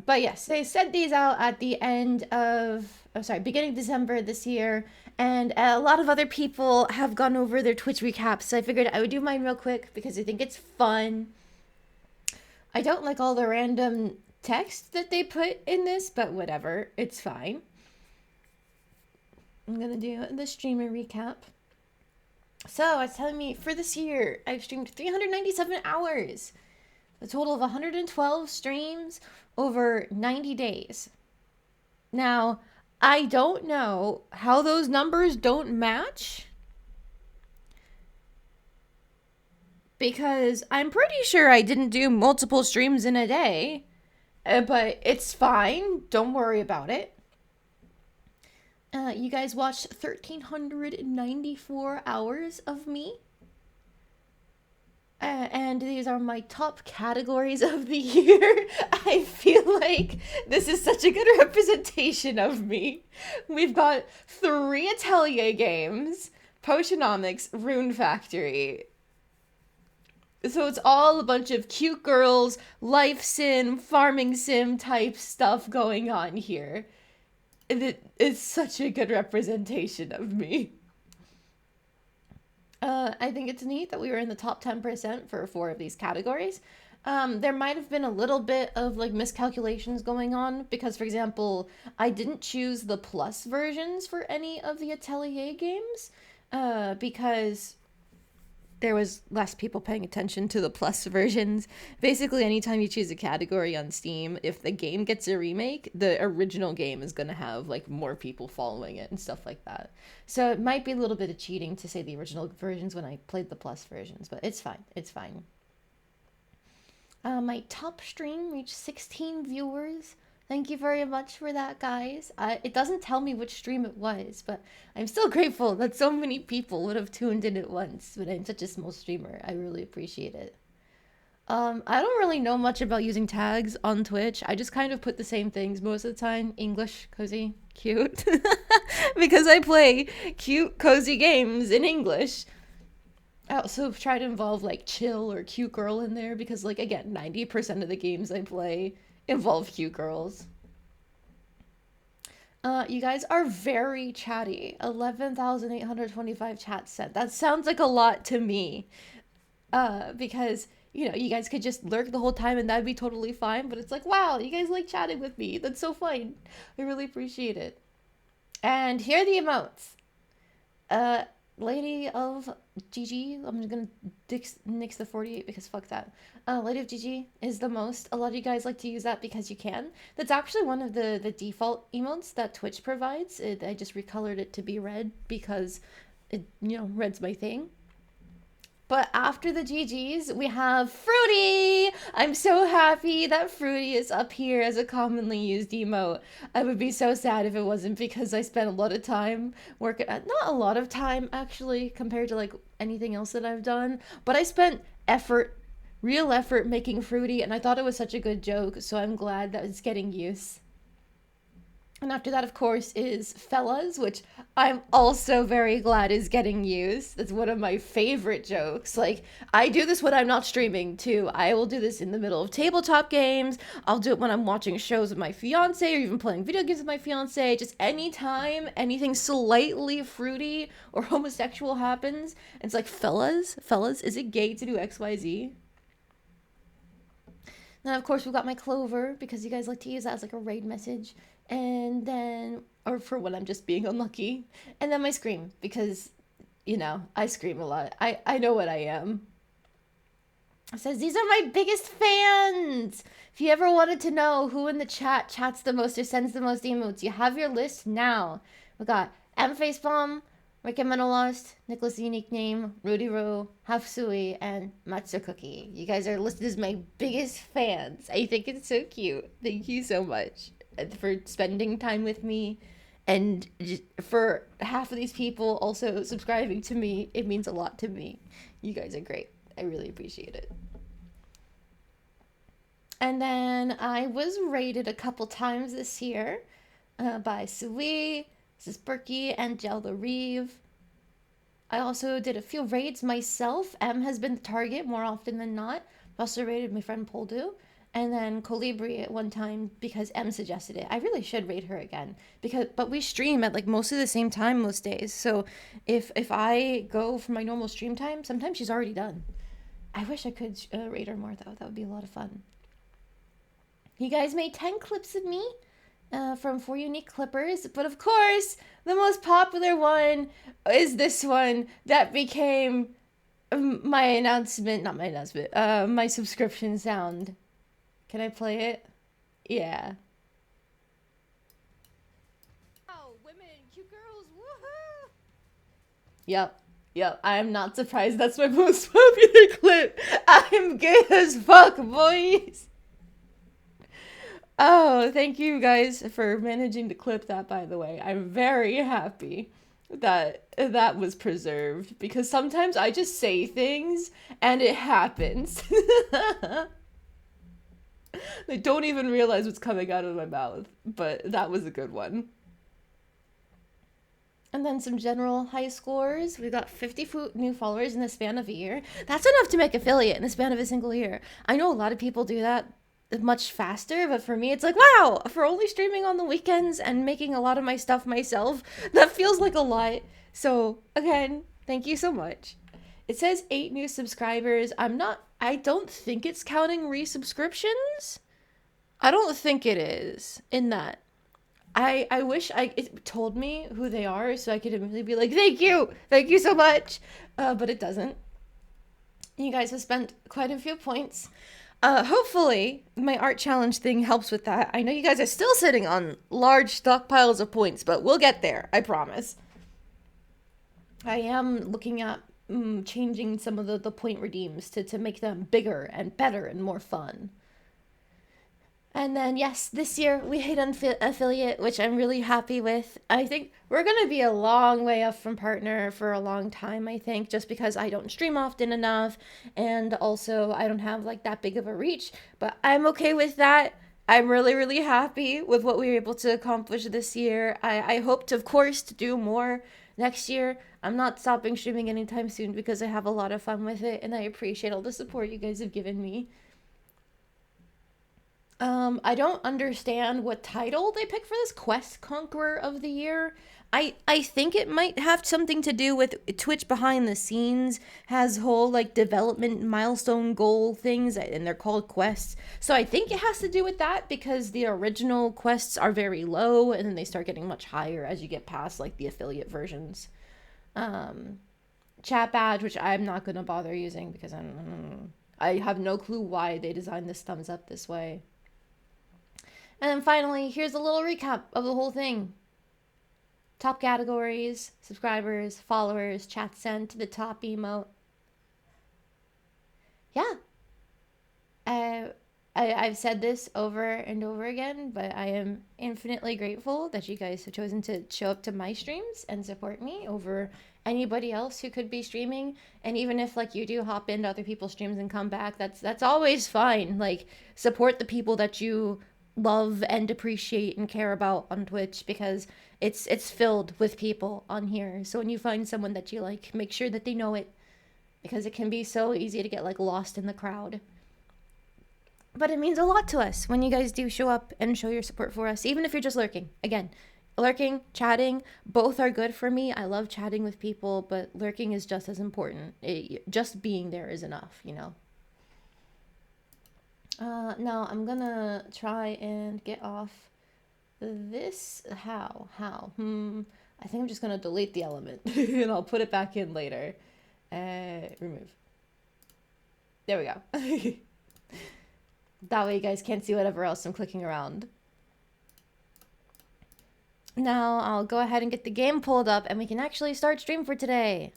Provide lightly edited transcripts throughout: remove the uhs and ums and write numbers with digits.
But yes, they sent these out at the beginning of December this year, and a lot of other people have gone over their Twitch recaps, so I figured I would do mine real quick because I think it's fun. I don't like all the random text that they put in this, but whatever, it's fine. I'm gonna do the streamer recap. So it's telling me for this year, I've streamed 397 hours, a total of 112 streams over 90 days. Now, I don't know how those numbers don't match, because I'm pretty sure I didn't do multiple streams in a day, but it's fine. Don't worry about it. You guys watched 1,394 hours of me. And these are my top categories of the year. I feel like this is such a good representation of me. We've got 3 Atelier games, Potionomics, Rune Factory. So it's all a bunch of cute girls, life sim, farming sim type stuff going on here. It is such a good representation of me. I think it's neat that we were in the top 10% for 4 of these categories. There might have been a little bit of like miscalculations going on because, for example, I didn't choose the plus versions for any of the Atelier games because there was less people paying attention to the plus versions. Basically, anytime you choose a category on Steam, if the game gets a remake, the original game is going to have like more people following it and stuff like that. So it might be a little bit of cheating to say the original versions when I played the plus versions, but it's fine. It's fine. My top stream reached 16 viewers. Thank you very much for that, guys. It doesn't tell me which stream it was, but I'm still grateful that so many people would have tuned in at once when I'm such a small streamer. I really appreciate it. I don't really know much about using tags on Twitch. I just kind of put the same things most of the time. English, cozy, cute. Because I play cute, cozy games in English. I also try to involve like chill or cute girl in there because, like, again, 90% of the games I play involve cute girls. You guys are very chatty. 11,825 chats sent. That sounds like a lot to me. Because, you know, you guys could just lurk the whole time and that'd be totally fine. But it's like, wow, you guys like chatting with me. That's so fun. I really appreciate it. And here are the emotes. Lady of GG. I'm just gonna nix the 48 because fuck that. Lady of GG is the most. A lot of you guys like to use that because you can. That's actually one of the default emotes that Twitch provides. I just recolored it to be red because red's my thing. But after the GGs, we have Fruity! I'm so happy that Fruity is up here as a commonly used emote. I would be so sad if it wasn't because I spent a lot of time working, not a lot of time actually, compared to like anything else that I've done, but I spent real effort making Fruity, and I thought it was such a good joke, so I'm glad that it's getting use. And after that, of course, is Fellas, which I'm also very glad is getting used. That's one of my favorite jokes. Like, I do this when I'm not streaming, too. I will do this in the middle of tabletop games. I'll do it when I'm watching shows with my fiance or even playing video games with my fiance. Just anytime anything slightly fruity or homosexual happens, it's like, fellas, is it gay to do XYZ? Then, of course, we've got my Clover, because you guys like to use that as like a raid message. And then, or for when I'm just being unlucky. And then my Scream, because, I scream a lot. I know what I am. It says, these are my biggest fans! If you ever wanted to know who in the chat chats the most or sends the most emotes, you have your list now. We got M Facepalm, Rick and Menalost, Nicholas Unique Name, Rudy Rowe, Hafsui, and Matsu Cookie. You guys are listed as my biggest fans. I think it's so cute. Thank you so much for spending time with me, and for half of these people also subscribing to me. It means a lot to me. You guys are great. I really appreciate it. And then I was rated a couple times this year by Sui, Mrs. Berkey, and Gel the Reeve. I also did a few raids myself. M has been the target more often than not. I also raided my friend Poldu. And then Colibri at one time because M suggested it. I really should raid her again but we stream at like mostly the same time most days. So if I go for my normal stream time, sometimes she's already done. I wish I could raid her more though. That would be a lot of fun. You guys made 10 clips of me from 4 unique clippers, but of course, the most popular one is this one that became my announcement, not my announcement, my subscription sound. Can I play it? Yeah. Oh, women, cute girls, woohoo! Yep, I am not surprised that's my most popular clip. I'm gay as fuck, boys! Oh, thank you guys for managing to clip that, by the way. I'm very happy that that was preserved because sometimes I just say things and it happens. I don't even realize what's coming out of my mouth, but that was a good one. And then some general high scores. We got 50 new followers in the span of a year. That's enough to make affiliate in the span of a single year. I know a lot of people do that much faster, but for me, it's like, wow, for only streaming on the weekends and making a lot of my stuff myself, that feels like a lot. So, again, thank you so much. It says 8 new subscribers. I don't think it's counting resubscriptions. I don't think it is in that. I wish it told me who they are so I could immediately be like, thank you so much, but it doesn't. You guys have spent quite a few points. Hopefully my art challenge thing helps with that. I know you guys are still sitting on large stockpiles of points, but we'll get there, I promise. I am looking at changing some of the point redeems to make them bigger and better and more fun. And then, yes, this year we hit affiliate, which I'm really happy with. I think we're going to be a long way up from partner for a long time, I think, just because I don't stream often enough. And also, I don't have like that big of a reach. But I'm okay with that. I'm really, really happy with what we were able to accomplish this year. I hope to, of course, to do more next year. I'm not stopping streaming anytime soon because I have a lot of fun with it. And I appreciate all the support you guys have given me. I don't understand what title they picked for this Quest Conqueror of the Year. I think it might have something to do with Twitch behind the scenes has whole like development milestone goal things and they're called quests. So I think it has to do with that because the original quests are very low and then they start getting much higher as you get past like the affiliate versions. Chat badge, which I'm not gonna bother using because I have no clue why they designed this thumbs up this way. And then finally, here's a little recap of the whole thing. Top categories, subscribers, followers, chat sent, the top emote. Yeah. I've said this over and over again, but I am infinitely grateful that you guys have chosen to show up to my streams and support me over anybody else who could be streaming. And even if like you do hop into other people's streams and come back, that's always fine. Like support the people that you love and appreciate and care about on Twitch because it's filled with people on here. So when you find someone that you like, make sure that they know it because it can be so easy to get like lost in the crowd. But it means a lot to us when you guys do show up and show your support for us, even if you're just lurking. Again, lurking, chatting, both are good for me. I love chatting with people, but lurking is just as important. Just being there is enough, you know? Now I'm gonna try and get off this. How? I think I'm just gonna delete the element and I'll put it back in later. Remove. There we go. That way you guys can't see whatever else I'm clicking around. Now I'll go ahead and get the game pulled up and we can actually start stream for today.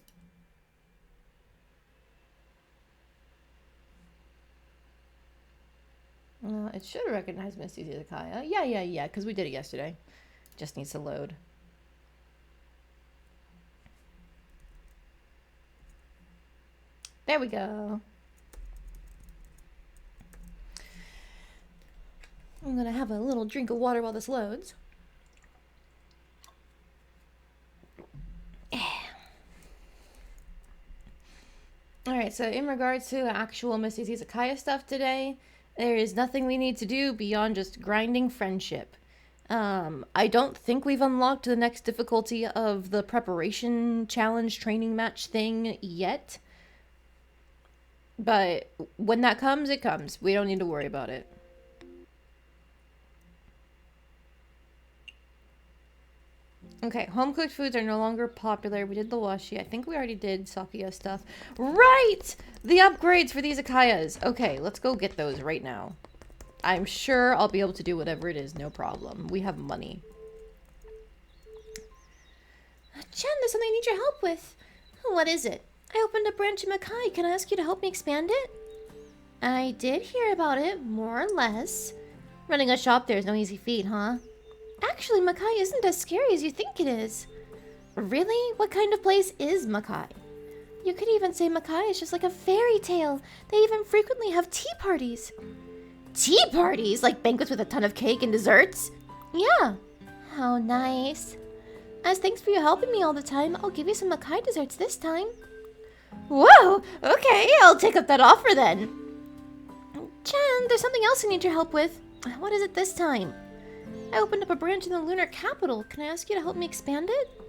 It should recognize Mystia's Izakaya. Yeah, because we did it yesterday. Just needs to load. There we go. I'm gonna have a little drink of water while this loads. Alright, so in regards to actual Mystia's Izakaya stuff today, There is nothing we need to do beyond just grinding friendship. I don't think we've unlocked the next difficulty of the preparation challenge training match thing yet. But when that comes, it comes. We don't need to worry about it. Okay, home cooked foods are no longer popular. We did the washi. I think we already did Sakuya stuff. Right! The upgrades for these Izakayas. Okay, let's go get those right now. I'm sure I'll be able to do whatever it is, no problem. We have money. Chen, there's something I need your help with. What is it? I opened a branch in Makai. Can I ask you to help me expand it? I did hear about it, more or less. Running a shop there is no easy feat, huh? Actually, Makai isn't as scary as you think it is. Really? What kind of place is Makai? You could even say Makai is just like a fairy tale. They even frequently have tea parties. Tea parties? Like banquets with a ton of cake and desserts? Yeah. How nice. As thanks for you helping me all the time, I'll give you some Makai desserts this time. Whoa! Okay, I'll take up that offer then. Chen, there's something else I need your help with. What is it this time? I opened up a branch in the lunar capital. Can I ask you to help me expand it?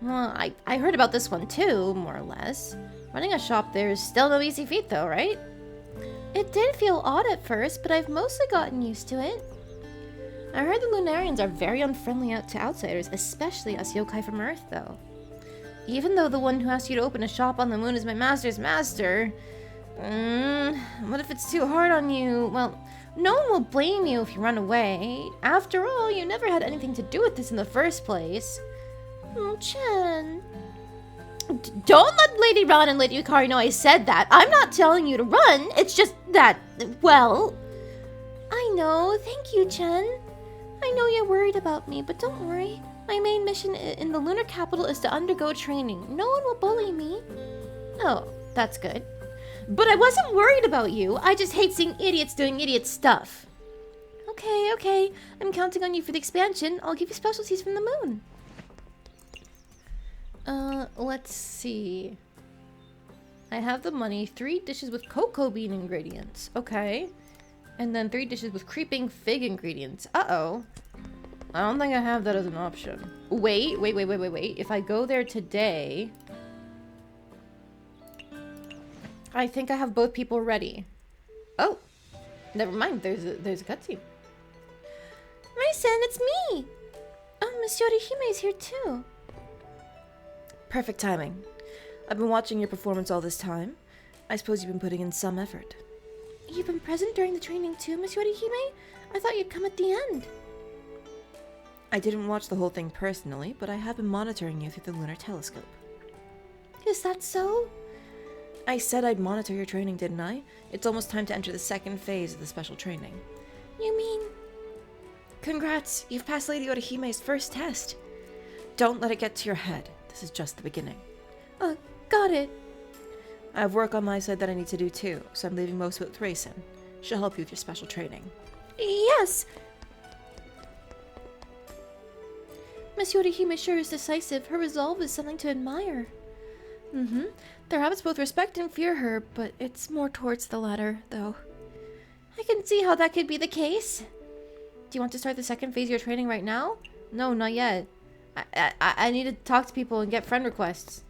Well, I heard about this one too, more or less. Running a shop there is still no easy feat though, right? It did feel odd at first, but I've mostly gotten used to it. I heard the Lunarians are very unfriendly to outsiders, especially us yokai from Earth, though. Even though the one who asked you to open a shop on the moon is my master's master... what if it's too hard on you? Well, no one will blame you if you run away. After all, you never had anything to do with this in the first place. Chen... Don't let Lady Ron and Lady Yukari know I said that. I'm not telling you to run. It's just that, well... I know. Thank you, Chen. I know you're worried about me, but don't worry. My main mission in the lunar capital is to undergo training. No one will bully me. Oh, that's good. But I wasn't worried about you. I just hate seeing idiots doing idiot stuff. Okay. I'm counting on you for the expansion. I'll give you specialties from the moon. Let's see. I have the money. 3 dishes with cocoa bean ingredients. Okay. And then 3 dishes with creeping fig ingredients. Uh-oh. I don't think I have that as an option. Wait. If I go there today... I think I have both people ready. Oh. Never mind. There's a cutscene. Maisen, it's me! Oh, Miss Yorihime is here too. Perfect timing. I've been watching your performance all this time. I suppose you've been putting in some effort. You've been present during the training too, Miss Yorihime? I thought you'd come at the end. I didn't watch the whole thing personally, but I have been monitoring you through the lunar telescope. Is that so? I said I'd monitor your training, didn't I? It's almost time to enter the second phase of the special training. You mean... Congrats! You've passed Lady Orihime's first test. Don't let it get to your head. This is just the beginning. Got it. I have work on my side that I need to do too, so I'm leaving most of it with Raisin. She'll help you with your special training. Yes! Miss Yorihime sure is decisive. Her resolve is something to admire. Their habits both respect and fear her, but it's more towards the latter, though. I can see how that could be the case. Do you want to start the second phase of your training right now? No, not yet. I need to talk to people and get friend requests.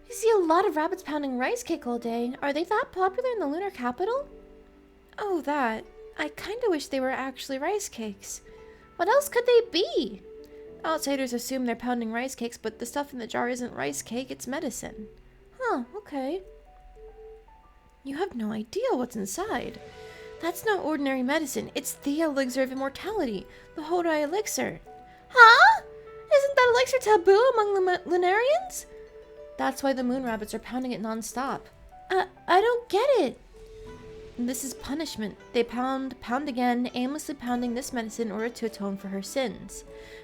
You see a lot of rabbits pounding rice cake all day. Are they that popular in the lunar capital? Oh, that. I kinda wish they were actually rice cakes. What else could they be? Outsiders assume they're pounding rice cakes, but the stuff in the jar isn't rice cake, it's medicine. Huh, okay. You have no idea what's inside. That's no ordinary medicine. It's the elixir of immortality. The Hodai elixir. Huh? Isn't that elixir taboo among the Lunarians? That's why the moon rabbits are pounding it non-stop. I don't get it. This is punishment. They pound again, aimlessly pounding this medicine in order to atone for her sins.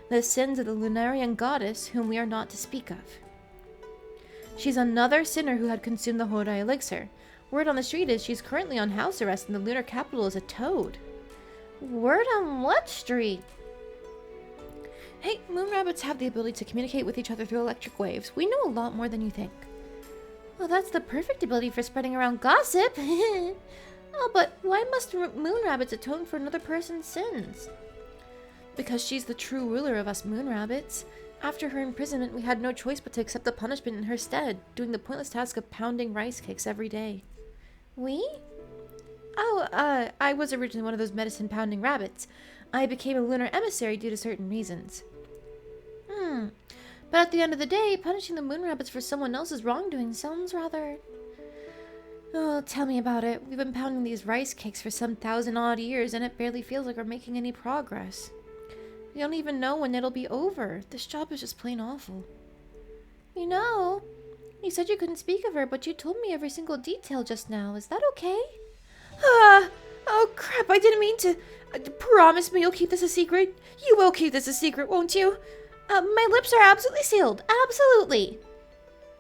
The sins of the Lunarian goddess, whom we are not to speak of. She's another sinner who had consumed the Hodai elixir. Word on the street is she's currently on house arrest in the lunar capital as a toad. Word on what street? Hey, moon rabbits have the ability to communicate with each other through electric waves. We know a lot more than you think. Well, that's the perfect ability for spreading around gossip. Oh, but why must moon rabbits atone for another person's sins? Because she's the true ruler of us moon rabbits. After her imprisonment, we had no choice but to accept the punishment in her stead, doing the pointless task of pounding rice cakes every day. We? Oh, I was originally one of those medicine-pounding rabbits. I became a lunar emissary due to certain reasons. But at the end of the day, punishing the moon rabbits for someone else's wrongdoing sounds rather... Oh, tell me about it. We've been pounding these rice cakes for some 1,000-odd years, and it barely feels like we're making any progress. We don't even know when it'll be over. This job is just plain awful. You know, you said you couldn't speak of her, but you told me every single detail just now. Is that okay? Oh crap, I didn't mean to. Promise me you'll keep this a secret? You will keep this a secret, won't you? My lips are absolutely sealed. Absolutely.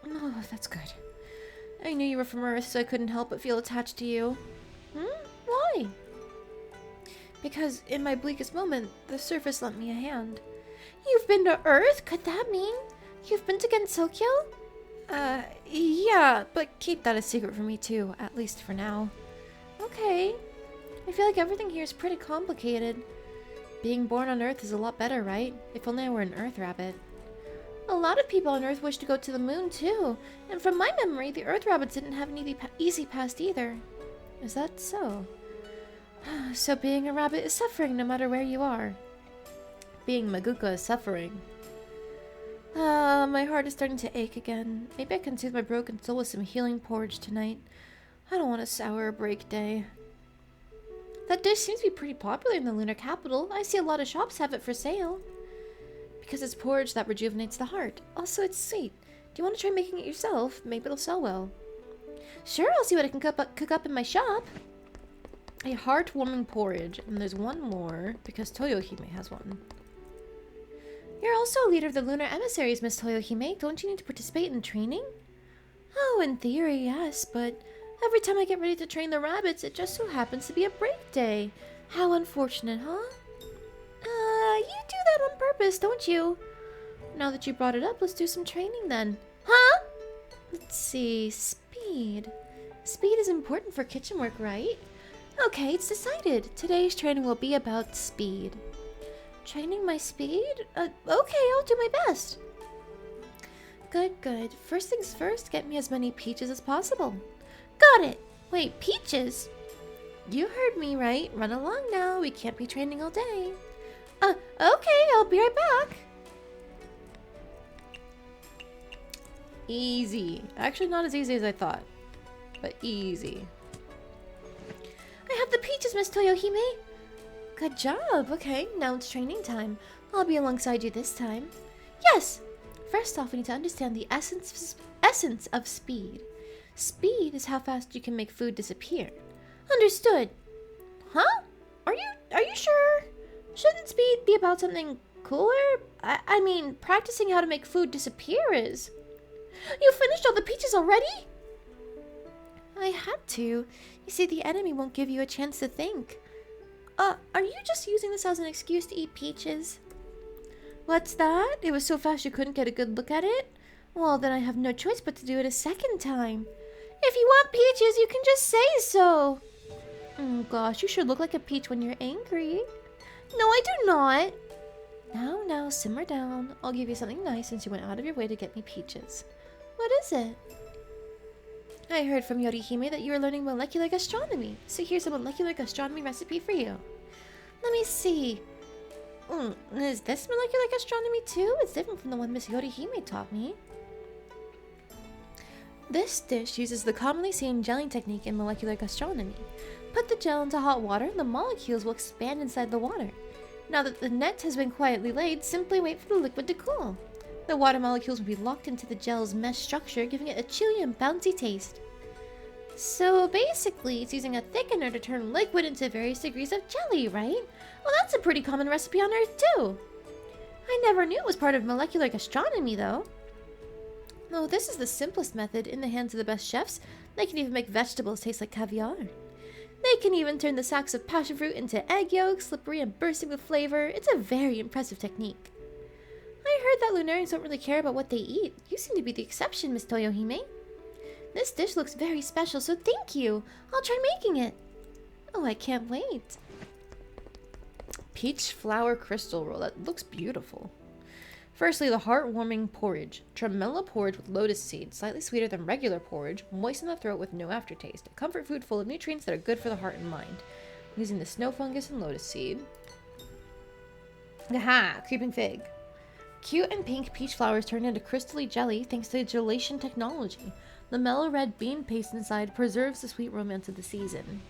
Oh, that's good. I knew you were from Earth, so I couldn't help but feel attached to you. Why? Because in my bleakest moment, the surface lent me a hand. You've been to Earth? Could that mean you've been to Gensokyo? Yeah, but keep that a secret from me too, at least for now. Okay. I feel like everything here is pretty complicated. Being born on Earth is a lot better, right? If only I were an Earth rabbit. A lot of people on Earth wish to go to the moon too, and from my memory, the Earth rabbits didn't have an easy past either. Is that so? So being a rabbit is suffering no matter where you are. Being Maguka is suffering. My heart is starting to ache again. Maybe I can soothe my broken soul with some healing porridge tonight. I don't want a sour break day. That dish seems to be pretty popular in the lunar capital. I see a lot of shops have it for sale. Because it's porridge that rejuvenates the heart. Also, it's sweet. Do you want to try making it yourself? Maybe it'll sell well. Sure, I'll see what I can cook up in my shop. A heartwarming porridge. And there's one more, because Toyohime has one. You're also a leader of the lunar emissaries, Miss Toyohime. Don't you need to participate in training? Oh, in theory, yes, but every time I get ready to train the rabbits, it just so happens to be a break day. How unfortunate, huh? You do that on purpose, don't you? Now that you brought it up, let's do some training then. Huh? Let's see, speed. Speed is important for kitchen work, right? Okay, it's decided. Today's training will be about speed. Training my speed? Okay, I'll do my best. Good, good. First things first, get me as many peaches as possible. Got it. Wait, peaches? You heard me right. Run along now. We can't be training all day. Okay, I'll be right back. Easy. Actually, not as easy as I thought, but easy. I have the peaches, Miss Toyohime. Good job. Okay, now it's training time. I'll be alongside you this time. Yes. First off, we need to understand the essence of speed. Speed is how fast you can make food disappear. Understood. Huh? Are you sure? Shouldn't speed be about something cooler? I mean, practicing how to make food disappear is. You finished all the peaches already? I had to. You see, the enemy won't give you a chance to think. Are you just using this as an excuse to eat peaches? What's that? It was so fast you couldn't get a good look at it? Well, then I have no choice but to do it a second time. If you want peaches, you can just say so. Oh gosh, you should look like a peach when you're angry. No, I do not. Now, simmer down. I'll give you something nice since you went out of your way to get me peaches. What is it? I heard from Yorihime that you were learning molecular gastronomy, so here's a molecular gastronomy recipe for you. Let me see. Is this molecular gastronomy too? It's different from the one Miss Yorihime taught me. This dish uses the commonly seen gelling technique in molecular gastronomy. Put the gel into hot water and the molecules will expand inside the water. Now that the net has been quietly laid, simply wait for the liquid to cool. The water molecules will be locked into the gel's mesh structure, giving it a chewy and bouncy taste. So basically, it's using a thickener to turn liquid into various degrees of jelly, right? Well, that's a pretty common recipe on Earth, too. I never knew it was part of molecular gastronomy, though. No, this is the simplest method. In the hands of the best chefs, they can even make vegetables taste like caviar. They can even turn the sacks of passion fruit into egg yolks, slippery and bursting with flavor. It's a very impressive technique. I heard that Lunarians don't really care about what they eat. You seem to be the exception, Miss Toyohime. This dish looks very special, so thank you. I'll try making it. Oh, I can't wait. Peach flower crystal roll. That looks beautiful. Firstly, the heartwarming porridge. Tremella porridge with lotus seeds, slightly sweeter than regular porridge, moisten the throat with no aftertaste. A comfort food full of nutrients that are good for the heart and mind. Using the snow fungus and lotus seed. Aha! Creeping fig. Cute and pink peach flowers turned into crystally jelly thanks to gelation technology. The mellow red bean paste inside preserves the sweet romance of the season.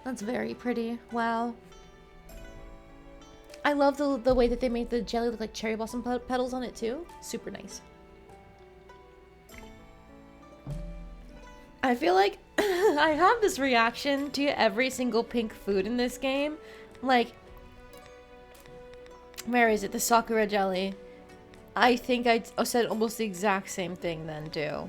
That's very pretty. Wow. I love the way that they made the jelly look like cherry blossom petals on it too. Super nice. I feel like I have this reaction to every single pink food in this game. Like, where is it? The Sakura jelly. I think I said almost the exact same thing then too.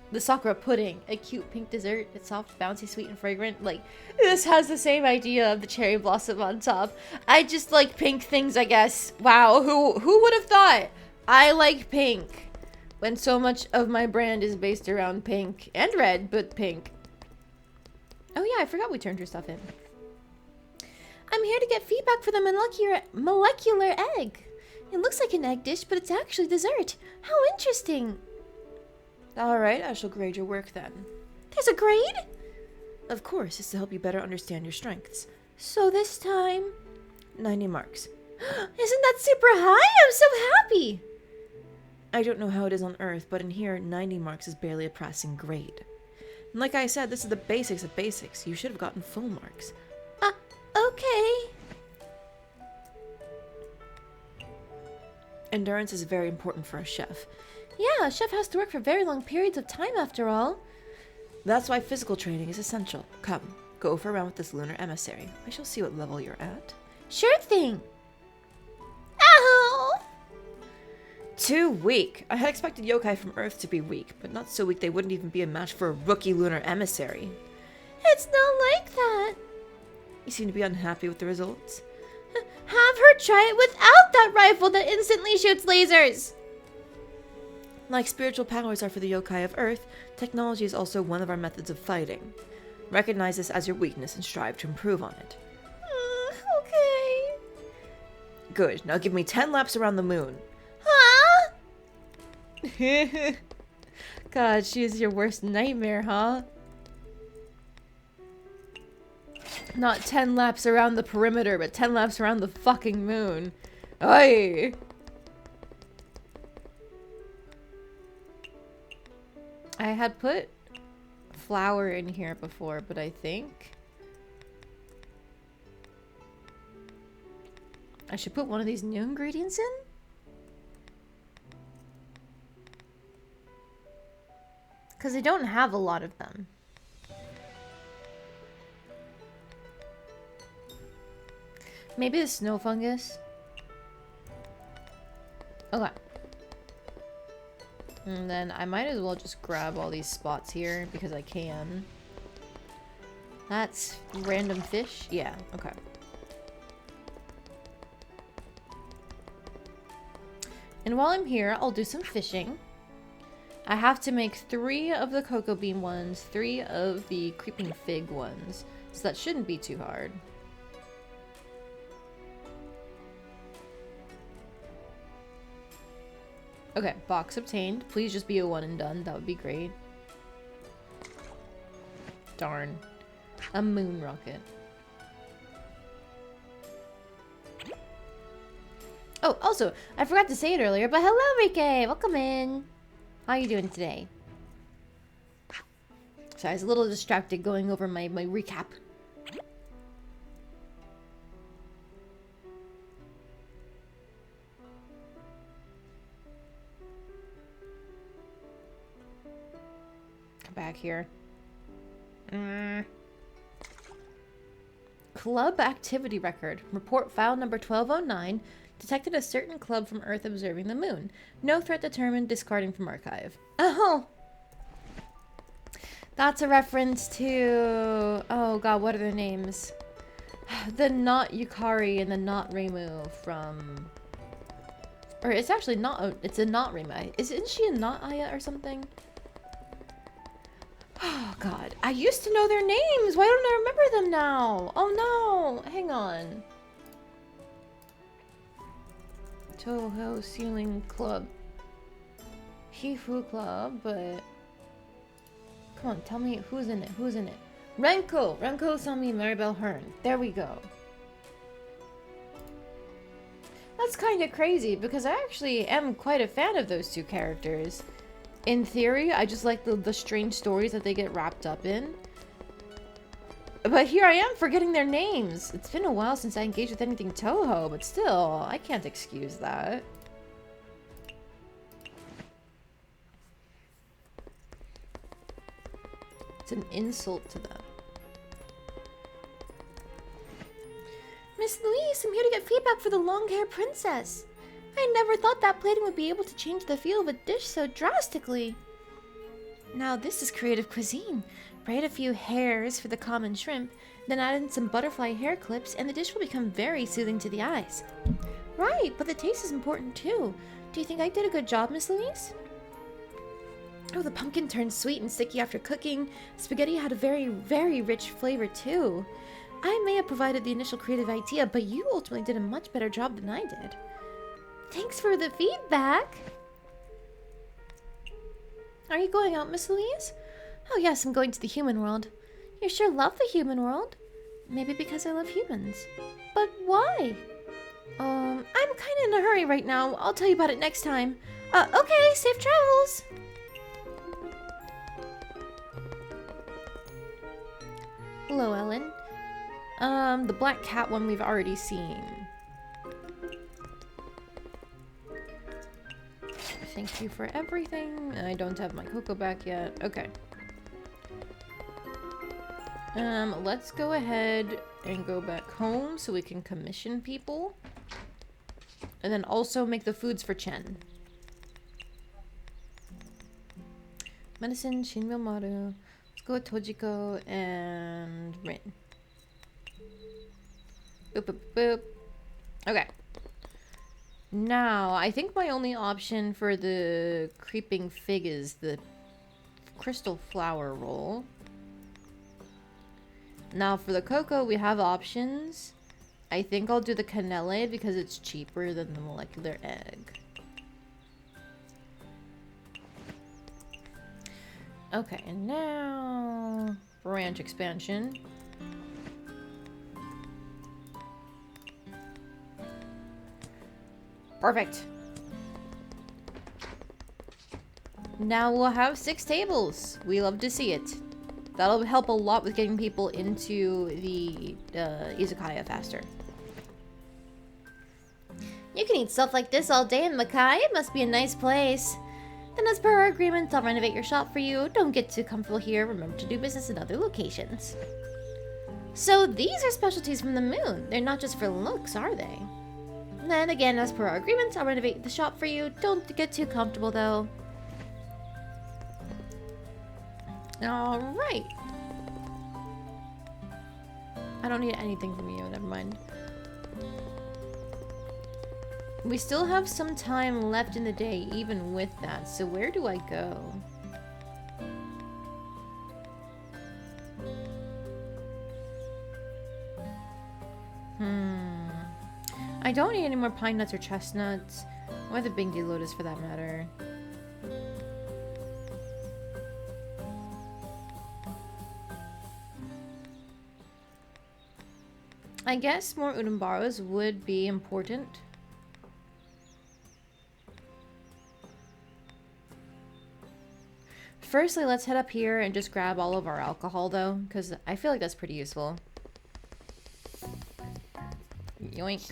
The Sakura pudding, a cute pink dessert. It's soft, bouncy, sweet, and fragrant. Like, this has the same idea of the cherry blossom on top. I just like pink things, I guess. Wow, who would have thought? I like pink. When so much of my brand is based around pink. And red, but pink. Oh yeah, I forgot we turned her stuff in. I'm here to get feedback for the molecular egg. It looks like an egg dish, but it's actually dessert. How interesting. Alright, I shall grade your work then. There's a grade? Of course, it's to help you better understand your strengths. So this time... 90 marks. Isn't that super high? I'm so happy! I don't know how it is on Earth, but in here, 90 marks is barely a passing grade. And like I said, this is the basics of basics. You should have gotten full marks. Okay. Endurance is very important for a chef. Yeah, a chef has to work for very long periods of time after all. That's why physical training is essential. Come, go for a round with this lunar emissary. I shall see what level you're at. Sure thing. Ow! Too weak. I had expected yokai from Earth to be weak, but not so weak they wouldn't even be a match for a rookie lunar emissary. It's not like that. You seem to be unhappy with the results. Have her try it without that rifle that instantly shoots lasers. Like spiritual powers are for the yokai of Earth, technology is also one of our methods of fighting. Recognize this as your weakness and strive to improve on it. Okay. Good. Now give me 10 laps around the moon. Huh? God, she is your worst nightmare, huh? Not 10 laps around the perimeter, but 10 laps around the fucking moon. Oi! I had put flour in here before, but I think I should put one of these new ingredients in? Because I don't have a lot of them. Maybe the snow fungus? Okay. And then I might as well just grab all these spots here because I can. That's random fish? Yeah, okay. And while I'm here, I'll do some fishing. I have to make 3 of the cocoa bean ones, 3 of the creeping fig ones. So that shouldn't be too hard. Okay, box obtained. Please just be a one and done. That would be great. Darn. A moon rocket. Oh, also, I forgot to say it earlier, but hello, Rike! Welcome in! How are you doing today? So I was a little distracted going over my recap. Back here. Club activity record. Report file number 1209. Detected a certain club from Earth observing the moon. No threat determined. Discarding from archive. Oh! That's a reference to... Oh god, what are their names? The not Yukari and the not Reimu from... Or it's actually not... It's a not Reimu. Isn't she a not Aya or something? Oh god, I used to know their names. Why don't I remember them now? Oh no, hang on. Toho Ceiling Club. Hifu Club, but come on, tell me who's in it. Who's in it? Renko Sami Maribel Hearn. There we go. That's kind of crazy because I actually am quite a fan of those two characters. In theory, I just like the strange stories that they get wrapped up in. But here I am forgetting their names. It's been a while since I engaged with anything Toho, but still, I can't excuse that. It's an insult to them. Miss Louise, I'm here to get feedback for the long-haired princess. I never thought that plating would be able to change the feel of a dish so drastically. Now this is creative cuisine. Braid a few hairs for the common shrimp, then add in some butterfly hair clips, and the dish will become very soothing to the eyes. Right, but the taste is important too. Do you think I did a good job, Miss Louise? Oh, the pumpkin turned sweet and sticky after cooking. Spaghetti had a very, very rich flavor too. I may have provided the initial creative idea, but you ultimately did a much better job than I did. Thanks for the feedback. Are you going out, Miss Louise? Oh yes, I'm going to the human world. You sure love the human world. Maybe because I love humans. But why? I'm kinda in a hurry right now. I'll tell you about it next time. Okay, safe travels! Hello, Ellen. The black cat one we've already seen. Thank you for everything. I don't have my cocoa back yet. Okay. Let's go ahead and go back home so we can commission people. And then also make the foods for Chen. Medicine, Shinmyo Maru. Let's go with Tojiko and Rin. Boop, boop, boop. Okay. Now, I think my only option for the creeping fig is the crystal flower roll. Now, for the cocoa, we have options. I think I'll do the cannelle because it's cheaper than the molecular egg. Okay, and now branch expansion. Perfect. Now we'll have 6 tables. We love to see it. That'll help a lot with getting people into the Izakaya faster. You can eat stuff like this all day in Makai. It must be a nice place. Then as per our agreement, I'll renovate your shop for you. Don't get too comfortable here. Remember to do business in other locations. So these are specialties from the moon. They're not just for looks, are they? Then again, as per our agreement, I'll renovate the shop for you. Don't get too comfortable though. Alright. I don't need anything from you, never mind. We still have some time left in the day, even with that, so where do I go? I don't need any more pine nuts or chestnuts, or the Bingdi lotus for that matter. I guess more udambaros would be important. Firstly, let's head up here and just grab all of our alcohol, though, because I feel like that's pretty useful. Yoink.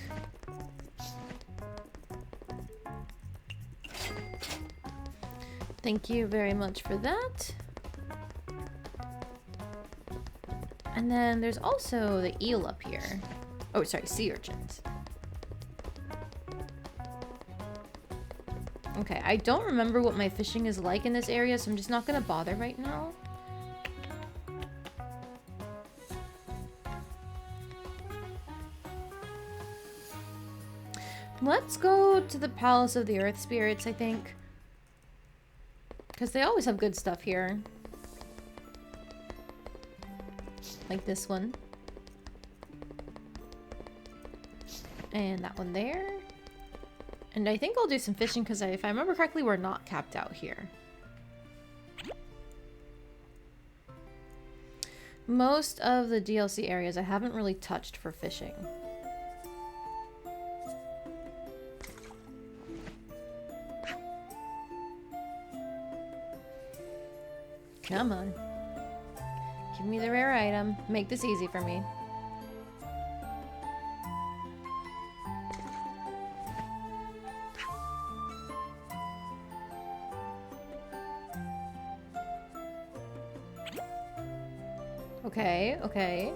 Thank you very much for that. And then there's also the eel up here. Oh, sorry, sea urchins. Okay, I don't remember what my fishing is like in this area, so I'm just not gonna bother right now. Let's go to the Palace of the Earth Spirits, I think. Because they always have good stuff here. Like this one. And that one there. And I think I'll do some fishing because if I remember correctly, we're not capped out here. Most of the DLC areas I haven't really touched for fishing. Come on. Give me the rare item. Make this easy for me. Okay, okay.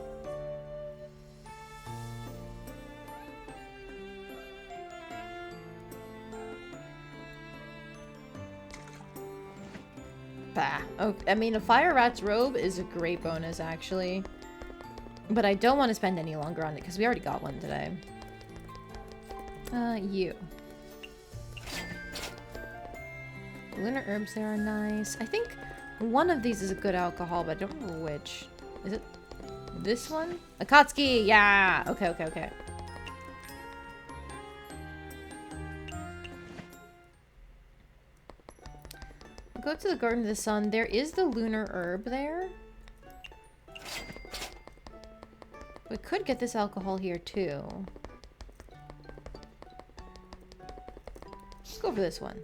Bah. Oh, I mean, a fire rat's robe is a great bonus, actually. But I don't want to spend any longer on it, because we already got one today. You. Lunar herbs there are nice. I think one of these is a good alcohol, but I don't remember which. Is it this one? Akatsuki! Yeah! Okay, okay, okay. Go to the Garden of the Sun. There is the lunar herb there. We could get this alcohol here too. Let's go for this one.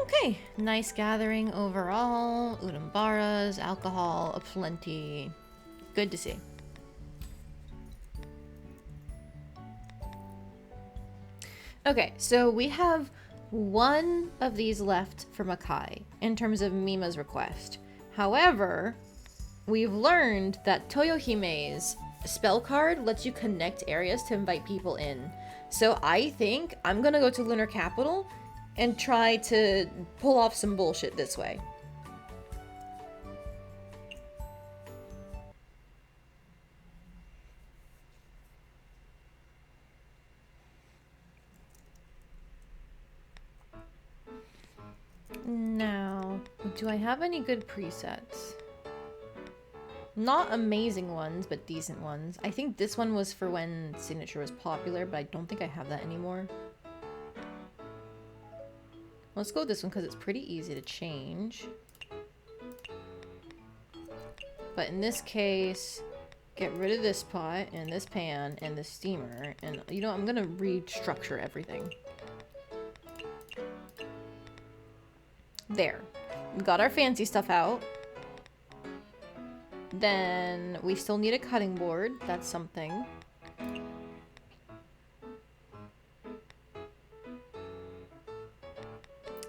Okay, nice gathering overall. Udambaras, alcohol, aplenty. Good to see. Okay, so we have one of these left for Makai in terms of Mima's request. However, we've learned that Toyohime's spell card lets you connect areas to invite people in. So I think I'm gonna go to Lunar Capital and try to pull off some bullshit this way. Now, do I have any good presets? Not amazing ones, but decent ones. I think this one was for when Signature was popular, but I don't think I have that anymore. Let's go with this one because it's pretty easy to change. But in this case, get rid of this pot and this pan and this steamer. And you know, I'm gonna restructure everything. There. We got our fancy stuff out. Then we still need a cutting board. That's something.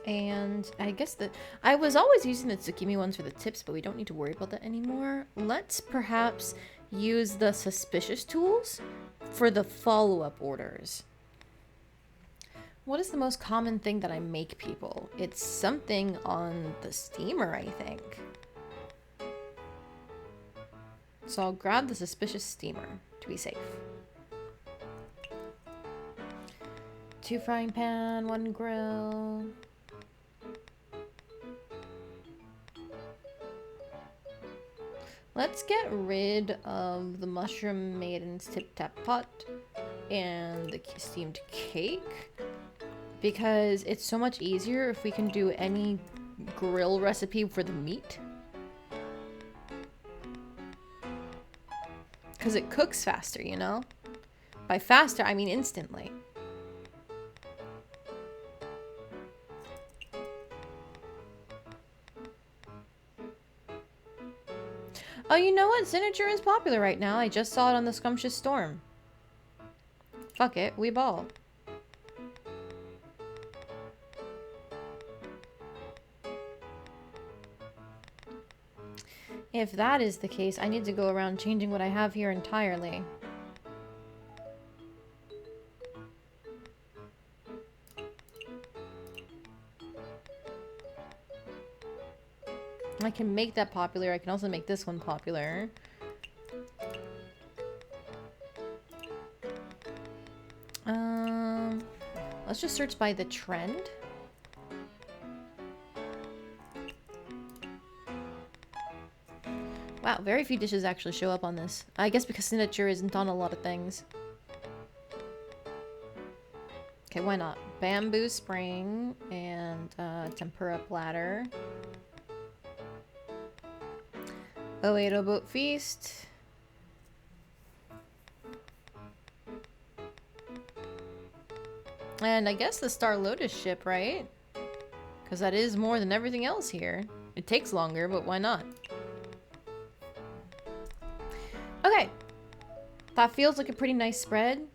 And I guess that I was always using the Tsukimi ones for the tips, but we don't need to worry about that anymore. Let's perhaps use the suspicious tools for the follow-up orders. What is the most common thing that I make people? It's something on the steamer, I think. So I'll grab the suspicious steamer to be safe. 2 frying pan, 1 grill. Let's get rid of the Mushroom Maiden's Tip Tap Pot and the steamed cake, because it's so much easier if we can do any grill recipe for the meat. Because it cooks faster, you know? By faster, I mean instantly. Oh, you know what? Signature is popular right now. I just saw it on the Scrumptious Storm. Fuck it, we ball. If that is the case, I need to go around changing what I have here entirely. I can make that popular. I can also make this one popular. Let's just search by the trend. Wow, very few dishes actually show up on this. I guess because signature isn't on a lot of things. Okay, why not? Bamboo spring and tempura platter. Oedo boat feast. And I guess the Star Lotus ship, right? Because that is more than everything else here. It takes longer, but why not? Okay. That feels like a pretty nice spread.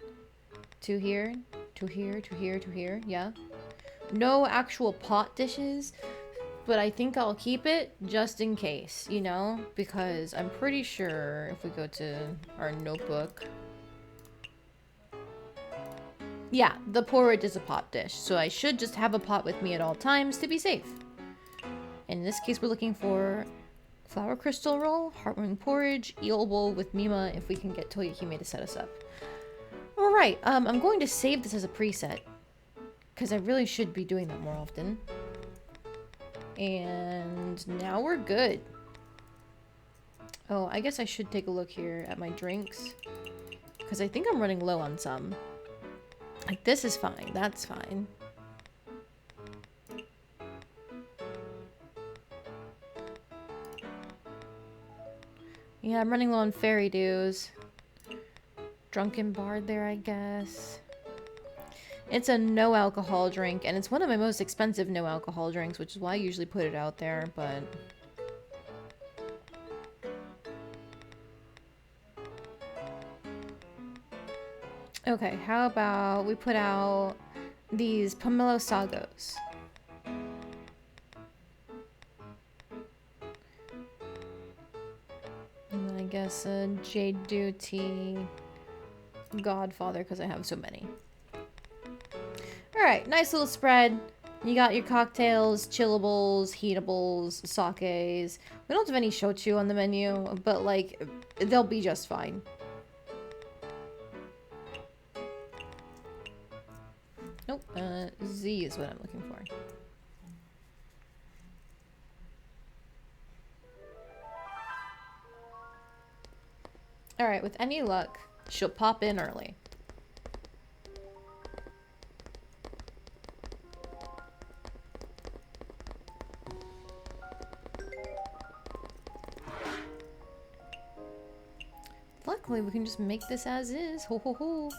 2 here, 2 here, 2 here, 2 here. Yeah. No actual pot dishes, but I think I'll keep it just in case, you know? Because I'm pretty sure if we go to our notebook... Yeah, the porridge is a pot dish, so I should just have a pot with me at all times to be safe. In this case, we're looking for flour crystal roll, heartwarming porridge, eel bowl with Mima if we can get Toyohime to set us up. Alright, I'm going to save this as a preset, because I really should be doing that more often. And now we're good. Oh, I guess I should take a look here at my drinks, because I think I'm running low on some. Like, this is fine. That's fine. Yeah, I'm running low on fairy dews. Drunken Bard there, I guess. It's a no alcohol drink, and it's one of my most expensive no alcohol drinks, which is why I usually put it out there, but... Okay, how about we put out these Pomelo Sagos. And then I guess a Jade Duty Godfather, because I have so many. Alright, nice little spread. You got your cocktails, chillables, heatables, sakes. We don't have any shochu on the menu, but like, they'll be just fine. Nope, Z is what I'm looking for. Alright, with any luck, she'll pop in early. Luckily, we can just make this as is. Ho ho ho.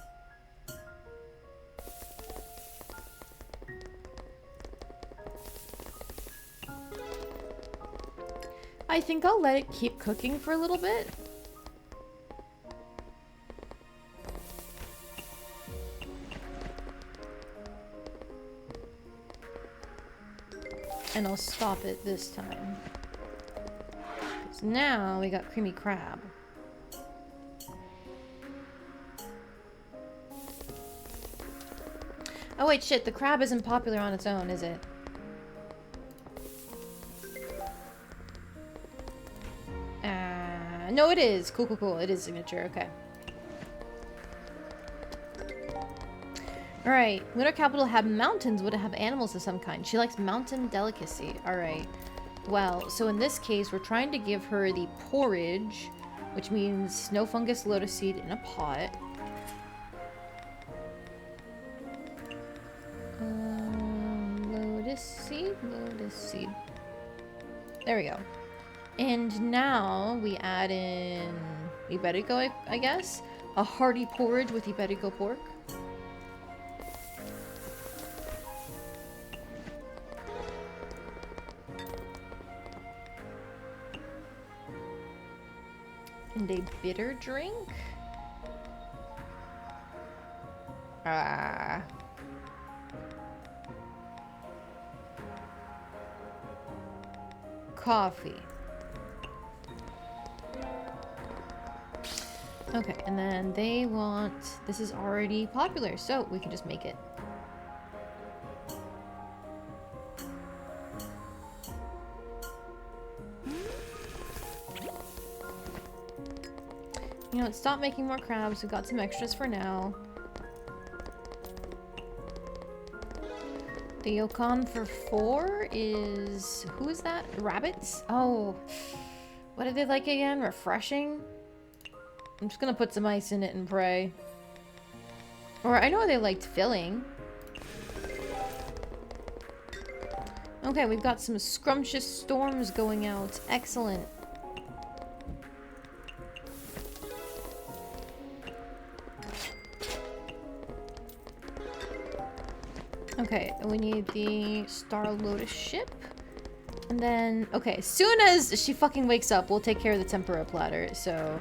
I think I'll let it keep cooking for a little bit. And I'll stop it this time. 'Cause now we got creamy crab. Oh wait, shit, the crab isn't popular on its own, is it? No, it is. Cool, cool, cool. It is signature. Okay. Alright. Lunar capital have mountains. Would it have animals of some kind? She likes mountain delicacy. Alright. Well, so in this case, we're trying to give her the porridge, which means snow fungus lotus seed in a pot. Lotus seed? Lotus seed. There we go. And now we add in Iberico, I guess. A hearty porridge with Iberico pork. And a bitter drink. Coffee. Okay, and then they want... This is already popular, so we can just make it. You know what, stop making more crabs. We've got some extras for now. The Yokon for 4 is... Who is that? Rabbits? Oh. What did they like again? Refreshing? I'm just gonna put some ice in it and pray. Or I know they liked filling. Okay, we've got some scrumptious storms going out. Excellent. Okay, we need the Star Lotus ship. And then, okay, as soon as she fucking wakes up, we'll take care of the tempura platter. So,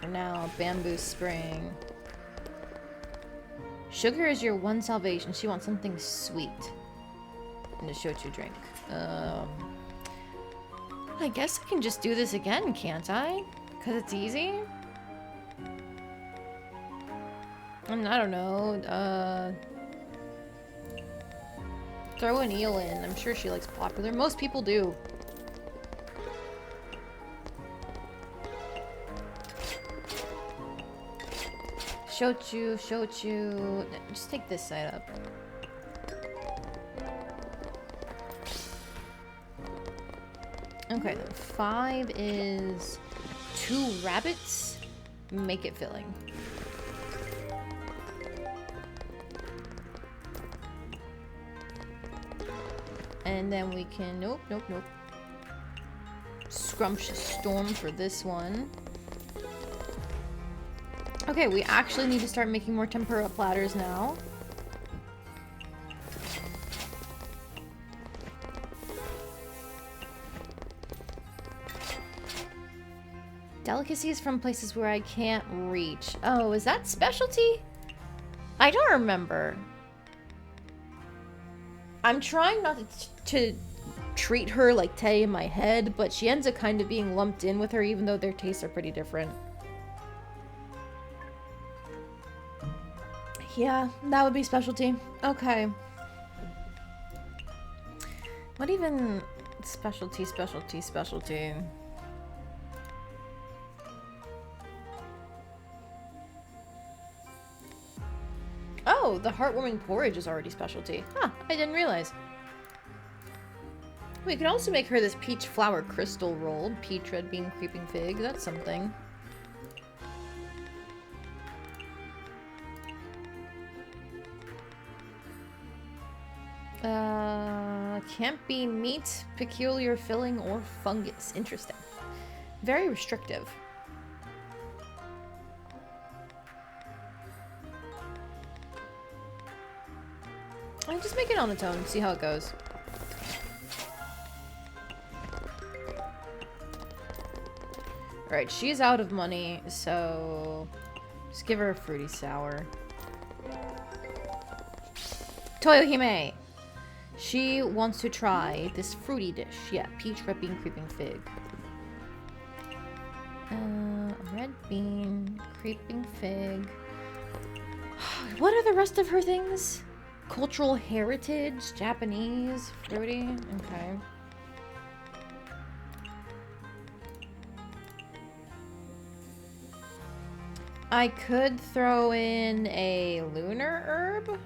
for now, bamboo spring. Sugar is your one salvation. She wants something sweet. And a shochu drink. I guess I can just do this again, can't I? Because it's easy? And I don't know, throw an eel in. I'm sure she likes popular. Most people do. Shochu, shochu. Just take this side up. Okay, then 5 is 2 rabbits. Make it filling. And then we can, nope. Scrumptious storm for this one. Okay, we actually need to start making more tempura platters now. Delicacies from places where I can't reach. Oh, is that specialty? I don't remember. I'm trying not to treat her like Tay in my head, but she ends up kind of being lumped in with her, even though their tastes are pretty different. Yeah, that would be specialty. Okay. What even specialty? Oh, the heartwarming porridge is already specialty. Huh, I didn't realize. We could also make her this peach flower crystal roll. Peach, red bean, creeping fig. That's something. Can't be meat, peculiar filling, or fungus. Interesting. Very restrictive. I'll just make it on its own, see how it goes. Alright, she's out of money, so just give her a fruity sour. Toyohime! She wants to try this fruity dish. Yeah, peach, red bean, creeping fig. Red bean, creeping fig. What are the rest of her things? Cultural heritage, Japanese, fruity. Okay. I could throw in a lunar herb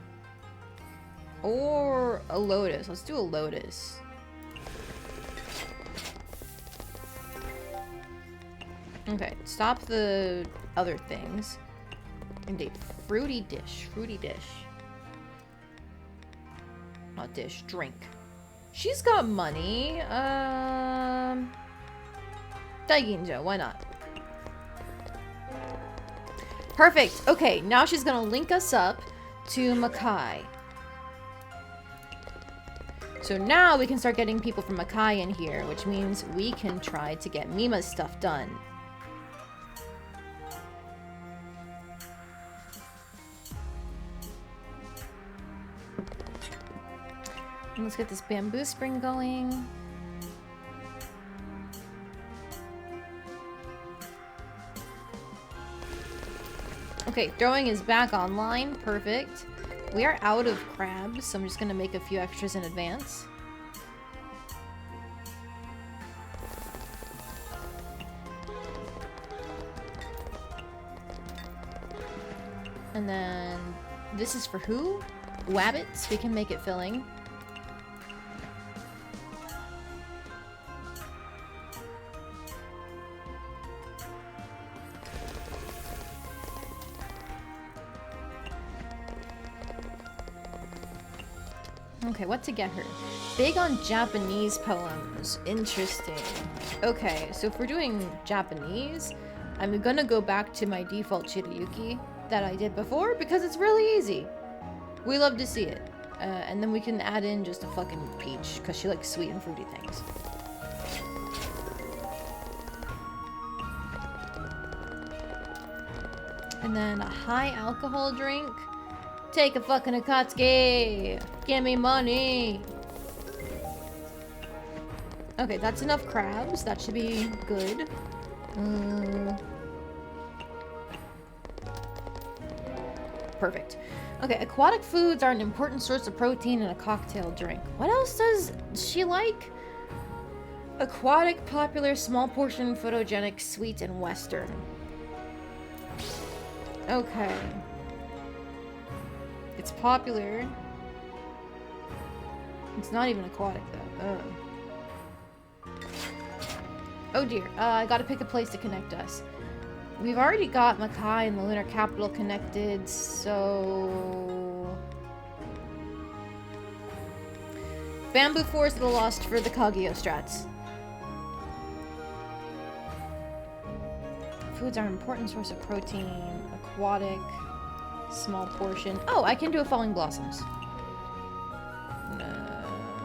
or a lotus. Let's do a lotus. Okay, stop the other things. Indeed, fruity dish, Not dish, drink. She's got money. Daiginja, why not? Perfect. Okay, now she's gonna link us up to Makai. So now we can start getting people from Makai in here, which means we can try to get Mima's stuff done. And let's get this bamboo spring going. Okay, throwing is back online. Perfect. We are out of crabs, so I'm just gonna make a few extras in advance. And then this is for who? Wabbits. We can make it filling. Okay, what to get her? Big on Japanese poems. Interesting. Okay, so if we're doing Japanese, I'm gonna go back to my default Chiriyuki that I did before because it's really easy. We love to see it. And then we can add in just a fucking peach because she likes sweet and fruity things. And then a high alcohol drink. Take a fucking Akatsuki! Give me money! Okay, that's enough crabs. That should be good. Perfect. Okay, aquatic foods are an important source of protein in a cocktail drink. What else does she like? Aquatic, popular, small portion, photogenic, sweet, and western. Okay. It's popular. It's not even aquatic, though. Oh dear. I gotta pick a place to connect us. We've already got Makai and the lunar capital connected, so... Bamboo Forest of the Lost for the Kagyo strats. Foods are an important source of protein. Aquatic. Small portion. Oh, I can do a Falling Blossoms.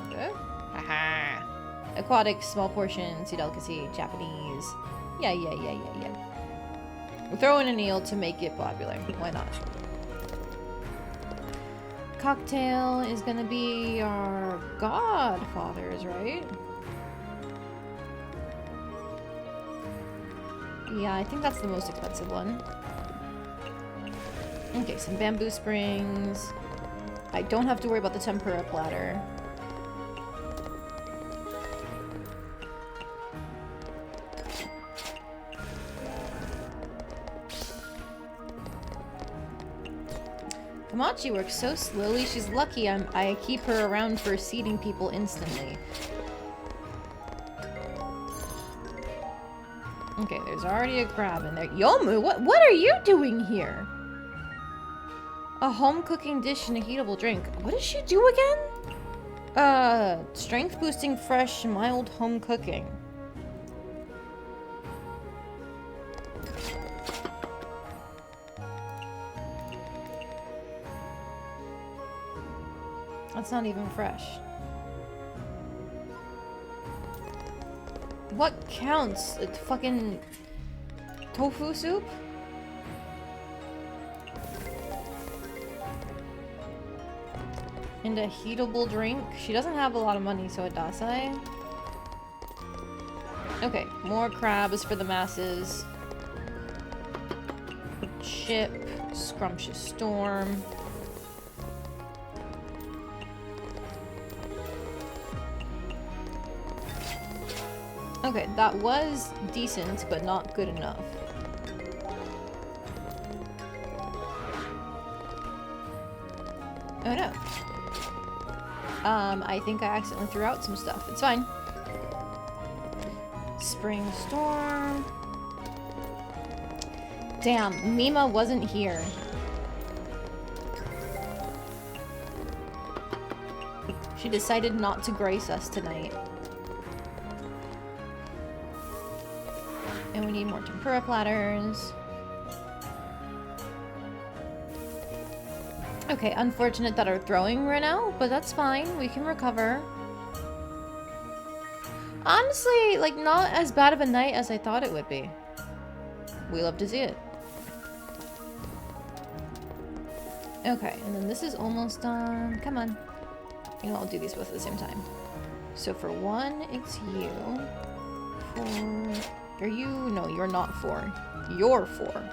Okay. Haha. Aquatic, small portion, sea delicacy, Japanese. Yeah. We'll throw in an eel to make it popular. Why not? Cocktail is gonna be our godfathers, right? Yeah, I think that's the most expensive one. Okay, some bamboo springs. I don't have to worry about the tempura platter. Kamachi works so slowly, she's lucky I keep her around for seating people instantly. Okay, there's already a crab in there. Yomu, what are you doing here? A home cooking dish and a heatable drink. What does she do again? Strength boosting, fresh, mild home cooking. That's not even fresh. What counts? It's fucking tofu soup? And a heatable drink. She doesn't have a lot of money, so a dasai. Okay, more crabs for the masses. Chip, scrumptious storm. Okay, that was decent, but not good enough. Oh no. I think I accidentally threw out some stuff. It's fine. Spring storm. Damn, Mima wasn't here. She decided not to grace us tonight. And we need more tempura platters. Okay, unfortunate that our throwing ran out, but that's fine. We can recover. Honestly, like, not as bad of a night as I thought it would be. We love to see it. Okay, and then this is almost done. Come on. You know, I'll do these both at the same time. So for 1, it's you. 4... Are you? No, you're not 4. You're 4.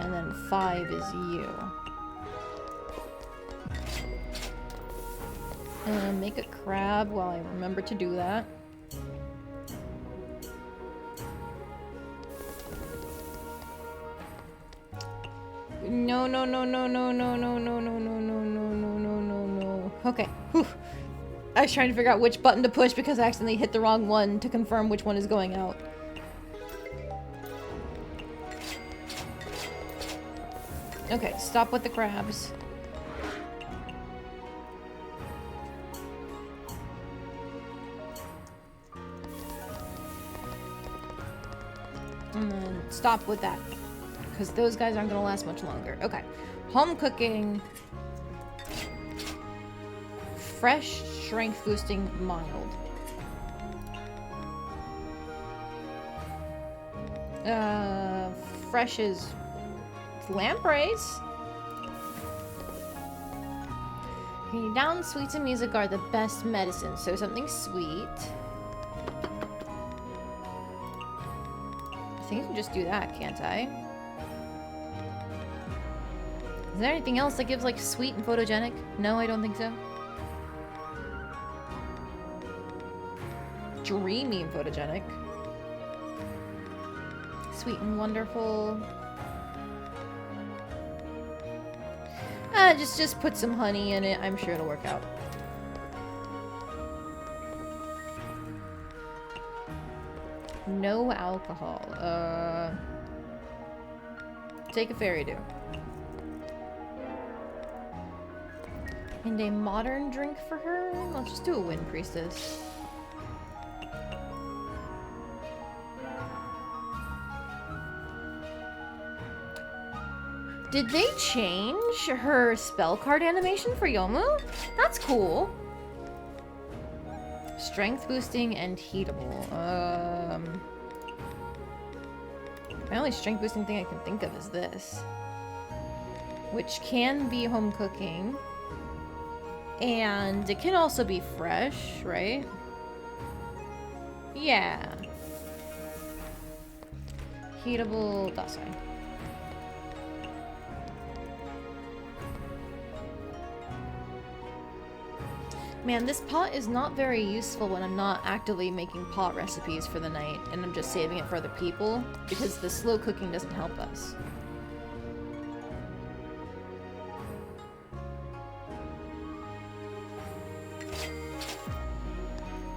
And then 5 is you. Make a crab while I remember to do that. No. Okay. Whew. I was trying to figure out which button to push because I accidentally hit the wrong one to confirm which one is going out. Okay, stop with the crabs. And then stop with that. Because those guys aren't going to last much longer. Okay. Home cooking. Fresh, strength boosting, mild. Fresh is lampreys. Okay, down sweets and music are the best medicine. So something sweet. I think I can just do that, can't I? Is there anything else that gives like sweet and photogenic? No, I don't think so. Dreamy and photogenic. Sweet and wonderful. Just put some honey in it. I'm sure it'll work out. No alcohol. Take a fairy dew. And a modern drink for her? Let's just do a wind priestess. Did they change her spell card animation for Yomu? That's cool. Strength boosting and heatable. The only strength boosting thing I can think of is this. Which can be home cooking. And it can also be fresh, right? Yeah. Heatable Dasai. Man, this pot is not very useful when I'm not actively making pot recipes for the night and I'm just saving it for other people because the slow cooking doesn't help us.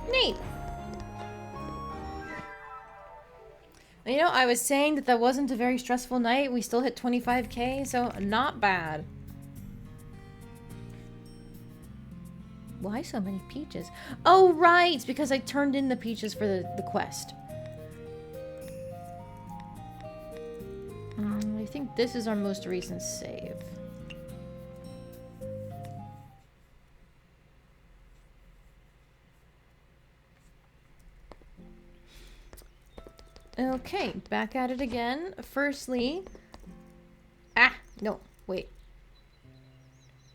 Neat! You know, I was saying that wasn't a very stressful night. We still hit 25k, so not bad. Why so many peaches? Oh, right! Because I turned in the peaches for the quest. I think this is our most recent save. Okay, back at it again. Firstly... no, wait.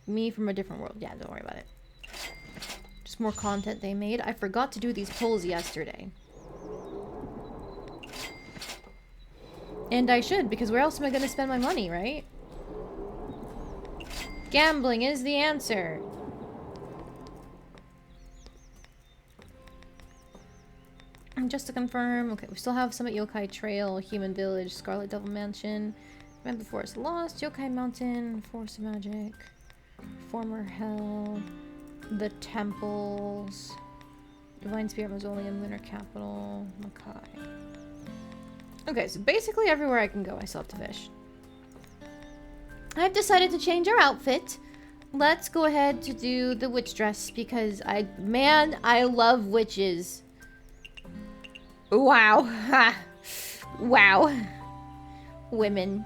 Me from a different world. Yeah, don't worry about it. Just more content they made. I forgot to do these polls yesterday. And I should, because where else am I going to spend my money, right? Gambling is the answer. And just to confirm, okay, we still have some at Yokai Trail, Human Village, Scarlet Devil Mansion, Remember Forest Lost, Yokai Mountain, Forest of Magic, Former Hell, the Temples, Divine Spirit Mausoleum, Lunar Capital, Makai. Okay, so basically everywhere I can go, I still have to fish. I've decided to change our outfit. Let's go ahead to do the witch dress because I love witches. Wow. Wow. Women.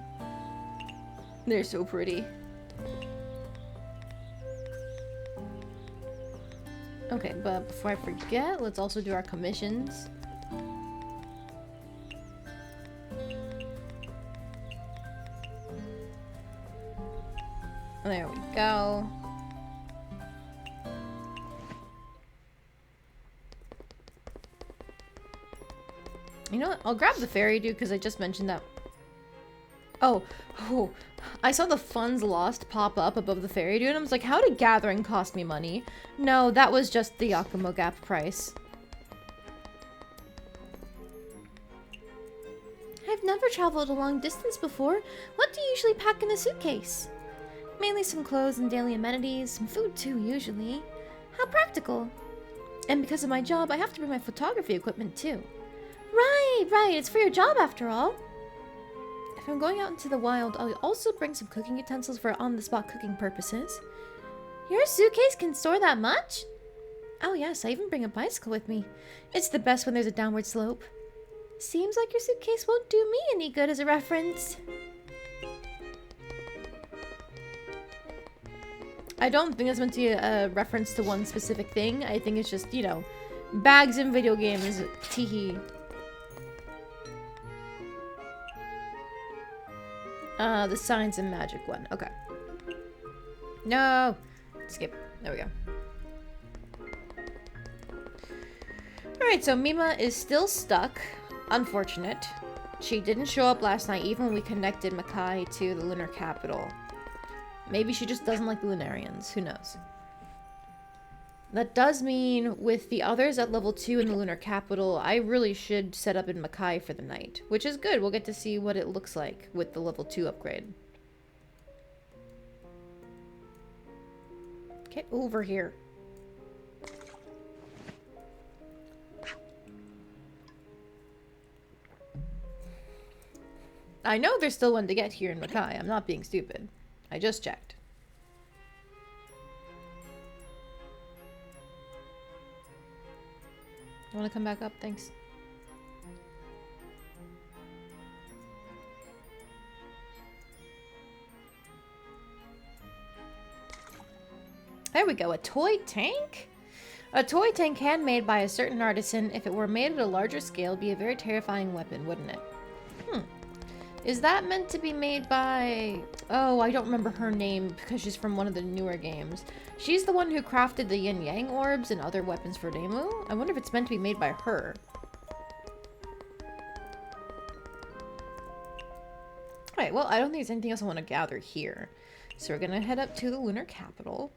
They're so pretty. Okay, but before I forget, let's also do our commissions. There we go. You know what? I'll grab the fairy dude because I just mentioned that. Oh, I saw the funds lost pop up above the fairy dude and I was like, how did gathering cost me money? No, that was just the Yakumo Gap price. I've never traveled a long distance before. What do you usually pack in a suitcase? Mainly some clothes and daily amenities, some food too, usually. How practical. And because of my job, I have to bring my photography equipment too. Right, it's for your job after all. If I'm going out into the wild, I'll also bring some cooking utensils for on-the-spot cooking purposes. Your suitcase can store that much? Oh yes, I even bring a bicycle with me. It's the best when there's a downward slope. Seems like your suitcase won't do me any good as a reference. I don't think it's meant to be a reference to one specific thing. I think it's just, you know, bags in video games. Teehee. The science and magic one. Okay. No! Skip. There we go. Alright, so Mima is still stuck. Unfortunate. She didn't show up last night even when we connected Makai to the lunar capital. Maybe she just doesn't like the Lunarians. Who knows? That does mean with the others at level 2 in the lunar capital, I really should set up in Makai for the night. Which is good. We'll get to see what it looks like with the level 2 upgrade. Get over here. I know there's still one to get here in Makai. I'm not being stupid. I just checked. You want to come back up? Thanks. There we go. A toy tank? A toy tank handmade by a certain artisan, if it were made at a larger scale, would be a very terrifying weapon, wouldn't it? Is that meant to be made by... Oh, I don't remember her name because she's from one of the newer games. She's the one who crafted the yin-yang orbs and other weapons for Demu. I wonder if it's meant to be made by her. Alright, well, I don't think there's anything else I want to gather here. So we're going to head up to the lunar capital.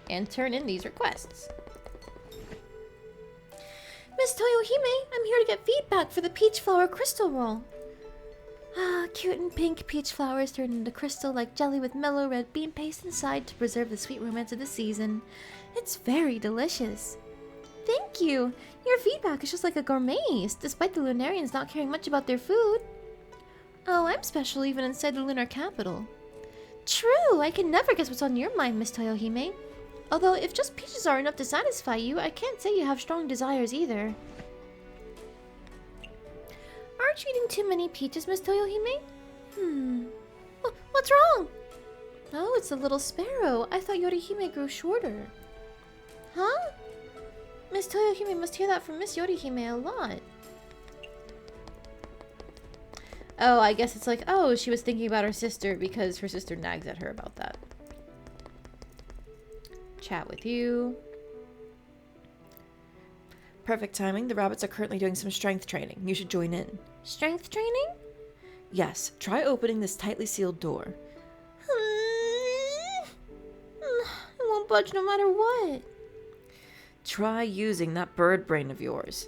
And turn in these requests. Miss Toyohime, I'm here to get feedback for the peach flower crystal roll. Ah, cute and pink peach flowers turned into crystal like jelly with mellow red bean paste inside to preserve the sweet romance of the season. It's very delicious. Thank you. Your feedback is just like a gourmet's, despite the Lunarians not caring much about their food. Oh, I'm special even inside the lunar capital. True, I can never guess what's on your mind, Miss Toyohime. Although, if just peaches are enough to satisfy you, I can't say you have strong desires either. Aren't you eating too many peaches, Miss Toyohime? What's wrong? Oh, it's a little sparrow. I thought Yorihime grew shorter. Huh? Miss Toyohime must hear that from Miss Yorihime a lot. Oh, I guess it's like, oh, she was thinking about her sister because her sister nags at her about that. Chat with you. Perfect timing. The rabbits are currently doing some strength training. You should join in. Strength training? Yes. Try opening this tightly sealed door. It won't budge no matter what. Try using that bird brain of yours.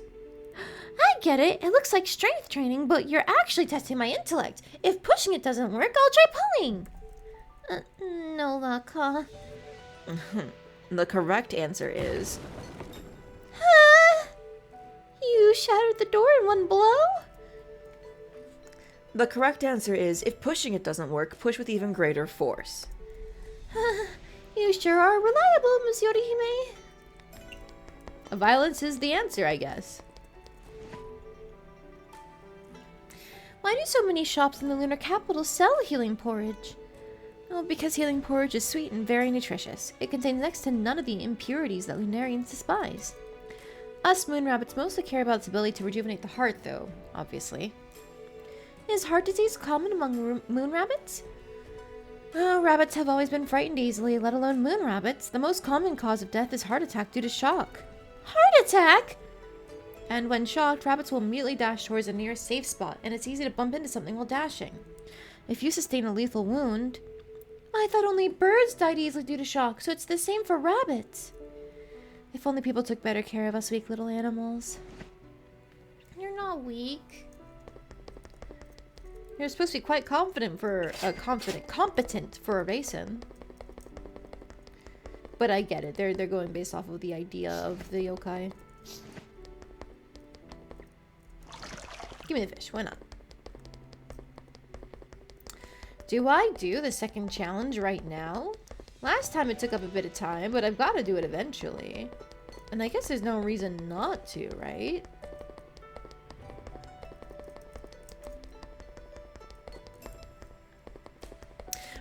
I get it. It looks like strength training, but you're actually testing my intellect. If pushing it doesn't work, I'll try pulling. No luck, huh? The correct answer is... You shattered the door in one blow? The correct answer is, if pushing it doesn't work, push with even greater force. You sure are reliable, Miss Yorihime. Violence is the answer, I guess. Why do so many shops in the lunar capital sell healing porridge? Well, because healing porridge is sweet and very nutritious. It contains next to none of the impurities that Lunarians despise. Us moon rabbits mostly care about its ability to rejuvenate the heart, though, obviously. Is heart disease common among moon rabbits? Oh, rabbits have always been frightened easily, let alone moon rabbits. The most common cause of death is heart attack due to shock. Heart attack? And when shocked, rabbits will immediately dash towards the nearest safe spot, and it's easy to bump into something while dashing. If you sustain a lethal wound... I thought only birds died easily due to shock, so it's the same for rabbits. If only people took better care of us weak little animals. You're not weak. You're supposed to be quite competent for a raisin. But I get it. They're going based off of the idea of the yokai. Give me the fish. Why not? Do I do the second challenge right now? Last time it took up a bit of time, but I've got to do it eventually. And I guess there's no reason not to, right?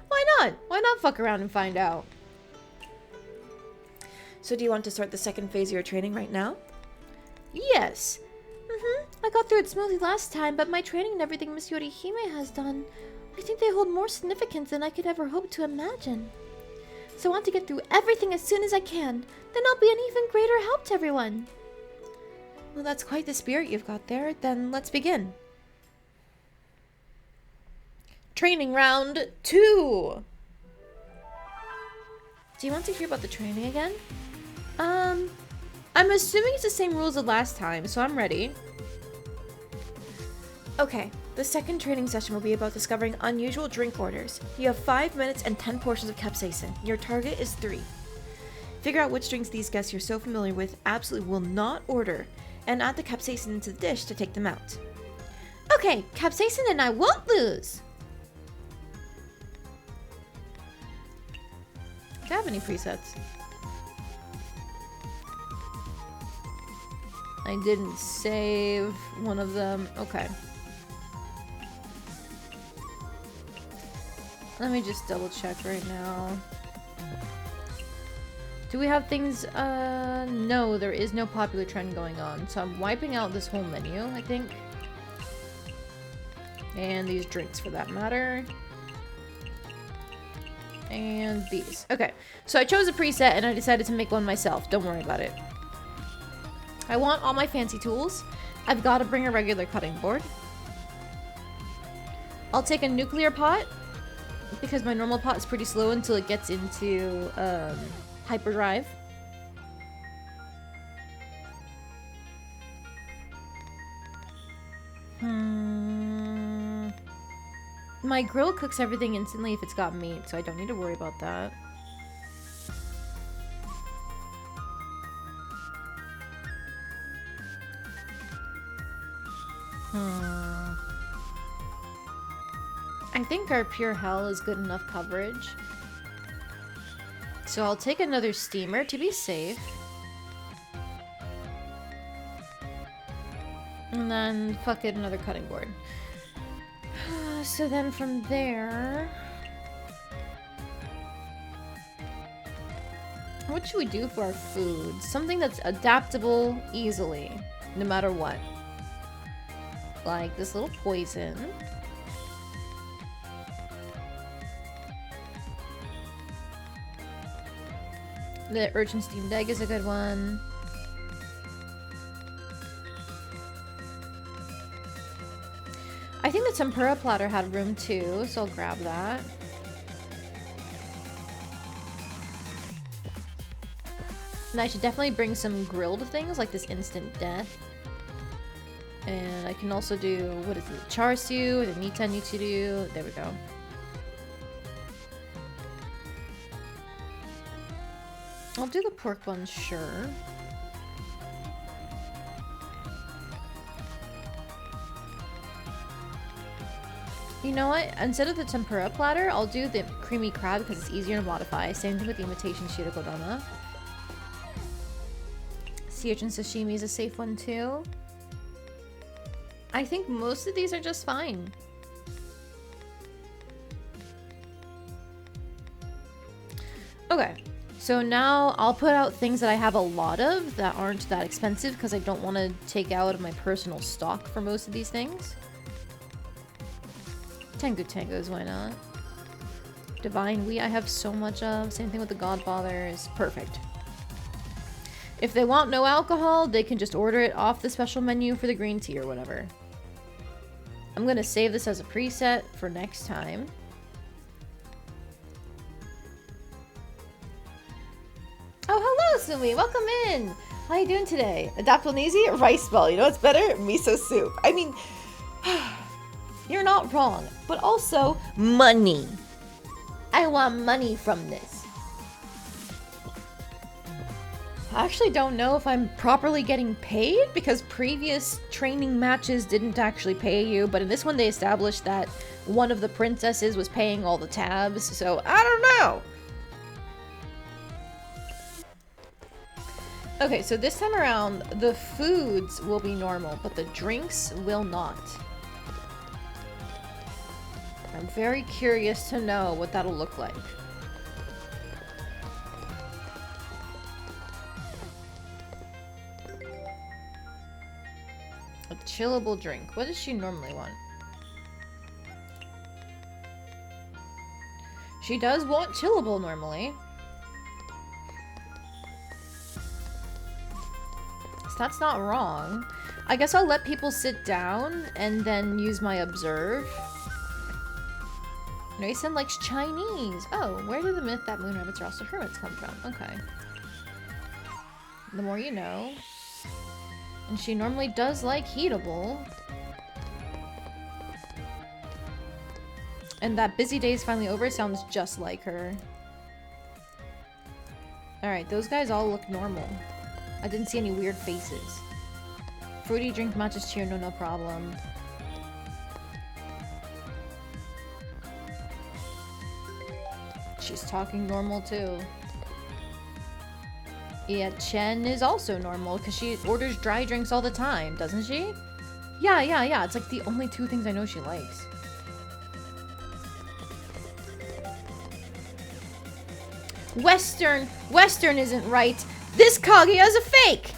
Why not? Why not fuck around and find out? So do you want to start the second phase of your training right now? Yes. I got through it smoothly last time, but my training and everything Miss Yorihime has done, I think they hold more significance than I could ever hope to imagine. So I want to get through everything as soon as I can. Then I'll be an even greater help to everyone. Well, that's quite the spirit you've got there. Then let's begin. Training round 2. Do you want to hear about the training again? I'm assuming it's the same rules as last time, so I'm ready. Okay, the second training session will be about discovering unusual drink orders. You have 5 minutes and 10 portions of capsaicin. Your target is 3. Figure out which drinks these guests you're so familiar with absolutely will not order, and add the capsaicin into the dish to take them out. Okay, capsaicin and I won't lose. Do I have any presets? I didn't save one of them. Okay. Let me just double check right now. Do we have things? No, there is no popular trend going on. So I'm wiping out this whole menu, I think. And these drinks for that matter. And these. Okay, so I chose a preset and I decided to make one myself. Don't worry about it. I want all my fancy tools. I've got to bring a regular cutting board. I'll take a nuclear pot because my normal pot is pretty slow until it gets into hyperdrive. My grill cooks everything instantly if it's got meat, so I don't need to worry about that. I think our pure hell is good enough coverage. So I'll take another steamer to be safe. And then, fuck it, another cutting board. So then from there... What should we do for our food? Something that's adaptable easily, no matter what. Like this little poison. The urchin steamed egg is a good one. I think the tempura platter had room too, so I'll grab that. And I should definitely bring some grilled things like this instant death. And I can also do, what is it, char siu, the nita nuturu. There we go. I'll do the pork one, sure. You know what? Instead of the tempura platter, I'll do the creamy crab because it's easier to modify. Same thing with the imitation shirakodama. Sea urchin sashimi is a safe one too. I think most of these are just fine. Okay, so now I'll put out things that I have a lot of that aren't that expensive because I don't want to take out of my personal stock for most of these things. Tengu Tangos, why not? Divine Wheat I have so much of. Same thing with the Godfathers. Perfect. If they want no alcohol, they can just order it off the special menu for the green tea or whatever. I'm gonna save this as a preset for next time. Oh, hello, Sumi. Welcome in. How you doing today? Adaptable and easy? Rice ball. You know what's better? Miso soup. I mean, you're not wrong. But also, money. I want money from this. I actually don't know if I'm properly getting paid because previous training matches didn't actually pay you, but in this one they established that one of the princesses was paying all the tabs, so I don't know. Okay, so this time around, the foods will be normal, but the drinks will not. I'm very curious to know what that'll look like. A chillable drink. What does she normally want? She does want chillable normally. So that's not wrong. I guess I'll let people sit down and then use my observe. Mason likes Chinese. Oh, where did the myth that moon rabbits are also hermits come from? Okay. The more you know. And she normally does like heatable. And that busy day is finally over sounds just like her. Alright, those guys all look normal. I didn't see any weird faces. Fruity drink matches cheer, no problem. She's talking normal too. Yeah, Chen is also normal because she orders dry drinks all the time, doesn't she? Yeah. It's like the only two things I know she likes. Western isn't right. This Kaguya's a fake.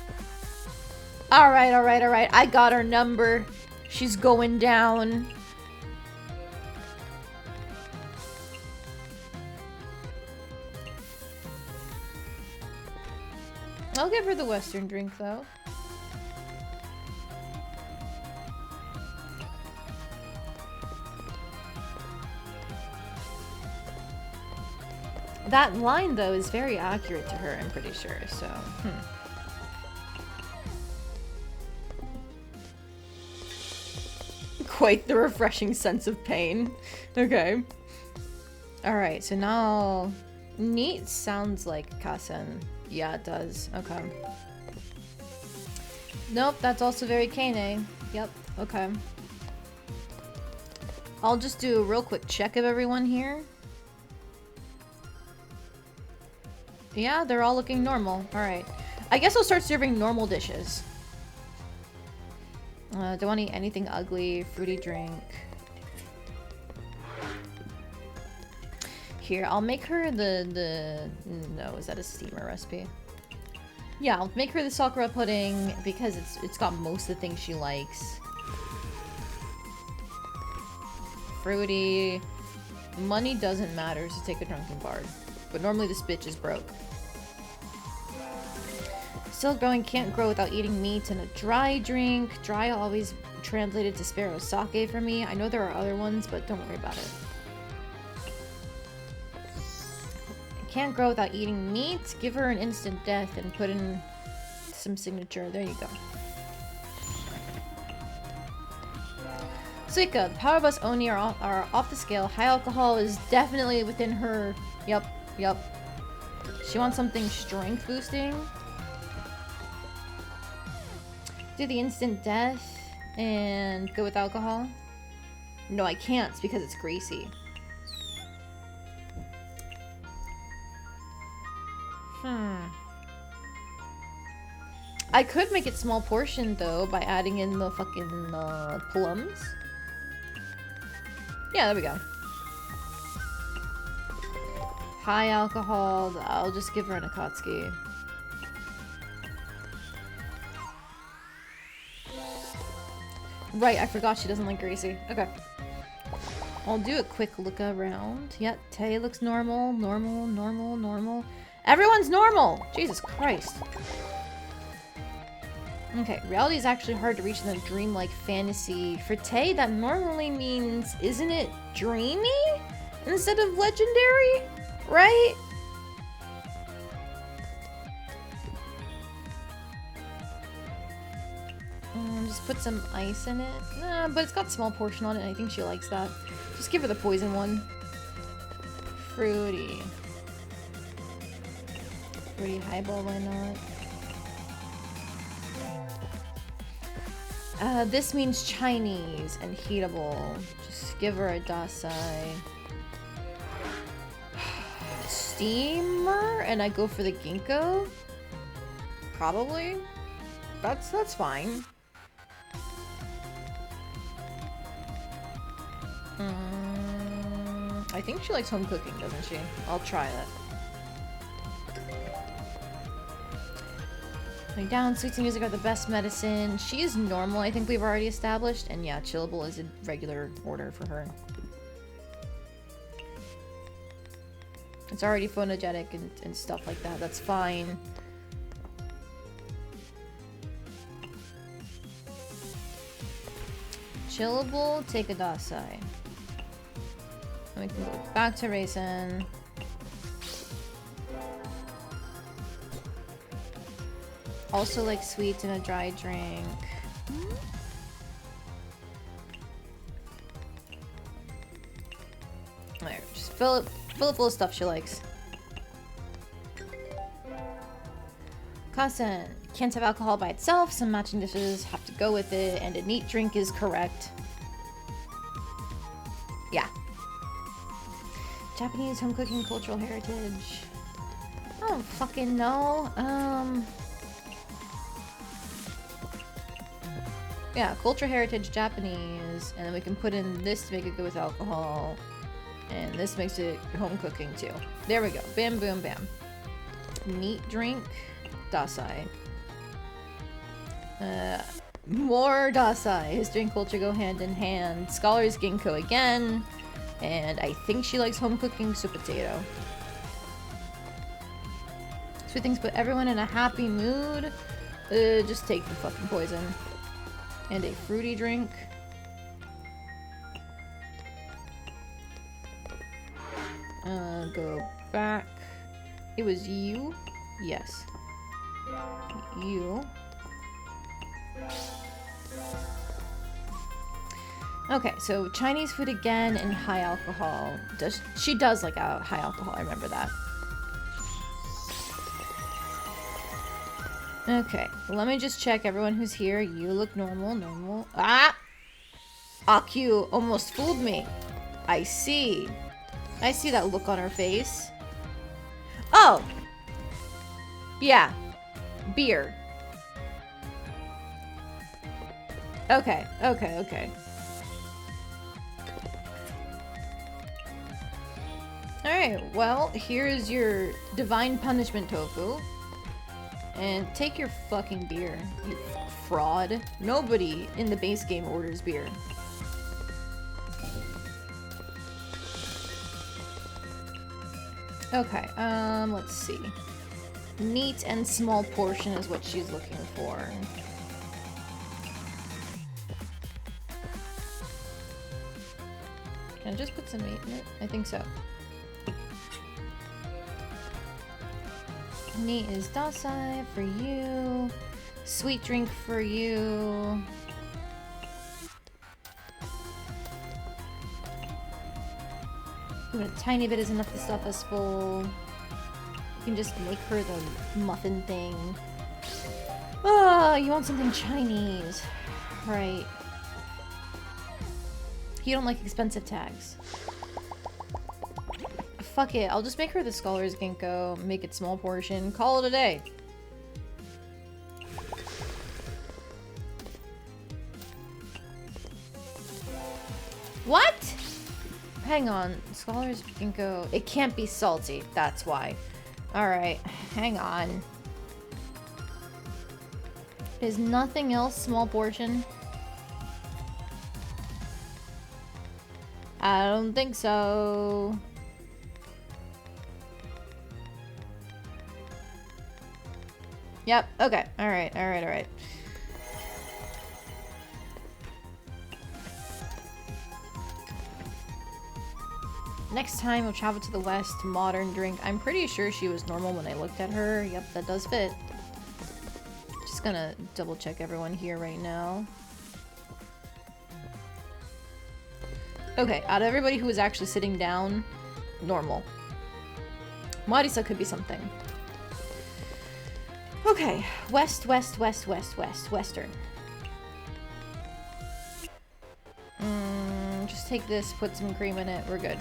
All right. I got her number. She's going down. I'll give her the Western drink, though. That line, though, is very accurate to her, I'm pretty sure, so... Quite the refreshing sense of pain. Okay. Alright, so now... Neat sounds like Kasen. Yeah, it does. Okay. Nope, that's also very Kane. Yep, okay. I'll just do a real quick check of everyone here. Yeah, they're all looking normal. Alright. I guess I'll start serving normal dishes. Don't want to eat anything ugly. Fruity drink. Here, I'll make her the... No, is that a steamer recipe? Yeah, I'll make her the sakura pudding because it's got most of the things she likes. Fruity. Money doesn't matter, so take a drunken bard. But normally this bitch is broke. Still growing can't grow without eating meat and a dry drink. Dry always translated to sparrow sake for me. I know there are other ones, but don't worry about it. Can't grow without eating meat. Give her an instant death and put in some signature. There you go. Suika, the power bus Oni are off the scale. High alcohol is definitely within her. Yep. She wants something strength boosting. Do the instant death and go with alcohol. No, I can't. It's because it's greasy. I could make it small portion though by adding in the fucking plums. Yeah, there we go. High alcohol. I'll just give her an Akatsuki. Right, I forgot she doesn't like greasy. Okay. I'll do a quick look around. Yep, Tay looks normal. Normal. Everyone's normal! Jesus Christ. Okay, reality is actually hard to reach in the dreamlike fantasy. For Tay, that normally means, isn't it dreamy? Instead of legendary? Right? Just put some ice in it. Nah, but it's got small portion on it, and I think she likes that. Just give her the poison one. Fruity highball, why not? This means Chinese and heatable. Just give her a Dasai. Steamer? And I go for the Ginkgo? Probably. That's fine. I think she likes home cooking, doesn't she? I'll try that. Going down, sweets and music are the best medicine. She is normal, I think we've already established. And yeah, chillable is a regular order for her. It's already phonogenic and stuff like that. That's fine. Chillable, take a Dasai. We can go back to racing. Also like sweets and a dry drink. There, just fill it full of stuff she likes. Constant. Can't have alcohol by itself. Some matching dishes have to go with it, and a neat drink is correct. Yeah. Japanese home cooking cultural heritage. I don't fucking know. Yeah, culture heritage Japanese, and then we can put in this to make it go with alcohol, and this makes it home cooking too. There we go. Bam, boom, bam. Neat drink, Dasai. More Dasai. History and culture go hand in hand. Scholars Ginkgo again, and I think she likes home cooking, so potato. Sweet things put everyone in a happy mood. Just take the fucking poison. And a fruity drink. Go back. It was you? Yes. You. Okay, so Chinese food again and high alcohol. She does like high alcohol, I remember that. Okay, let me just check everyone who's here. You look normal. Ah! Akyu almost fooled me. I see. I see that look on her face. Oh! Yeah. Beer. Okay. Alright, well, here's your divine punishment tofu. And take your fucking beer, you fraud. Nobody in the base game orders beer. Okay, let's see. Neat and small portion is what she's looking for. Can I just put some meat in it? I think so. Neat is Dasai for you. Sweet drink for you. Even a tiny bit is enough to stuff us full. You can just make her the muffin thing. Oh, you want something Chinese. Right. You don't like expensive tags. Fuck it, I'll just make her the Scholar's Ginkgo, make it small portion, call it a day. What? Hang on, Scholar's Ginkgo, it can't be salty, that's why. Alright, hang on. Is nothing else small portion? I don't think so. Yep, okay. Alright. Next time we'll travel to the west, modern drink. I'm pretty sure she was normal when I looked at her. Yep, that does fit. Just gonna double check everyone here right now. Okay, out of everybody who was actually sitting down, normal. Marisa could be something. Okay, western. Just take this, put some cream in it, we're good.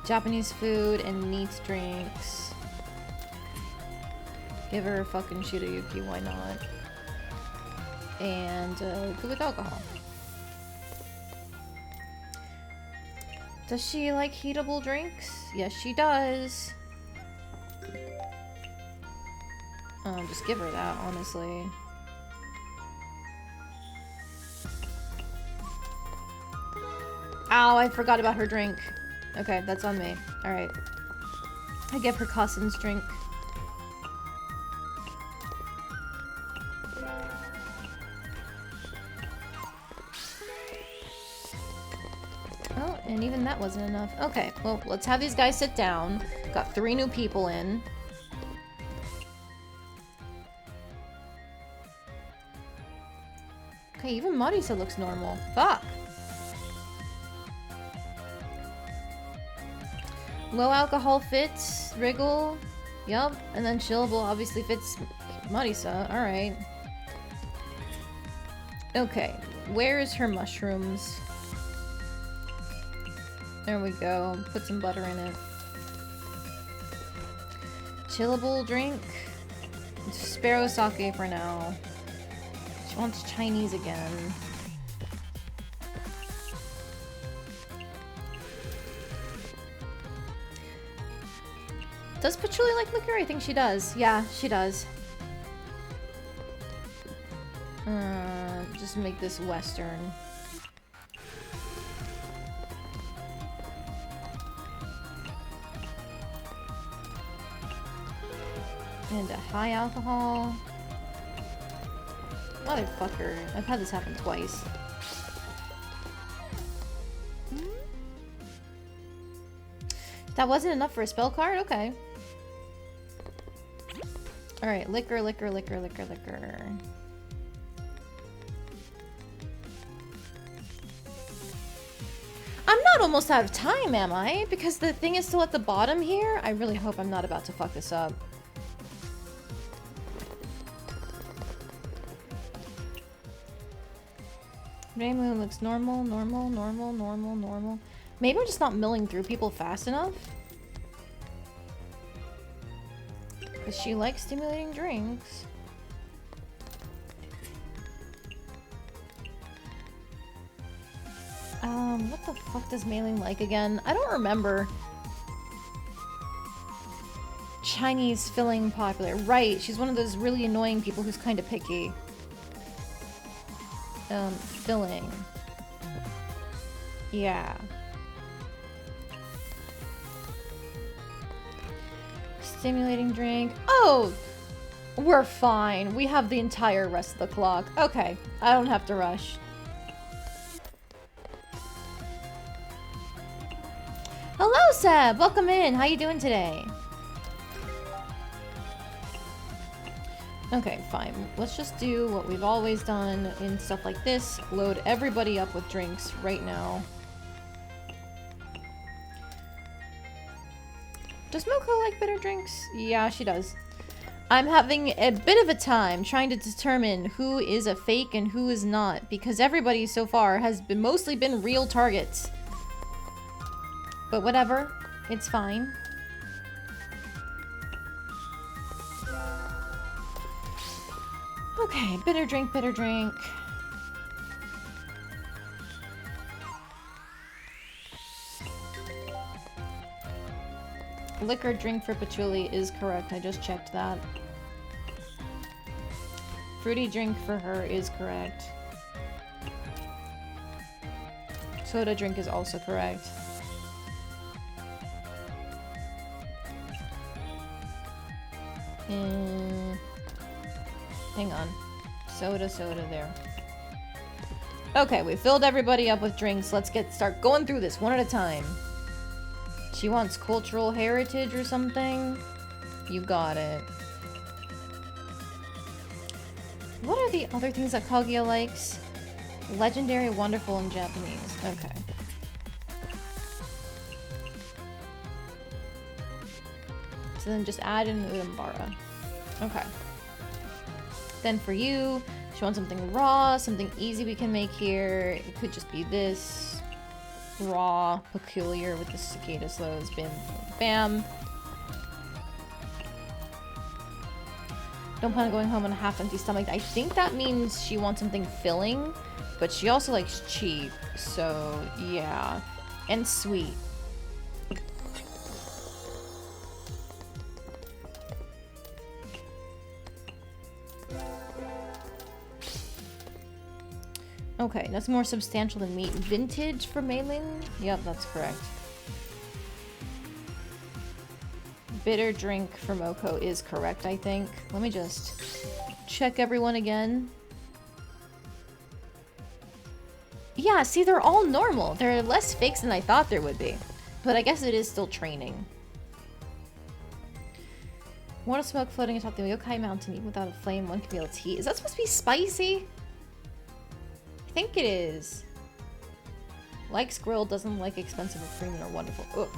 Japanese food and neat drinks. Give her a fucking Shirayuki, why not? And good with alcohol. Does she like heatable drinks? Yes, she does. Just give her that, honestly. Ow, I forgot about her drink. Okay, that's on me. Alright. I give her Kasen's drink. Oh, and even that wasn't enough. Okay, well, let's have these guys sit down. Got 3 new people in. Okay, even Marisa looks normal. Fuck! Low alcohol fits Wriggle. Yup. And then chillable obviously fits Marisa. Alright. Okay. Where is her mushrooms? There we go. Put some butter in it. Chillable drink. Sparrow sake for now. She wants Chinese again. Does Patchouli like liquor? I think she does. Yeah, she does. Just make this Western. And a high alcohol. Motherfucker. I've had this happen twice. That wasn't enough for a spell card? Okay. Alright, liquor, liquor, liquor, liquor, liquor. I'm not almost out of time, am I? Because the thing is still at the bottom here. I really hope I'm not about to fuck this up. Rainbow looks normal, normal, normal, normal, normal. Maybe I'm just not milling through people fast enough. Because she likes stimulating drinks. What the fuck does Mailing like again? I don't remember. Chinese filling popular. Right, she's one of those really annoying people who's kind of picky. Filling. Yeah. Stimulating drink. Oh! We're fine. We have the entire rest of the clock. Okay. I don't have to rush. Hello, Seb! Welcome in. How you doing today? Okay, fine. Let's just do what we've always done in stuff like this. Load everybody up with drinks right now. Does Moko like bitter drinks? Yeah, she does. I'm having a bit of a time trying to determine who is a fake and who is not, because everybody so far has mostly been real targets. But whatever, it's fine. Okay, bitter drink, bitter drink. Liquor drink for Patchouli is correct. I just checked that. Fruity drink for her is correct. Soda drink is also correct. Hang on. Soda there. Okay, we filled everybody up with drinks. Let's start going through this one at a time. She wants cultural heritage or something? You got it. What are the other things that Kaguya likes? Legendary, wonderful, and Japanese. Okay. So then just add in Udambara. Okay. Then for you, she wants something raw, something easy we can make here. It could just be this. Raw, peculiar with the cicada slows. Bam, bam. Don't plan on going home on a half-empty stomach. I think that means she wants something filling, but she also likes cheap. So, yeah. And sweet. Okay, that's more substantial than meat. Vintage for mailing? Yep, that's correct. Bitter drink for Moko is correct, I think. Let me just check everyone again. Yeah, see, they're all normal. There are less fakes than I thought there would be. But I guess it is still training. Water smoke floating atop the yokai mountain. Even without a flame, one can feel its heat. Is that supposed to be spicy? I think it is. Likes grilled, doesn't like expensive or premium or wonderful. Ugh.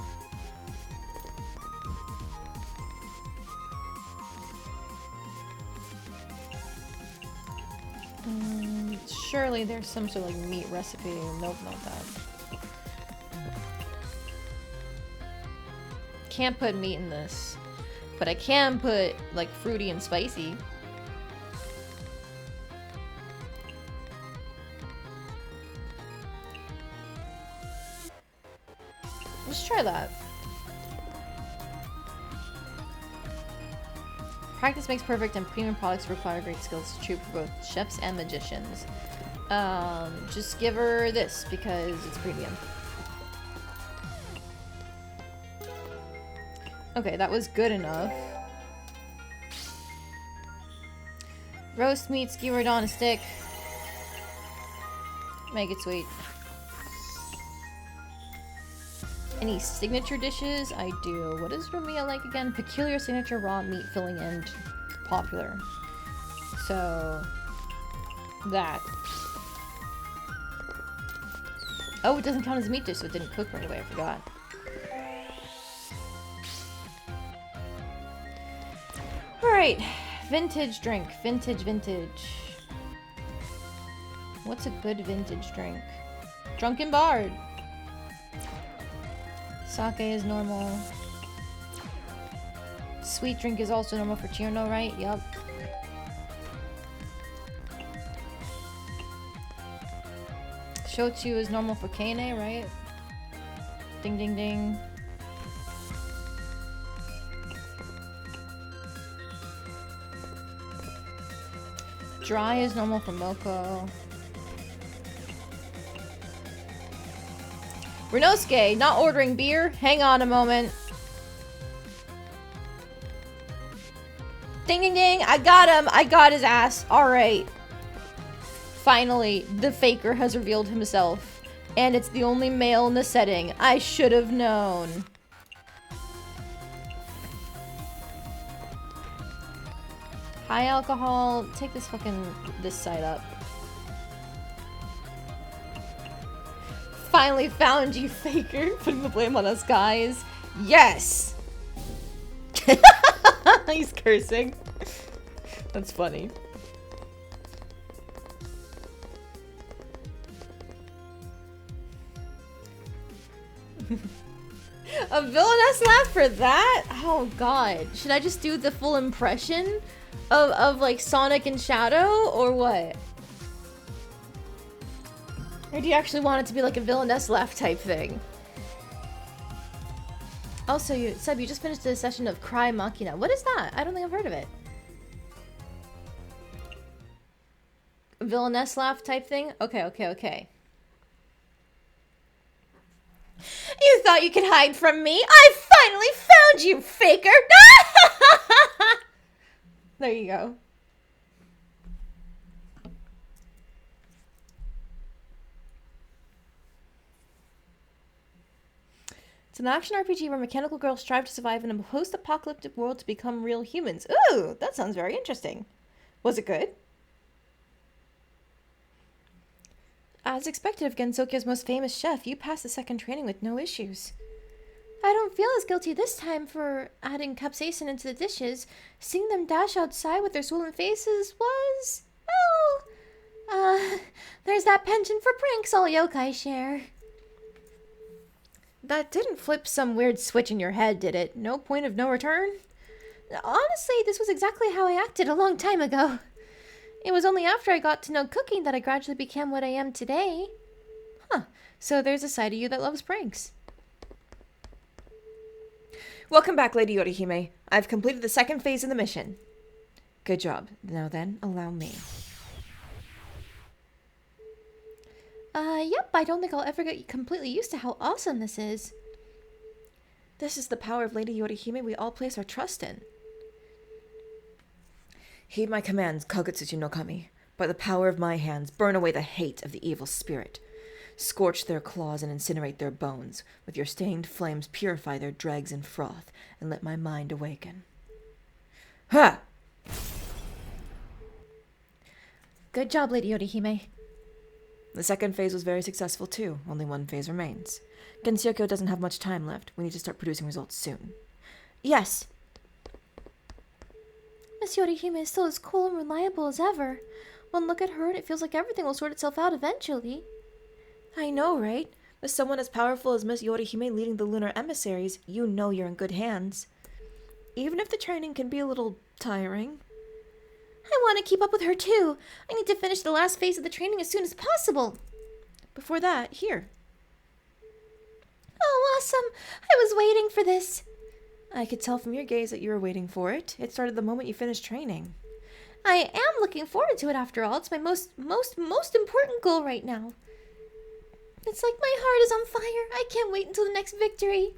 Surely there's some sort of like meat recipe. Nope, not that. Can't put meat in this. But I can put like fruity and spicy. Let's try that. Practice makes perfect, and premium products require great skills. True for both chefs and magicians. Just give her this because it's premium. Okay, that was good enough. Roast meat skewered on a stick. Make it sweet. Any signature dishes? I do. What does Ramia like again? Peculiar signature raw meat filling and popular. So, that. Oh, it doesn't count as a meat dish, so it didn't cook right away. I forgot. Alright. Vintage drink. Vintage. What's a good vintage drink? Drunken Bard. Sake is normal. Sweet drink is also normal for Chirno, right? Yup. Shochu is normal for Kane, right? Ding ding ding. Dry is normal for Moko. Renosuke, not ordering beer? Hang on a moment. Ding ding ding, I got him. I got his ass. Alright. Finally, the faker has revealed himself. And it's the only male in the setting. I should have known. High alcohol. Take this side up. Finally found you, faker. Putting the blame on us guys. Yes! He's cursing. That's funny. A villainous laugh for that? Oh god. Should I just do the full impression of like Sonic and Shadow or what? Or do you actually want it to be like a villainous laugh type thing? Also, Seb, you just finished a session of Cry Machina. What is that? I don't think I've heard of it. Villainous laugh type thing? Okay. You thought you could hide from me? I finally found you, faker! There you go. It's an action RPG where mechanical girls strive to survive in a post-apocalyptic world to become real humans. Ooh, that sounds very interesting. Was it good? As expected of Gensokyo's most famous chef, you passed the second training with no issues. I don't feel as guilty this time for adding capsaicin into the dishes. Seeing them dash outside with their swollen faces was, well, there's that penchant for pranks all yokai share. That didn't flip some weird switch in your head, did it? No point of no return? Honestly, this was exactly how I acted a long time ago. It was only after I got to know cooking that I gradually became what I am today. Huh. So there's a side of you that loves pranks. Welcome back, Lady Yorihime. I've completed the second phase of the mission. Good job. Now then, allow me. Yep, I don't think I'll ever get completely used to how awesome this is. This is the power of Lady Yorihime we all place our trust in. Heed my commands, Kagutsuchi no Kami. By the power of my hands, burn away the hate of the evil spirit. Scorch their claws and incinerate their bones. With your stained flames, purify their dregs in froth, and let my mind awaken. Ha! Good job, Lady Yorihime. The second phase was very successful too. Only one phase remains. Gensyoko doesn't have much time left. We need to start producing results soon. Yes. Miss Yorihime is still as cool and reliable as ever. One look at her and it feels like everything will sort itself out eventually. I know, right? With someone as powerful as Miss Yorihime leading the lunar emissaries, you know you're in good hands. Even if the training can be a little tiring. I want to keep up with her too. I need to finish the last phase of the training as soon as possible. Before that, here. Oh, awesome. I was waiting for this. I could tell from your gaze that you were waiting for it. It started the moment you finished training. I am looking forward to it after all. It's my most important goal right now. It's like my heart is on fire. I can't wait until the next victory.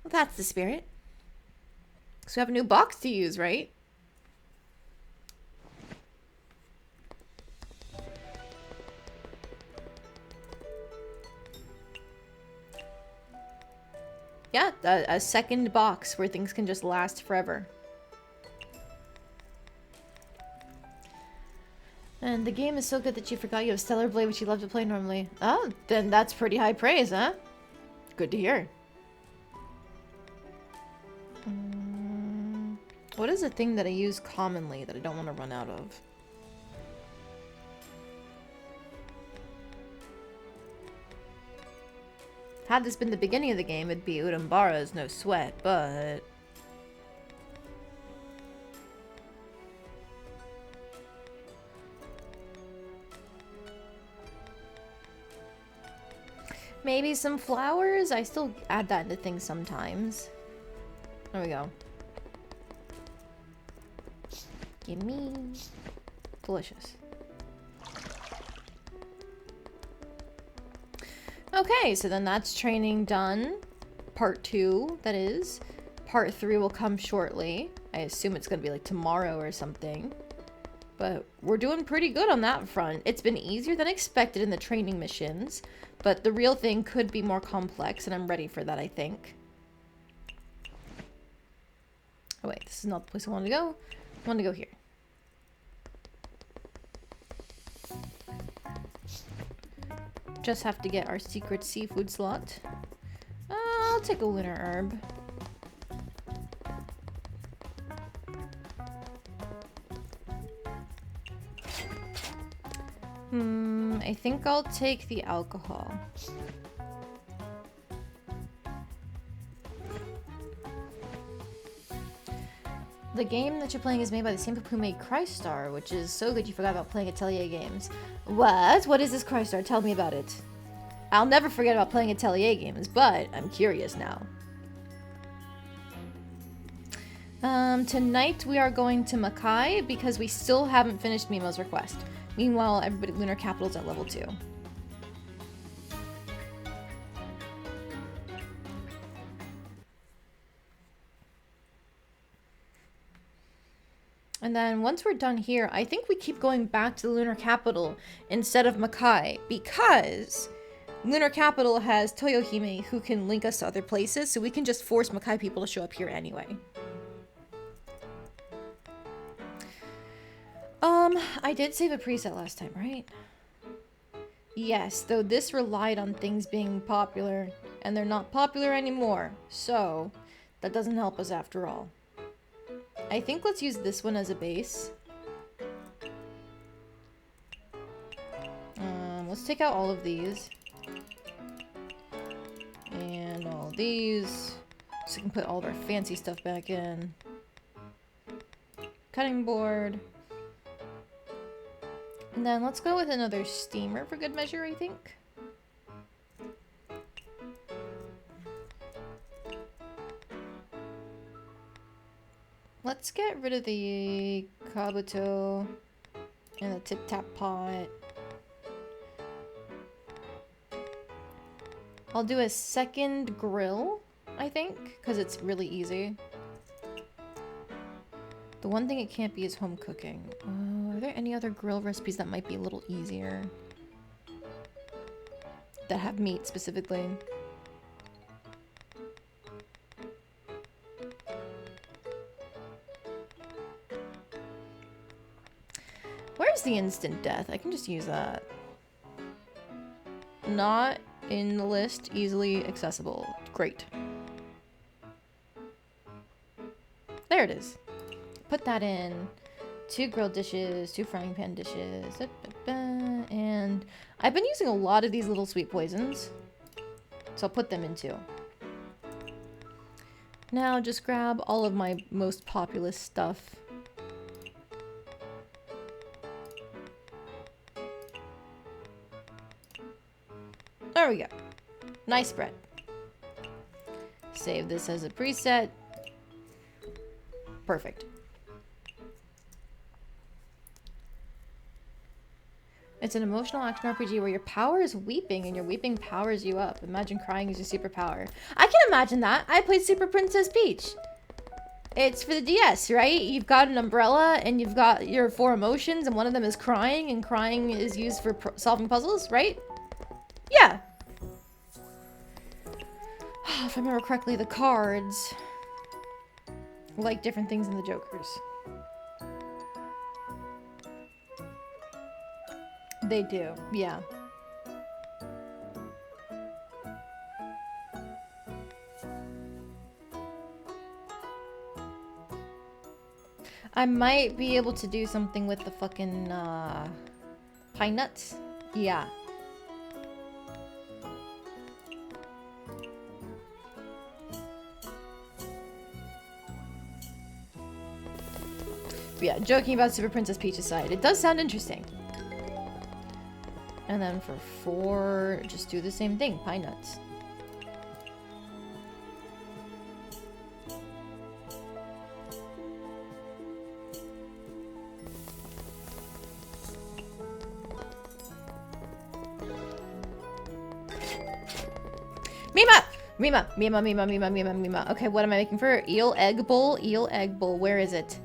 Well, that's the spirit. So we have a new box to use, right? Yeah, a second box where things can just last forever. And the game is so good that you forgot you have Stellar Blade, which you love to play normally. Oh, then that's pretty high praise, huh? Good to hear. What is a thing that I use commonly that I don't want to run out of? Had this been the beginning of the game, it'd be Udambara's No Sweat, but... maybe some flowers? I still add that into things sometimes. There we go. Gimme. Delicious. Okay, so then that's training done. Part 2, that is. Part 3 will come shortly. I assume it's going to be like tomorrow or something. But we're doing pretty good on that front. It's been easier than expected in the training missions. But the real thing could be more complex, and I'm ready for that, I think. Oh wait, this is not the place I wanted to go. I want to go here. Just have to get our secret seafood slot. I'll take a lunar herb. I think I'll take the alcohol. The game that you're playing is made by the same people who made Crystar, which is so good you forgot about playing Atelier games. What? What is this Crystar? Tell me about it. I'll never forget about playing Atelier games, but I'm curious now. Tonight we are going to Makai because we still haven't finished Mimo's request. Meanwhile, everybody at Lunar Capital's at level 2. And then once we're done here, I think we keep going back to the Lunar Capital instead of Makai because Lunar Capital has Toyohime who can link us to other places, so we can just force Makai people to show up here anyway. I did save a preset last time, right? Yes, though this relied on things being popular, and they're not popular anymore, so that doesn't help us after all. I think let's use this one as a base. Let's take out all of these. And all these. So we can put all of our fancy stuff back in. cutting board. And then let's go with another steamer for good measure, I think. Let's get rid of the kabuto and the tip-tap pot. I'll do a second grill, I think, because it's really easy. The one thing it can't be is home cooking. Are there any other grill recipes that might be a little easier? That have meat, specifically. Where's the instant death? I can just use that. Not in the list, easily accessible. Great. There it is. Put that in. 2 grilled dishes, 2 frying pan dishes, and I've been using a lot of these little sweet poisons, so I'll put them in too. Now just grab all of my most populous stuff. There we go. Nice spread. Save this as a preset. Perfect. It's an emotional action RPG where your power is weeping and your weeping powers you up. Imagine crying is your superpower. I can imagine that. I played Super Princess Peach. It's for the DS, right? You've got an umbrella and you've got your 4 emotions and one of them is crying, and crying is used for solving puzzles, right? Yeah. If I remember correctly, the cards like different things than the jokers. They do, yeah. I might be able to do something with the fucking pine nuts. Yeah. Yeah, joking about Super Princess Peach aside, it does sound interesting. And then for 4, just do the same thing, pine nuts. Mima! Mima! Mima, Mima, Mima, Mima, Mima. Okay, what am I making for eel egg bowl? Eel egg bowl, where is it?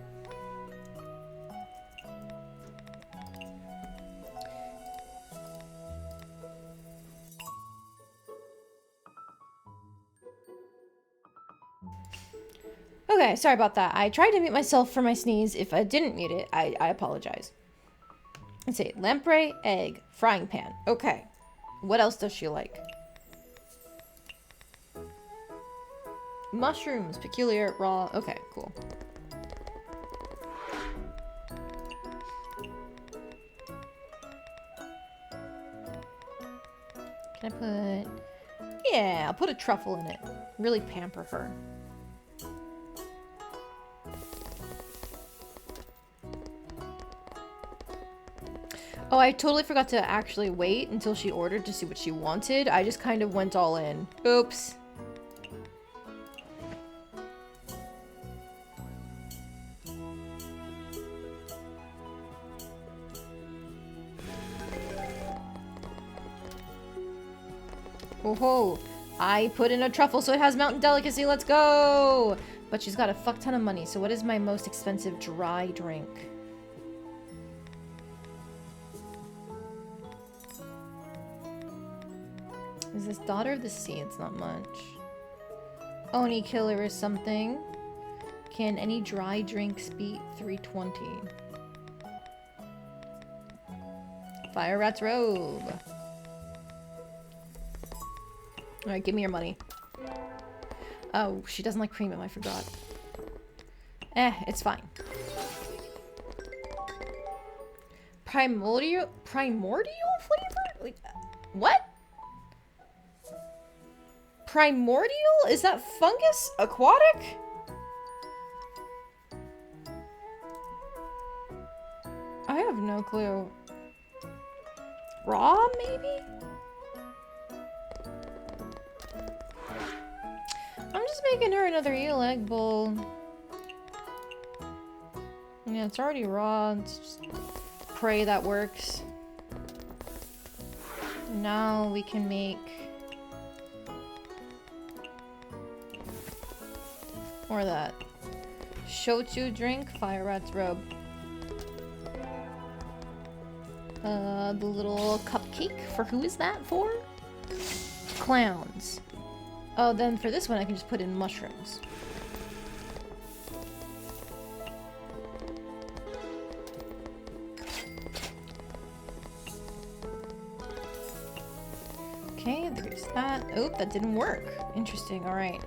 Okay, sorry about that. I tried to mute myself for my sneeze. If I didn't mute it, I apologize. Let's see. Lamprey, egg, frying pan. Okay. What else does she like? Mushrooms, peculiar, raw. Okay, cool. Can I put... Yeah, I'll put a truffle in it. Really pamper her. Oh, I totally forgot to actually wait until she ordered to see what she wanted. I just kind of went all in. Oops. Oh, I put in a truffle so it has mountain delicacy. Let's go! But she's got a fuck ton of money. So what is my most expensive dry drink? Is this Daughter of the Sea? It's not much. Oni Killer is something. Can any dry drinks beat 320? Fire Rat's Robe. Alright, give me your money. Oh, she doesn't like premium, I forgot. It's fine. Primordial flavor? Like, what? Primordial? Is that fungus? Aquatic? no clue. Raw, maybe? I'm just making her another eel egg bowl. Yeah, it's already raw. It's just pray that works. Now we can make more of that. Shochu drink, fire rat's robe. The little cupcake, for who is that for? Clowns. Oh, then for this one I can just put in mushrooms. Okay, there's that. Oh, that didn't work. Interesting, alright.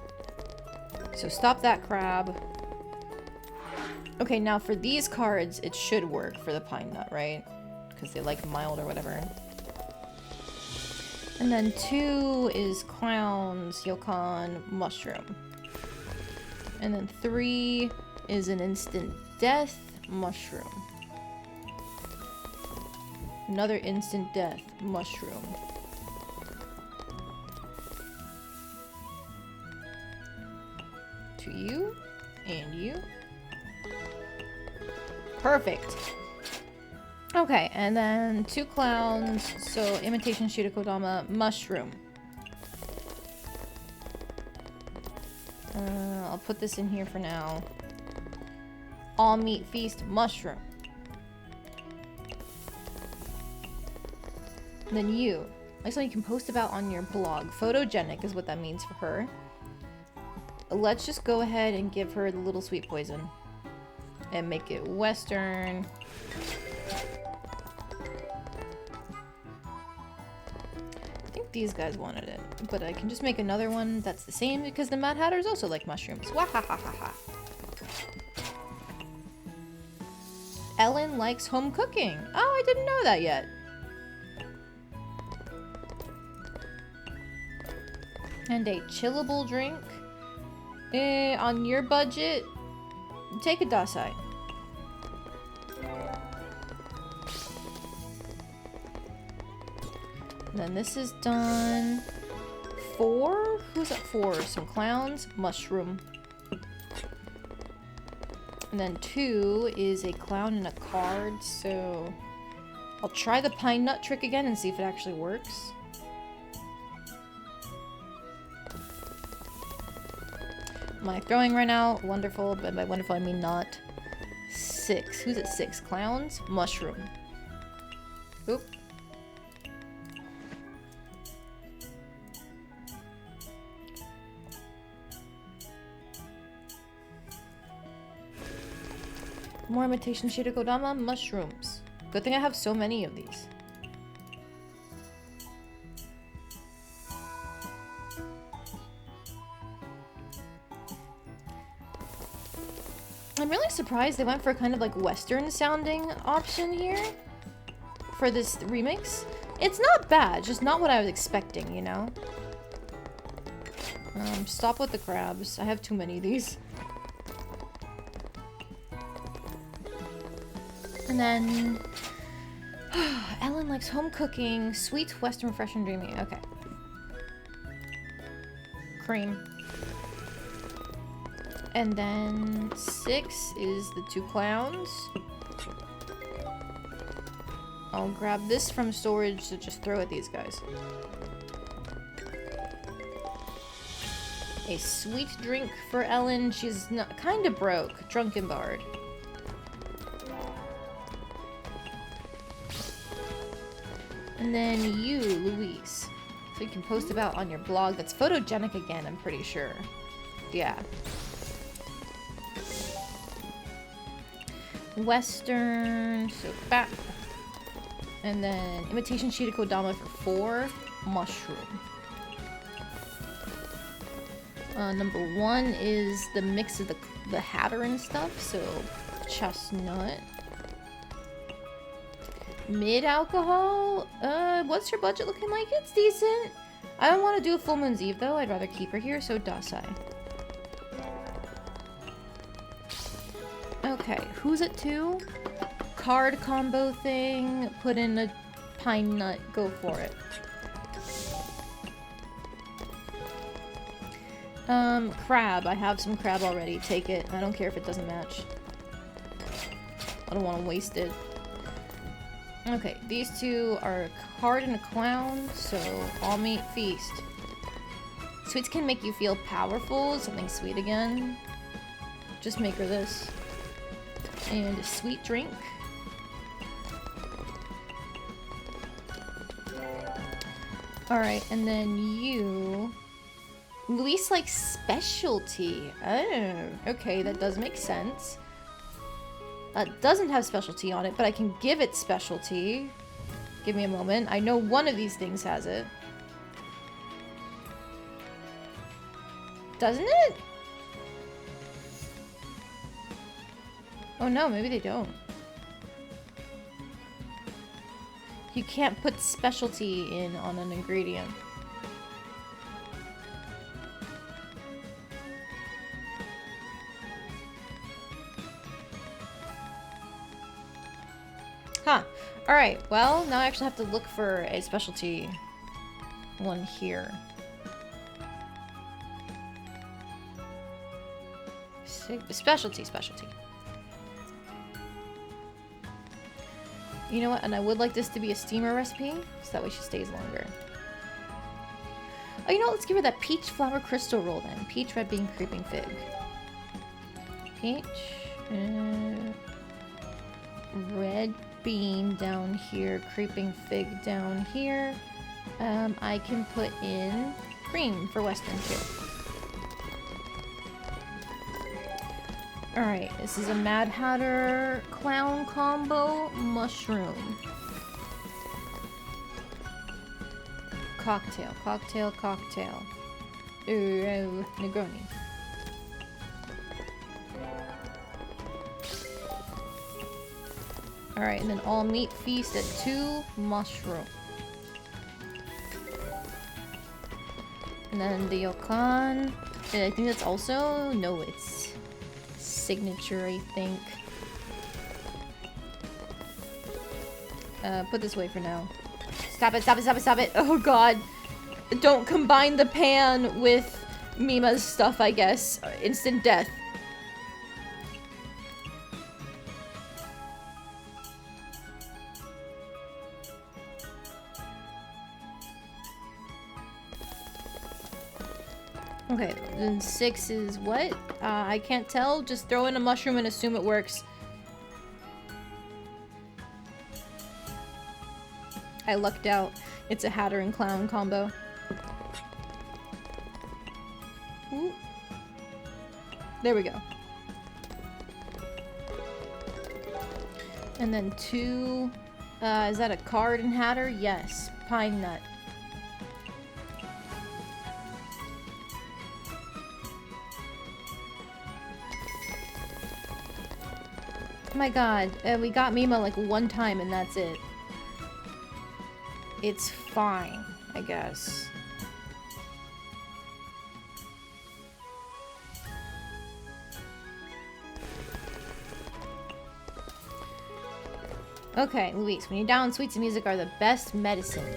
So stop that crab. Okay, now for these cards, it should work for the pine nut, right? Because they like mild or whatever. And then 2 is clowns, yokon, mushroom. And then 3 is an instant death, mushroom. Another instant death, mushroom. To you, and you. Perfect. Okay, and then 2 clowns, so imitation Shirakodama, mushroom. I'll put this in here for now. All meat feast, mushroom. And then you. Like something you can post about on your blog. Photogenic is what that means for her. Let's just go ahead and give her the little sweet poison. And make it Western. I think these guys wanted it. But I can just make another one that's the same because the Mad Hatters also like mushrooms. Wahahaha. Ellen likes home cooking. Oh, I didn't know that yet. And a chillable drink. On your budget, take a Dasai. Then this is done. 4? Who's at 4? Some clowns, mushroom. And then 2 is a clown and a card, so I'll try the pine nut trick again and see if it actually works. Am I throwing right now? Wonderful, but by wonderful I mean not. 6. Who's at 6? Clowns? Mushroom. Oop. More imitation Shirakodama, mushrooms. Good thing I have so many of these. I'm really surprised they went for kind of like Western sounding option here for this remix. It's not bad, just not what I was expecting, you know? Stop with the crabs. I have too many of these. And then Ellen likes home cooking, sweet, Western, refreshing, dreamy. Okay. Cream. And then 6 is the 2 clowns. I'll grab this from storage to just throw at these guys. A sweet drink for Ellen. She's not kind of broke. Drunken Bard. And then you, Louise. So you can post about on your blog. That's photogenic again, I'm pretty sure. Yeah. Western, so back. And then imitation Shirakodama for 4, mushroom. Number 1 is the mix of the Hatter and stuff, so chestnut. Mid-alcohol? What's your budget looking like? It's decent. I don't want to do a Full Moon's Eve, though. I'd rather keep her here, so Dasai. Okay, who's at 2? card combo thing, put in a pine nut, go for it. Crab. I have some crab already. Take it. I don't care if it doesn't match. I don't want to waste it. Okay, these two are a card and a clown, so all meat feast. Sweets can make you feel powerful. Something sweet again. Just make her this. And a sweet drink. Alright, and then you... Luis likes specialty. Oh, okay, that does make sense. Doesn't have specialty on it, but I can give it specialty. Give me a moment. I know one of these things has it. Doesn't it? Oh no, maybe they don't. You can't put specialty in on an ingredient. Huh. Alright, well, now I actually have to look for a specialty one here. Specialty. You know what? And I would like this to be a steamer recipe, so that way she stays longer. Oh, you know what? Let's give her that peach flower crystal roll then. Peach, red bean, creeping fig. Peach. Red bean down here. Creeping fig down here. I can put in cream for Western too. Alright, this is a Mad Hatter clown combo mushroom. Cocktail. Ooh, Negroni. Alright, and then all meat feast at 2 mushroom. And then the Yokon. I think that's also... No, it's signature, I think. Put this away for now. Stop it. Oh god. Don't combine the pan with Mima's stuff, I guess. Instant death. Okay, then 6 is what? I can't tell. Just throw in a mushroom and assume it works. I lucked out. It's a Hatter and Clown combo. Ooh. There we go. And then 2... is that a card and Hatter? Yes. Pine nut. Oh my god, we got Mima like one time and that's it. It's fine, I guess. Okay, Luis, when you're down, sweets and music are the best medicine.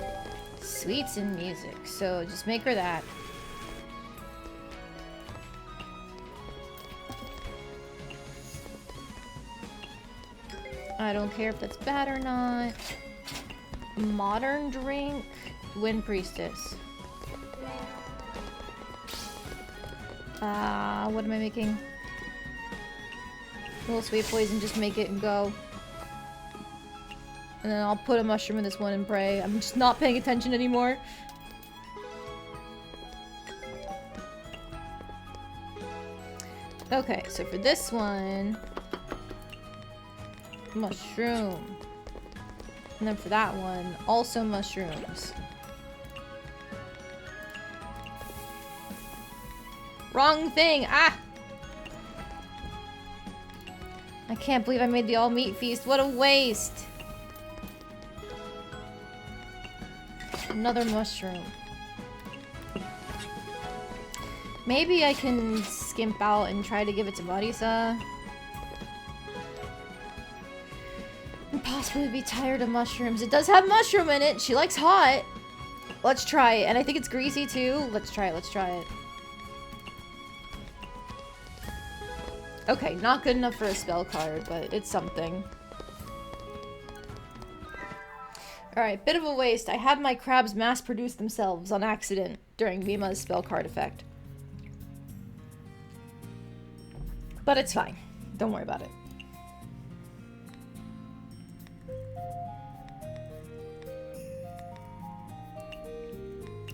Sweets and music, so just make her that. I don't care if that's bad or not. Modern drink. Wind Priestess. What am I making? A little sweet poison, just make it and go. And then I'll put a mushroom in this one and pray. I'm just not paying attention anymore. Okay, so for this one... mushroom. And then for that one, also mushrooms. Wrong thing! Ah! I can't believe I made the all-meat feast. What a waste! Another mushroom. Maybe I can skimp out and try to give it to Marisa. would be tired of mushrooms. It does have mushroom in it. She likes hot. Let's try it. And I think it's greasy too. Let's try it. Let's try it. Okay, not good enough for a spell card, but it's something. Alright, bit of a waste. I had my crabs mass produce themselves on accident during Mima's spell card effect. But it's fine. Don't worry about it.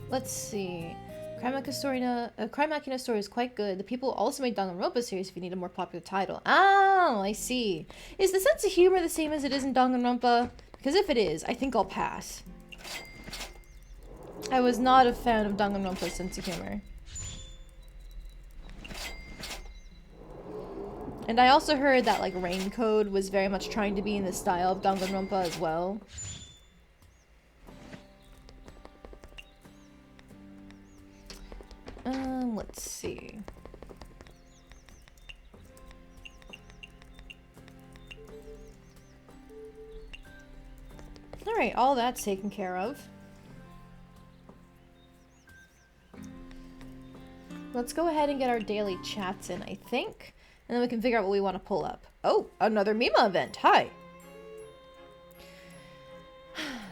Let's see. Crime Machina story is quite good. The people also made Danganronpa series if you need a more popular title. Oh, I see. Is the sense of humor the same as it is in Danganronpa? Because if it is, I think I'll pass. I was not a fan of Danganronpa's sense of humor. And I also heard that, like, Rain Code was very much trying to be in the style of Danganronpa as well. Let's see. Alright, all that's taken care of. Let's go ahead and get our daily chats in, I think. And then we can figure out what we want to pull up. Oh, another Mima event. Hi.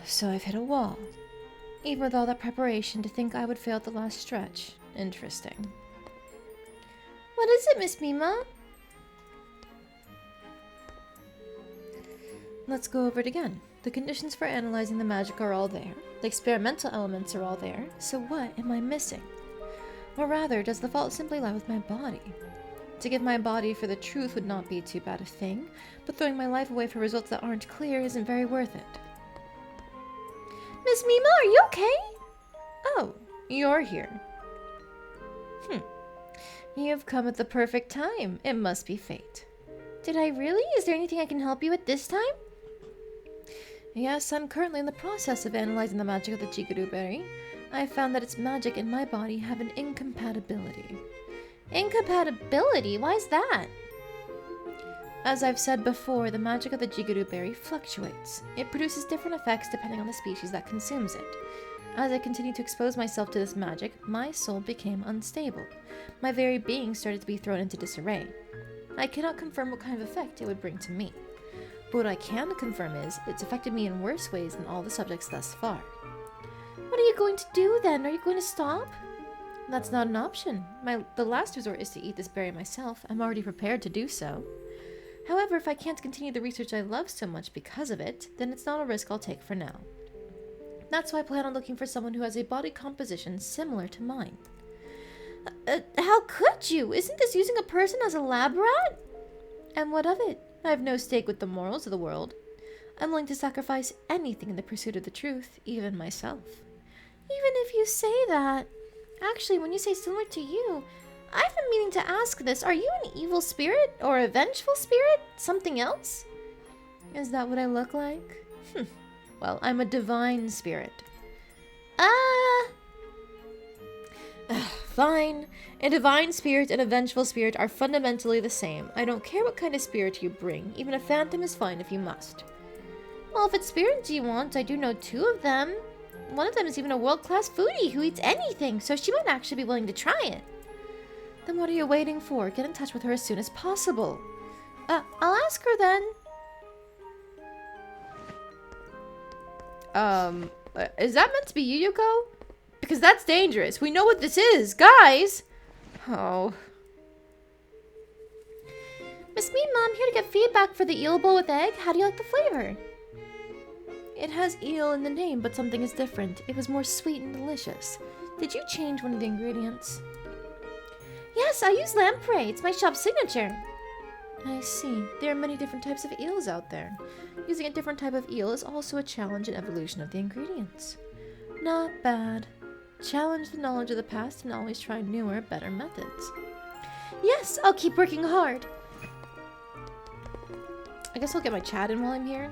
So I've hit a wall. Even with all that preparation, to think I would fail at the last stretch. Interesting. What is it, Miss Mima? Let's go over it again. The conditions for analyzing the magic are all there. The experimental elements are all there. So what am I missing? Or rather, does the fault simply lie with my body? To give my body for the truth would not be too bad a thing, but throwing my life away for results that aren't clear isn't very worth it. Miss Mima, are you okay? Oh, you're here. You have come at the perfect time. It must be fate. Did I really? Is there anything I can help you with this time? Yes, I'm currently in the process of analyzing the magic of the Jiguru berry. I found that its magic and my body have an incompatibility. Incompatibility? Why is that? As I've said before, the magic of the Jiguru berry fluctuates. It produces different effects depending on the species that consumes it. As I continued to expose myself to this magic, my soul became unstable. My very being started to be thrown into disarray. I cannot confirm what kind of effect it would bring to me. But what I can confirm is, it's affected me in worse ways than all the subjects thus far. What are you going to do then? Are you going to stop? That's not an option. The last resort is to eat this berry myself. I'm already prepared to do so. However, if I can't continue the research I love so much because of it, then it's not a risk I'll take for now. That's why I plan on looking for someone who has a body composition similar to mine. How could you? Isn't this using a person as a lab rat? And what of it? I have no stake with the morals of the world. I'm willing to sacrifice anything in the pursuit of the truth, even myself. Even if you say that. Actually, when you say similar to you, I've been meaning to ask this. Are you an evil spirit? Or a vengeful spirit? Something else? Is that what I look like? Well, I'm a divine spirit. Fine. A divine spirit and a vengeful spirit are fundamentally the same. I don't care what kind of spirit you bring. Even a phantom is fine if you must. Well, if it's spirits you want, I do know 2 of them. One of them is even a world-class foodie who eats anything, so she might actually be willing to try it. Then what are you waiting for? Get in touch with her as soon as possible. I'll ask her then. Is that meant to be you, Yuko? Because that's dangerous. We know what this is, guys! Oh. Miss Mima, I'm here to get feedback for the eel bowl with egg. How do you like the flavor? It has eel in the name, but something is different. It was more sweet and delicious. Did you change one of the ingredients? Yes, I use lamprey. It's my shop's signature. I see. There are many different types of eels out there. Using a different type of eel is also a challenge in evolution of the ingredients. Not bad. Challenge the knowledge of the past and always try newer, better methods. Yes, I'll keep working hard. I guess I'll get my chat in while I'm here.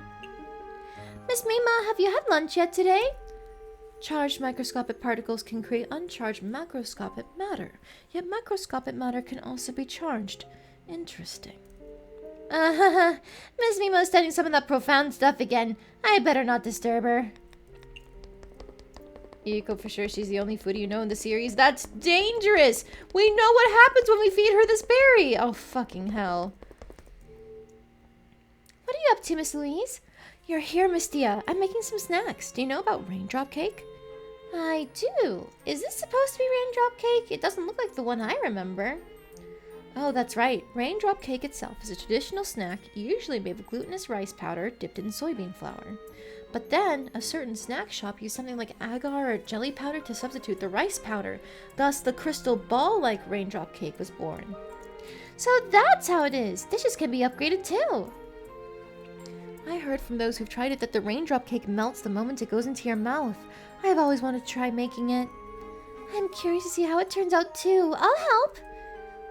Miss Mima, have you had lunch yet today? Charged microscopic particles can create uncharged macroscopic matter, yet macroscopic matter can also be charged. Interesting. Miss Mimo's studying some of that profound stuff again. I better not disturb her. Yuko, for sure she's the only foodie you know in the series. That's dangerous! We know what happens when we feed her this berry! Oh, fucking hell. What are you up to, Miss Louise? You're here, Mystia. I'm making some snacks. Do you know about raindrop cake? I do. Is this supposed to be raindrop cake? It doesn't look like the one I remember. Oh, that's right. Raindrop cake itself is a traditional snack usually made with glutinous rice powder dipped in soybean flour. But then, a certain snack shop used something like agar or jelly powder to substitute the rice powder. Thus, the crystal ball-like raindrop cake was born. So that's how it is. Dishes can be upgraded too. I heard from those who've tried it that the raindrop cake melts the moment it goes into your mouth. I have always wanted to try making it. I'm curious to see how it turns out too. I'll help.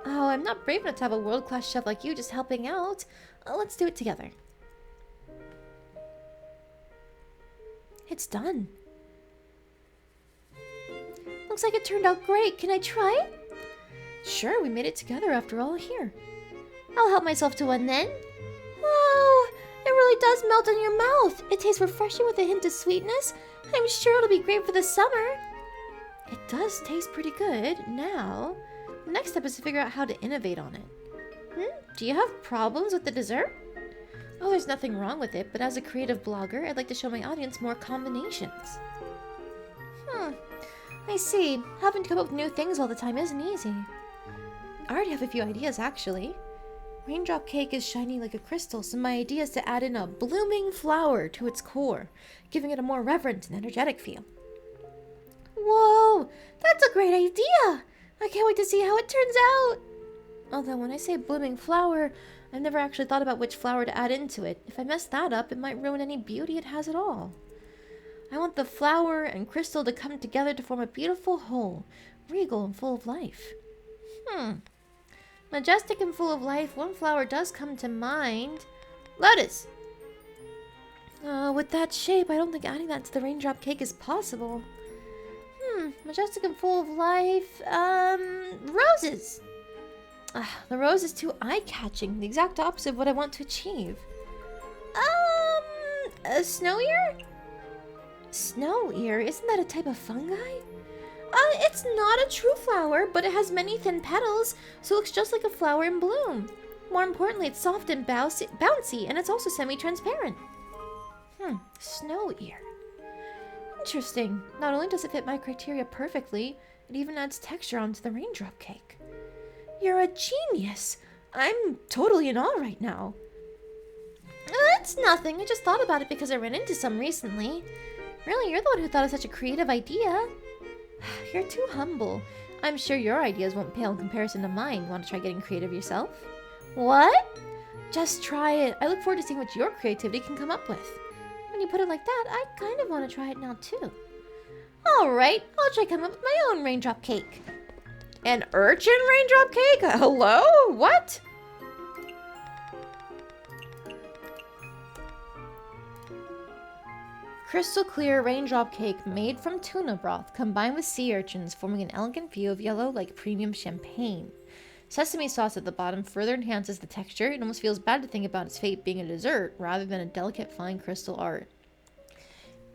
Oh, I'm not brave enough to have a world-class chef like you just helping out. Let's do it together. It's done. Looks like it turned out great. Can I try it? Sure, we made it together after all. Here. I'll help myself to one then. Whoa! It really does melt in your mouth. It tastes refreshing with a hint of sweetness. I'm sure it'll be great for the summer. It does taste pretty good. Now, the next step is to figure out how to innovate on it. Do you have problems with the dessert? Oh, there's nothing wrong with it, but as a creative blogger, I'd like to show my audience more combinations. I see. Having to come up with new things all the time isn't easy. I already have a few ideas, actually. Raindrop cake is shiny like a crystal, so my idea is to add in a blooming flower to its core, giving it a more reverent and energetic feel. Whoa! That's a great idea! I can't wait to see how it turns out! Although when I say blooming flower, I've never actually thought about which flower to add into it. If I mess that up, it might ruin any beauty it has at all. I want the flower and crystal to come together to form a beautiful whole, regal and full of life. Majestic and full of life, one flower does come to mind. Lotus! With that shape, I don't think adding that to the raindrop cake is possible. Majestic and full of life, roses! The rose is too eye-catching, the exact opposite of what I want to achieve. A snow ear? Snow ear? Isn't that a type of fungi? It's not a true flower, but it has many thin petals, so it looks just like a flower in bloom. More importantly, it's soft and bouncy, and it's also semi-transparent. Snow ear. Interesting. Not only does it fit my criteria perfectly, it even adds texture onto the raindrop cake. You're a genius! I'm totally in awe right now. It's nothing. I just thought about it because I ran into some recently. Really, you're the one who thought of such a creative idea. You're too humble. I'm sure your ideas won't pale in comparison to mine. Want to try getting creative yourself? What? Just try it. I look forward to seeing what your creativity can come up with. When you put it like that, I kind of want to try it now too. Alright, I'll try coming up with my own raindrop cake. An urchin raindrop cake? Hello? What? Crystal clear raindrop cake made from tuna broth combined with sea urchins, forming an elegant view of yellow like premium champagne. Sesame sauce at the bottom further enhances the texture. It almost feels bad to think about its fate being a dessert rather than a delicate fine crystal art.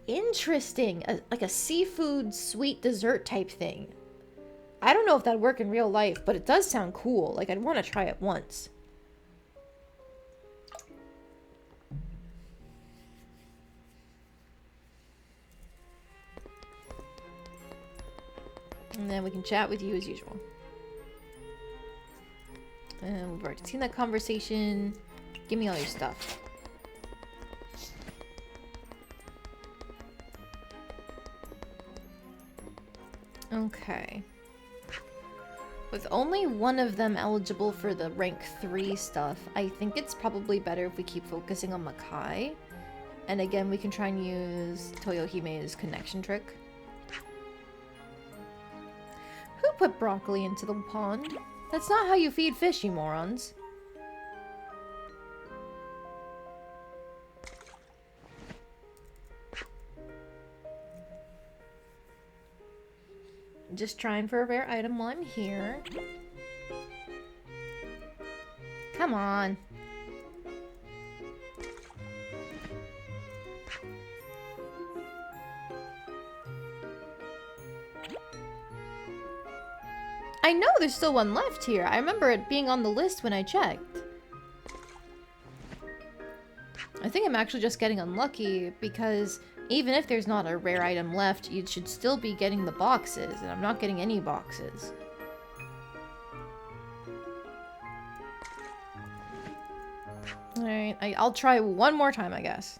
Interesting. Like a seafood sweet dessert type thing. I don't know if that'd work in real life, but it does sound cool. Like, I'd want to try it once. And then we can chat with you as usual. And we've already seen that conversation. Give me all your stuff. Okay. With only one of them eligible for the rank 3 stuff, I think it's probably better if we keep focusing on Makai. And again, we can try and use Toyohime's connection trick. Who put broccoli into the pond? That's not how you feed fish, you morons. Just trying for a rare item while I'm here. Come on. I know there's still one left here. I remember it being on the list when I checked. I think I'm actually just getting unlucky because even if there's not a rare item left, you should still be getting the boxes, and I'm not getting any boxes. Alright, I'll try one more time, I guess.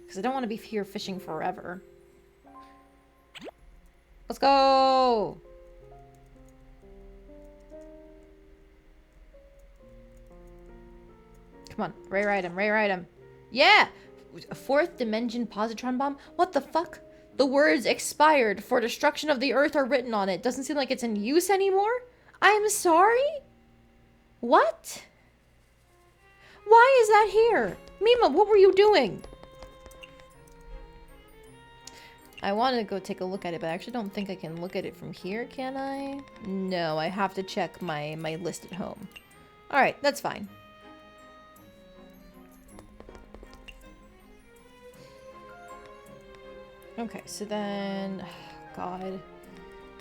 Because I don't want to be here fishing forever. Let's go! Come on, rare item, rare item. Yeah! A 4th dimension positron bomb? What the fuck? The words expired for destruction of the earth are written on it. Doesn't seem like it's in use anymore? I am sorry? What? Why is that here? Mima, what were you doing? I want to go take a look at it, but I actually don't think I can look at it from here, can I? No, I have to check my list at home. Alright, that's fine. Okay, so then... God.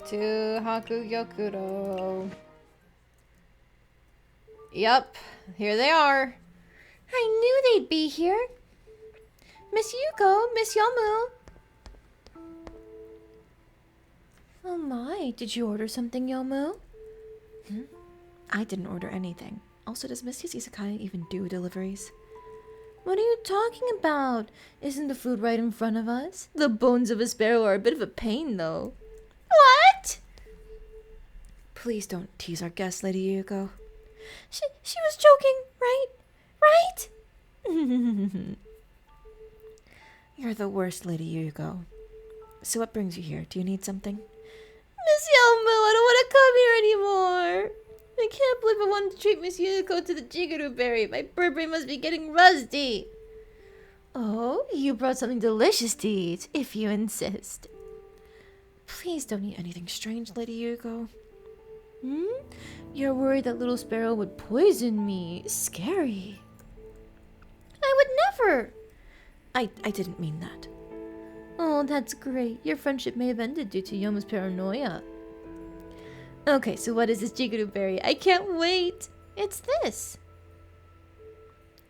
To Hakugyokuro. Yep, here they are. I knew they'd be here. Miss Yuko, Miss Yomu. Oh my, did you order something, Yomu? I didn't order anything. Also, does Mystia's Izakaya even do deliveries? What are you talking about? Isn't the food right in front of us? The bones of a sparrow are a bit of a pain, though. What? Please don't tease our guest, Lady Yuko. She was joking, right? Right? You're the worst, Lady Yuko. So what brings you here? Do you need something? Miss Yomu, I don't want to come here anymore. I can't believe I wanted to treat Miss Yuko to the jiggeru berry. My bird brain must be getting rusty. Oh, you brought something delicious to eat, if you insist. Please don't eat anything strange, Lady Yuko. You're worried that little sparrow would poison me. Scary. I would never. I didn't mean that. Oh, that's great. Your friendship may have ended due to Yomu's paranoia. Okay, so what is this jiggeru berry? I can't wait. It's this.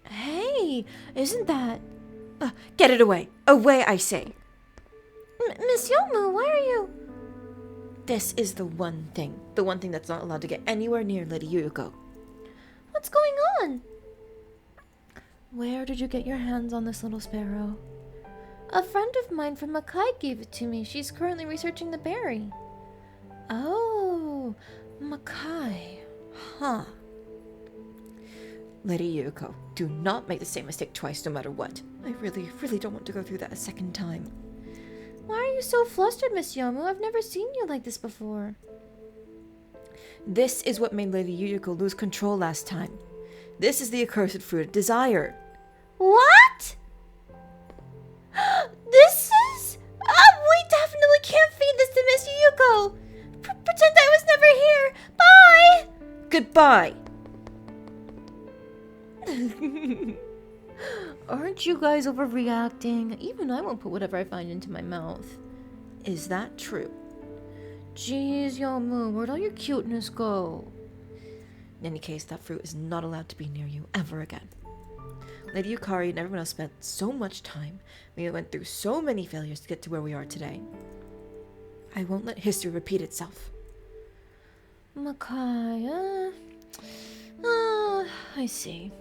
Hey, isn't that... Get it away. Away, I say. Miss Yomu, why are you... This is the one thing. The one thing that's not allowed to get anywhere near Lady Yuko. What's going on? Where did you get your hands on this little sparrow? A friend of mine from Makai gave it to me. She's currently researching the berry. Oh, Makai. Huh. Lady Yuko, do not make the same mistake twice no matter what. I really don't want to go through that a second time. Why are you so flustered, Miss Yomu? I've never seen you like this before. This is what made Lady Yuko lose control last time. This is the accursed fruit of desire. What? This is... we definitely can't feed this to Miss Yuko. Pretend I was never here. Bye! Goodbye! Aren't you guys overreacting? Even I won't put whatever I find into my mouth. Is that true? Jeez, Yomu, where'd all your cuteness go? In any case, that fruit is not allowed to be near you ever again. Lady Yukari and everyone else spent so much time. We went through so many failures to get to where we are today. I won't let history repeat itself. Makai, I see.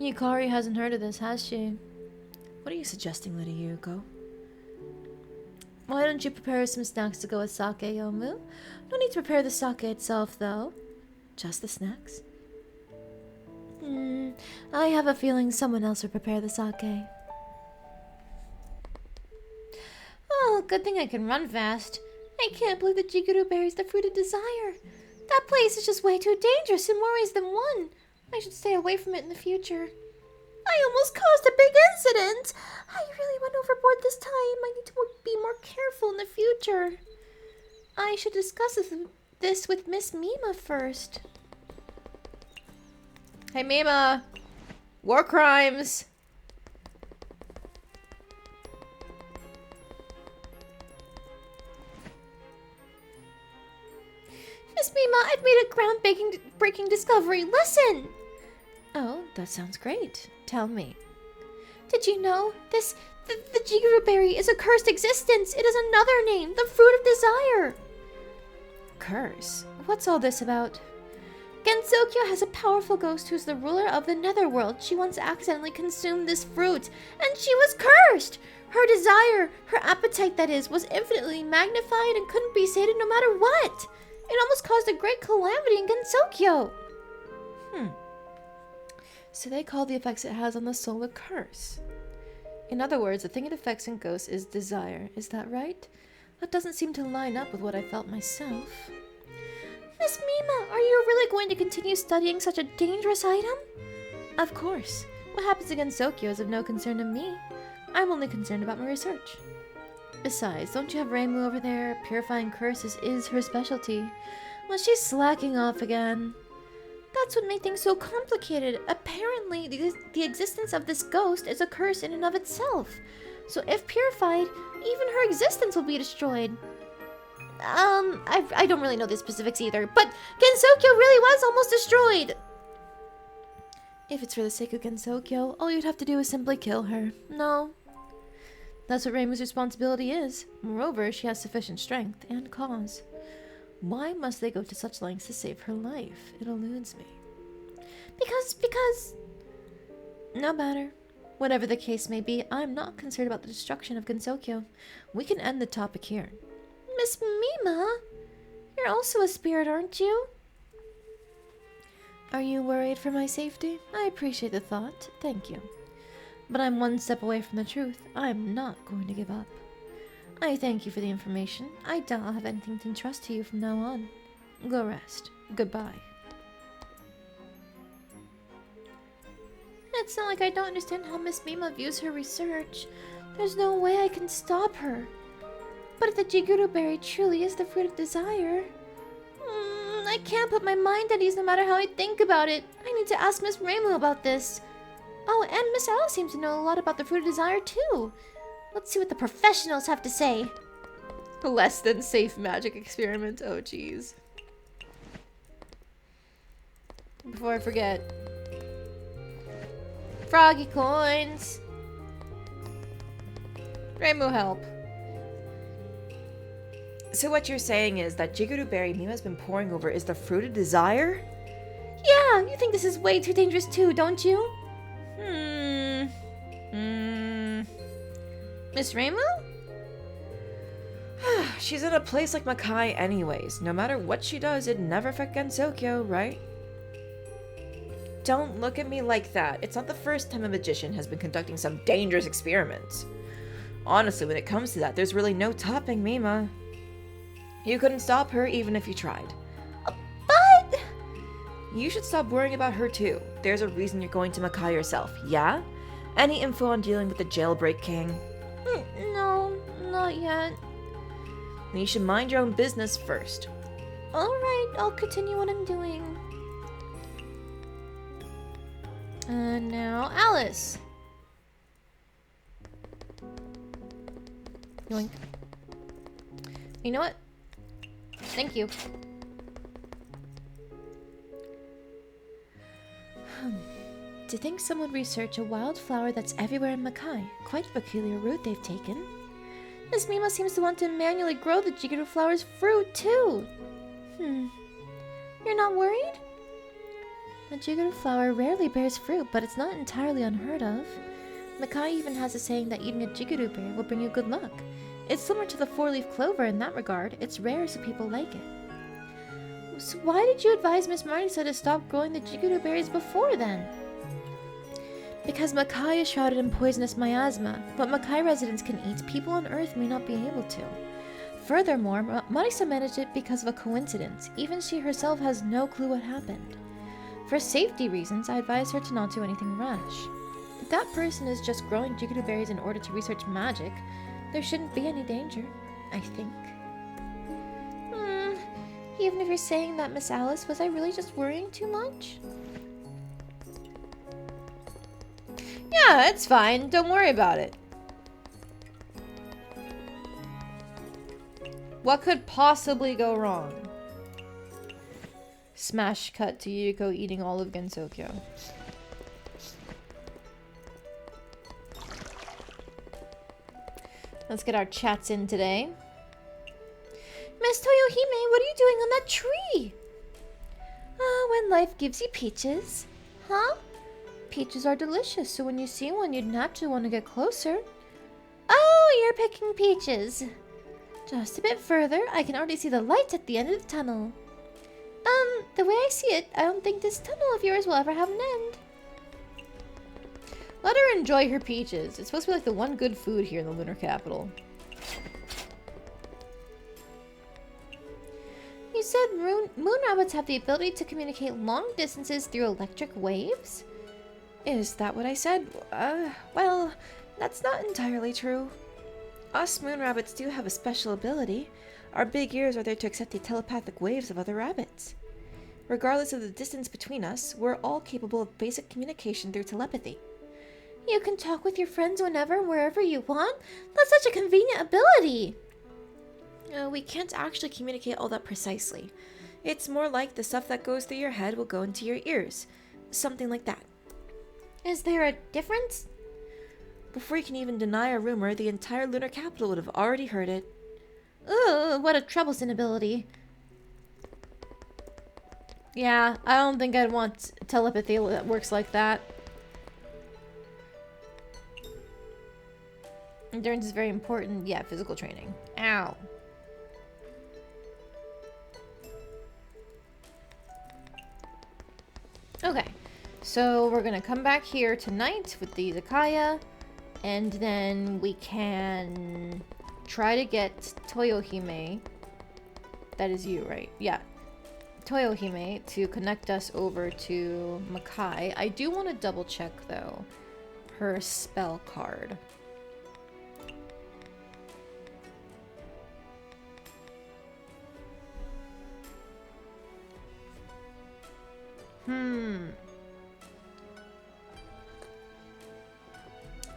Yukari hasn't heard of this, has she? What are you suggesting, Lady Yuko? Why don't you prepare some snacks to go with sake, Yomu? No need to prepare the sake itself, though. Just the snacks? I have a feeling someone else will prepare the sake. Oh, good thing I can run fast. I can't believe the jiggeru berry is the fruit of desire. That place is just way too dangerous in more ways than one. I should stay away from it in the future. I almost caused a big incident. I really went overboard this time. I need to be more careful in the future. I should discuss this with Miss Mima first. Hey, Mima. War crimes. Miss Mima, I've made a groundbreaking discovery. Listen! Oh, that sounds great. Tell me. Did you know the Jiguru berry is a cursed existence? It is another name, the fruit of desire. Curse? What's all this about? Gensokyo has a powerful ghost who's the ruler of the netherworld. She once accidentally consumed this fruit, and she was cursed! Her desire, her appetite that is, was infinitely magnified and couldn't be sated no matter what. It almost caused a great calamity in Gensokyo. So they call the effects it has on the soul a curse. In other words, the thing it affects in ghosts is desire. Is that right? That doesn't seem to line up with what I felt myself. Miss Mima, are you really going to continue studying such a dangerous item? Of course. What happens to Gensokyo is of no concern to me. I'm only concerned about my research. Besides, don't you have Reimu over there? Purifying curses is her specialty. Well, she's slacking off again. That's what made things so complicated. Apparently, the existence of this ghost is a curse in and of itself. So if purified, even her existence will be destroyed. I don't really know the specifics either, but Gensokyo really was almost destroyed. If it's for the sake of Gensokyo, all you'd have to do is simply kill her. No. That's what Reimu's responsibility is. Moreover, she has sufficient strength and cause. Why must they go to such lengths to save her life? It eludes me. Because... No matter. Whatever the case may be, I'm not concerned about the destruction of Gensokyo. We can end the topic here. Miss Mima, you're also a spirit, aren't you? Are you worried for my safety? I appreciate the thought. Thank you. But I'm one step away from the truth. I'm not going to give up. I thank you for the information. I doubt I'll have anything to entrust to you from now on. Go rest. Goodbye. It's not like I don't understand how Miss Mima views her research. There's no way I can stop her. But if the Jiguru berry truly is the fruit of desire... I can't put my mind at ease no matter how I think about it. I need to ask Miss Reimu about this. Oh, and Miss Alice seems to know a lot about the fruit of desire too. Let's see what the professionals have to say. Less than safe magic experiment. Oh, jeez. Before I forget. Froggy coins. Reimu, help. So what you're saying is that Jiguru berry Mima's been poring over is the fruit of desire? Yeah, you think this is way too dangerous too, don't you? Miss Reimu? She's in a place like Makai anyways. No matter what she does, it'd never affect Gensokyo, right? Don't look at me like that. It's not the first time a magician has been conducting some dangerous experiments. Honestly, when it comes to that, there's really no topping Mima. You couldn't stop her even if you tried. But... You should stop worrying about her too. There's a reason you're going to Makai yourself, yeah? Any info on dealing with the jailbreak king? No, not yet. Then you should mind your own business first. Alright, I'll continue what I'm doing. And now Alice. Yoink. You know what? Thank you. To think someone research a wildflower that's everywhere in Makai. Quite a peculiar route they've taken. Miss Mima seems to want to manually grow the Jiguru flower's fruit, too. You're not worried? The Jiguru flower rarely bears fruit, but it's not entirely unheard of. Makai even has a saying that eating a Jiguru berry will bring you good luck. It's similar to the four-leaf clover in that regard. It's rare, so people like it. So why did you advise Miss Marisa to stop growing the Jiguru berries before then? Because Makai is shrouded in poisonous miasma. What Makai residents can eat, people on Earth may not be able to. Furthermore, Marisa managed it because of a coincidence. Even she herself has no clue what happened. For safety reasons, I advise her to not do anything rash. If that person is just growing Jiguru berries in order to research magic, there shouldn't be any danger, I think. Even if you're saying that, Miss Alice, was I really just worrying too much? Yeah, it's fine. Don't worry about it. What could possibly go wrong? Smash cut to Yuko eating all of Gensokyo. Let's get our chats in today. Miss Toyohime, what are you doing on that tree? When life gives you peaches. Huh? Peaches are delicious, so when you see one, you'd naturally want to get closer. Oh, you're picking peaches. Just a bit further, I can already see the light at the end of the tunnel. The way I see it, I don't think this tunnel of yours will ever have an end. Let her enjoy her peaches. It's supposed to be like the one good food here in the lunar capital. You said moon rabbits have the ability to communicate long distances through electric waves? Is that what I said? Well, that's not entirely true. Us moon rabbits do have a special ability. Our big ears are there to accept the telepathic waves of other rabbits. Regardless of the distance between us, we're all capable of basic communication through telepathy. You can talk with your friends whenever, wherever you want? That's such a convenient ability! We can't actually communicate all that precisely. It's more like the stuff that goes through your head will go into your ears. Something like that. Is there a difference? Before you can even deny a rumor, the entire lunar capital would have already heard it. Ugh, what a troublesome ability. Yeah, I don't think I'd want telepathy that works like that. Endurance is very important. Yeah, physical training. Ow. Okay, so we're gonna come back here tonight with the Izakaya, and then we can try to get Toyohime. That is you, right? Yeah. Toyohime to connect us over to Makai. I do want to double check though her spell card.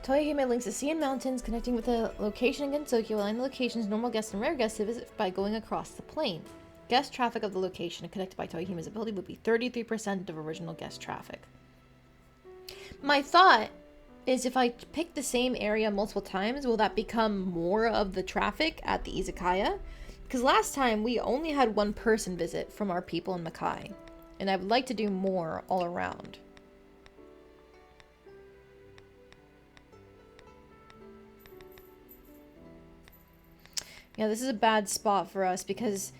Toyohime links the sea and mountains, connecting with the location in Gensokyo, allowing the location's normal guests and rare guests to visit by going across the plain. Guest traffic of the location connected by Toyohime's ability would be 33% of original guest traffic. My thought is if I pick the same area multiple times, will that become more of the traffic at the Izakaya? Because last time we only had one person visit from our people in Makai, and I would like to do more all around. Yeah, this is a bad spot for us because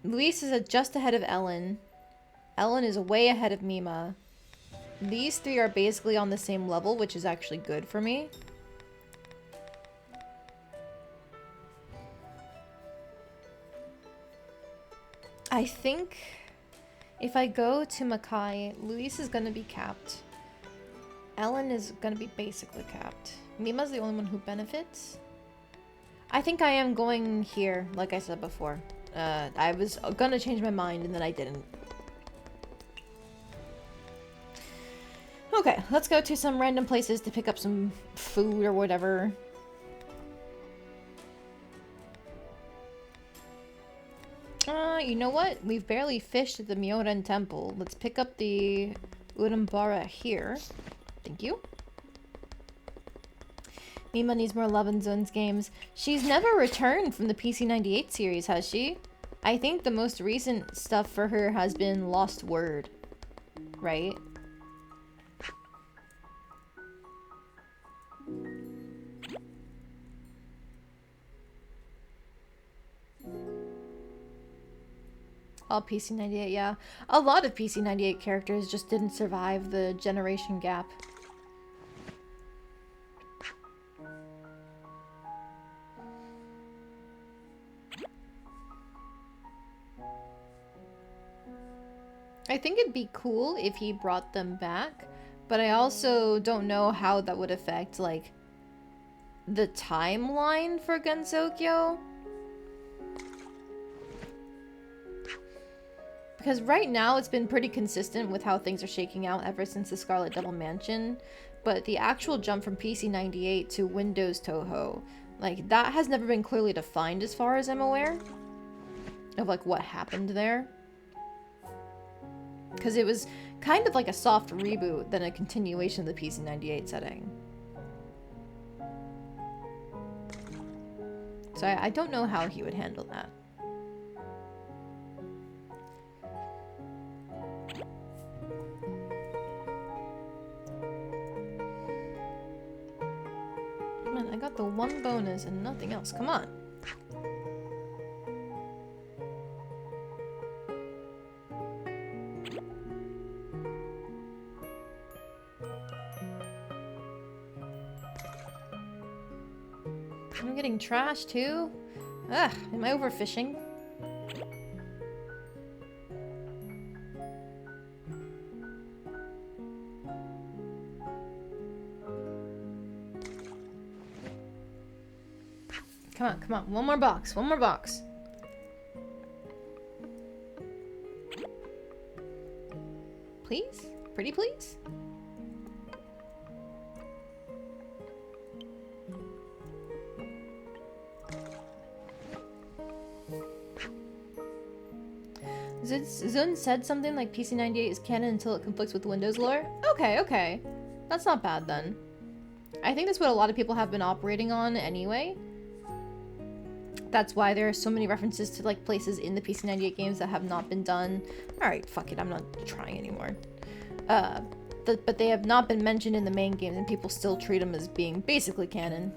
Luis is just ahead of Ellen. Ellen is way ahead of Mima. These three are basically on the same level, which is actually good for me. I think if I go to Makai, Luis is going to be capped. Ellen is going to be basically capped. Mima's the only one who benefits. I think I am going here, like I said before. I was gonna change my mind and then I didn't. Okay, let's go to some random places to pick up some food or whatever. You know what? We've barely fished at the Myoren Temple. Let's pick up the Urambara here. Thank you. Mima needs more Love and Zones games. She's never returned from the PC98 series, has she? I think the most recent stuff for her has been Lost Word, right? All PC98, yeah. A lot of PC98 characters just didn't survive the generation gap. I think it'd be cool if he brought them back, but I also don't know how that would affect, like, the timeline for Gensokyo. Because right now it's been pretty consistent with how things are shaking out ever since the Scarlet Devil Mansion, but the actual jump from PC98 to Windows Toho, like, that has never been clearly defined as far as I'm aware of, like, what happened there. because it was kind of like a soft reboot than a continuation of the PC-98 setting. So I don't know how he would handle that. Man, I got the one bonus and nothing else. Come on. I'm getting trashed too. Ugh, am I overfishing? Come on, come on. One more box. One more box. Please? Pretty please? Zun said something like PC-98 is canon until it conflicts with Windows lore? Okay, okay. That's not bad then. I think that's what a lot of people have been operating on anyway. That's why there are so many references to like places in the PC-98 games that have not been done. Alright, fuck it, I'm not trying anymore. But they have not been mentioned in the main games and people still treat them as being basically canon.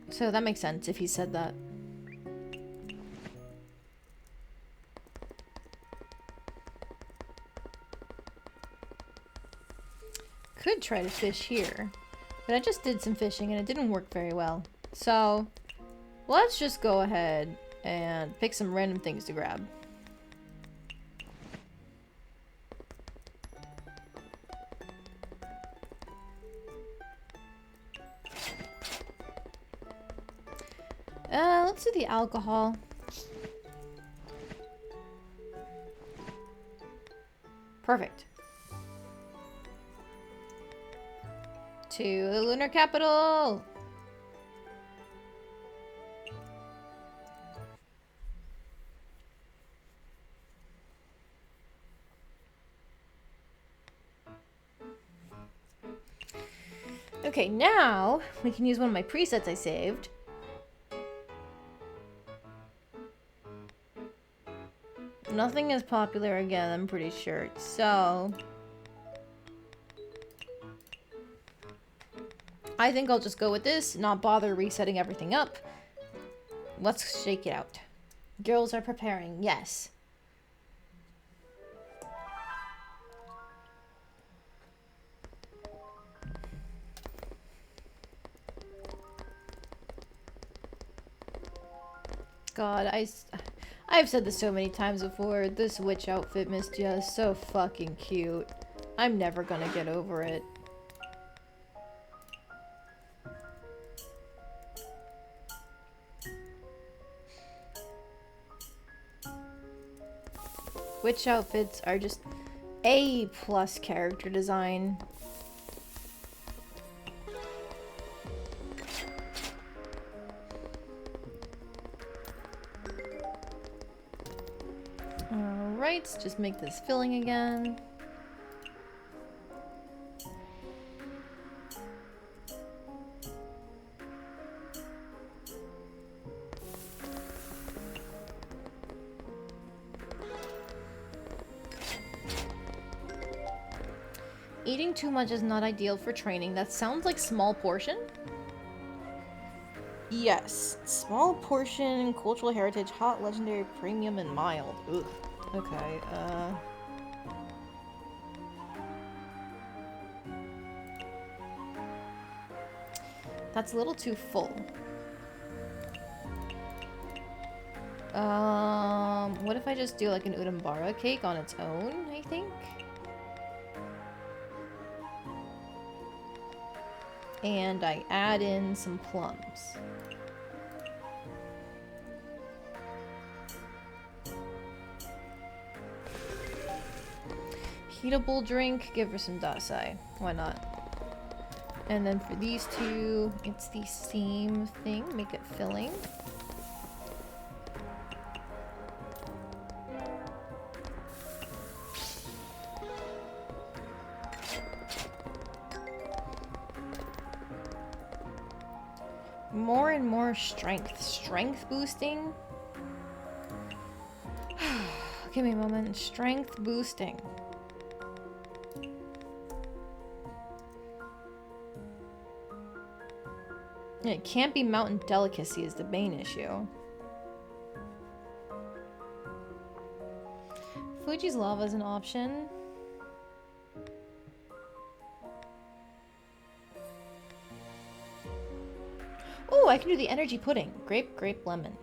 So that makes sense if he said that. Could try to fish here, but I just did some fishing and it didn't work very well. So let's just go ahead and pick some random things to grab. Let's do the alcohol. Perfect. To the lunar capital! Okay, now we can use one of my presets I saved. Nothing is popular again, I'm pretty sure. So I think I'll just go with this, not bother resetting everything up. Let's shake it out. Girls are preparing, yes. God, I've said this so many times before. This witch outfit, Mystia, is so fucking cute. I'm never gonna get over it. Witch outfits are just A+ character design. Alright, let's just make this filling again. Eating too much is not ideal for training. That sounds like small portion. Yes, small portion, cultural heritage, hot, legendary, premium, and mild. Ugh. Okay, that's a little too full. What if I just do like an udambara cake on its own, I think? And I add in some plums. Heatable drink, give her some dasai. Why not? And then for these two, it's the same thing. Make it filling. and more strength. Strength boosting? Give me a moment. Strength boosting. It can't be mountain delicacy is the main issue. Fuji's lava is an option. Oh, I can do the energy pudding. Grape, grape, lemon.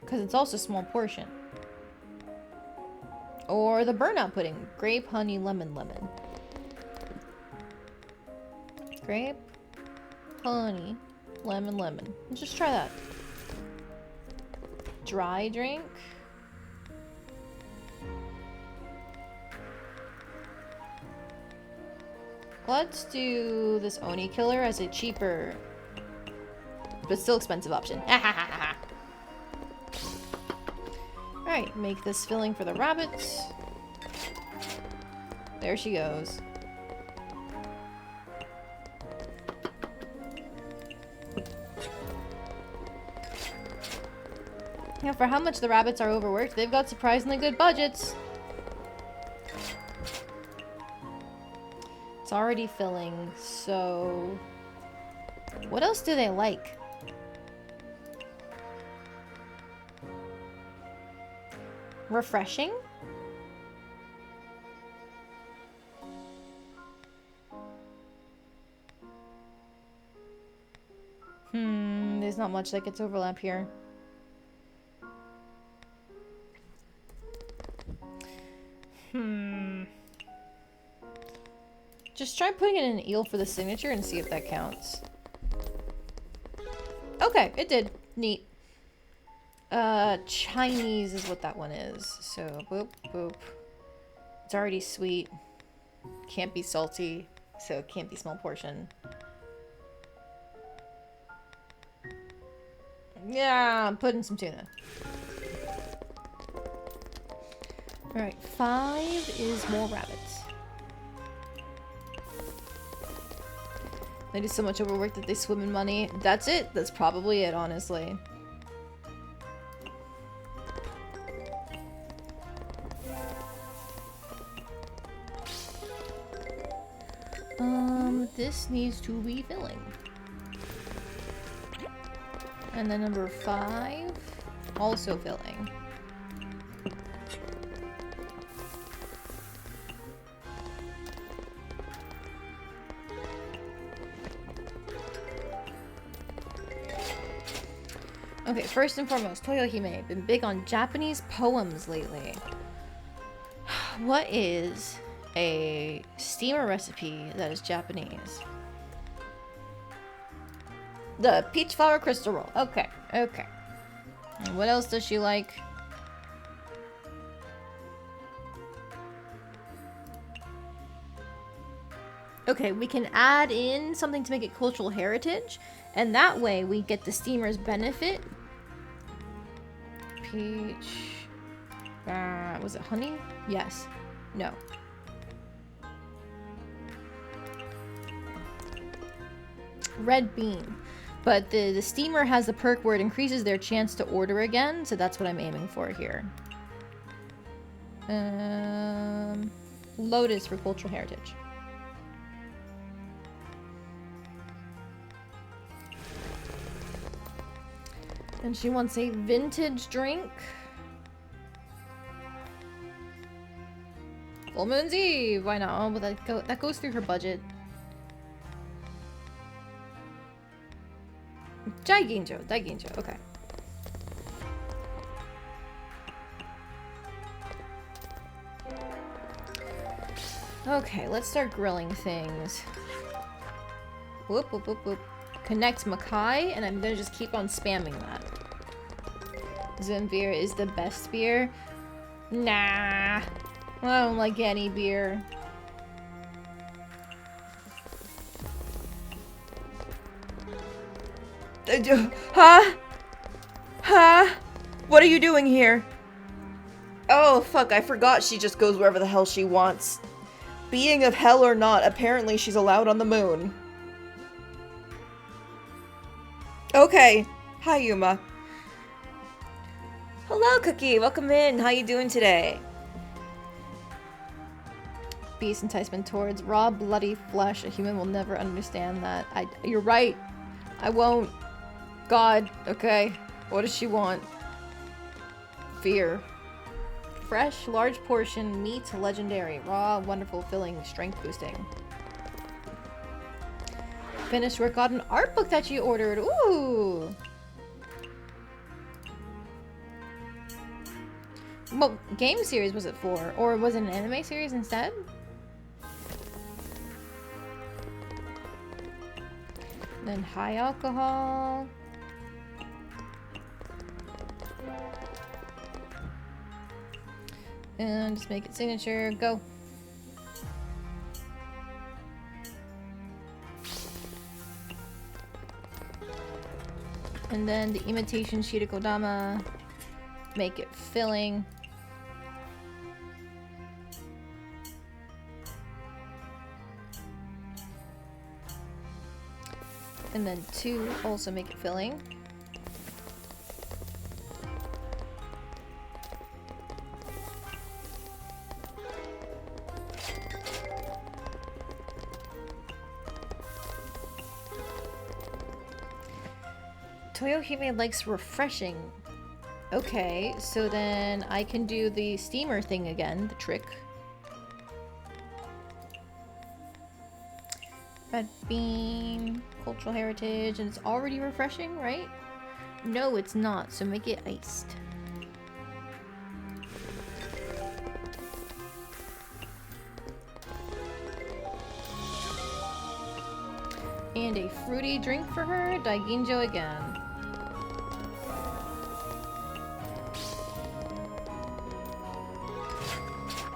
Because it's also small portion. Or the burnout pudding. Grape, honey, lemon, lemon. Grape, honey, lemon, lemon. Let's just try that. Dry drink. Let's do this Oni killer as a cheaper, but still expensive option. Alright, make this filling for the rabbits. There she goes. Yeah, for how much the rabbits are overworked, they've got surprisingly good budgets. It's already filling, so... What else do they like? Refreshing? There's not much that gets overlap here. Just try putting it in an eel for the signature and see if that counts. Okay, it did. Neat. Chinese is what that one is. So, boop, boop. It's already sweet. Can't be salty, so it can't be small portion. Yeah, I'm putting some tuna. Alright, 5 is more rabbits. They do so much overwork that they swim in money. That's it. That's probably it, honestly. This needs to be filling. And then number 5, also filling. Okay, first and foremost, Toyohime. Been big on Japanese poems lately. What is a steamer recipe that is Japanese? The peach flower crystal roll. Okay, okay. And what else does she like? Okay, we can add in something to make it cultural heritage, and that way we get the steamer's benefit. Peach. Was it honey? Yes. No. Red bean. But the steamer has the perk where it increases their chance to order again, so that's what I'm aiming for here. Lotus for cultural heritage. And she wants a vintage drink. Full Moon's Eve! Why not? Oh, but that goes through her budget. Daiginjo, okay. Okay, let's start grilling things. Whoop, whoop, whoop, whoop. Connect Makai, and I'm gonna just keep on spamming that. Zimbeer is the best beer. Nah. I don't like any beer. Huh? Huh? What are you doing here? Oh, fuck, I forgot she just goes wherever the hell she wants. Being of hell or not, apparently she's allowed on the moon. Okay. Hi, Yuma. Hello, Cookie. Welcome in. How you doing today? Beast enticement towards raw, bloody flesh. A human will never understand that. You're right. I won't. God. Okay. What does she want? Fear. Fresh, large portion, meat, legendary. Raw, wonderful, filling, strength boosting. Finished work on an art book that you ordered. Ooh! What game series was it for? Or was it an anime series instead? Then high alcohol. And just make it signature. Go. And then the imitation Shirakodama. Make it filling. And then 2 also make it filling. Toyohime likes refreshing. Okay, so then I can do the steamer thing again, the trick. Red bean, cultural heritage, and it's already refreshing, right? No, it's not, so make it iced. And a fruity drink for her, Daiginjo again.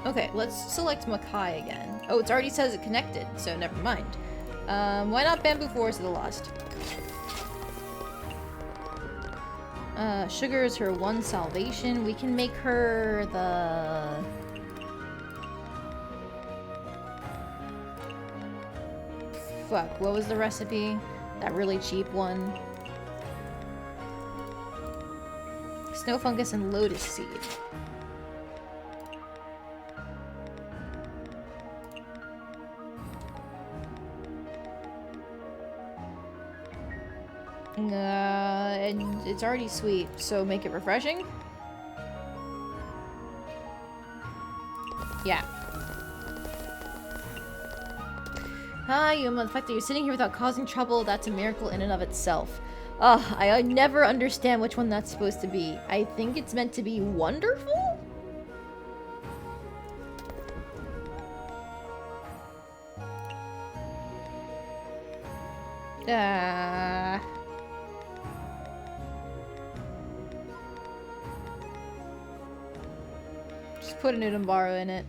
Okay, let's select Makai again. Oh, it already says it connected, so never mind. Why not Bamboo Forest of the Lost? Sugar is her one salvation. We can make her the... Fuck, what was the recipe? That really cheap one. Snow fungus and lotus seed. And it's already sweet, so make it refreshing? Yeah. Hi, Yuma. The fact that you're sitting here without causing trouble, that's a miracle in and of itself. Ugh, I never understand which one that's supposed to be. I think it's meant to be wonderful? Just put an Udambaro in it.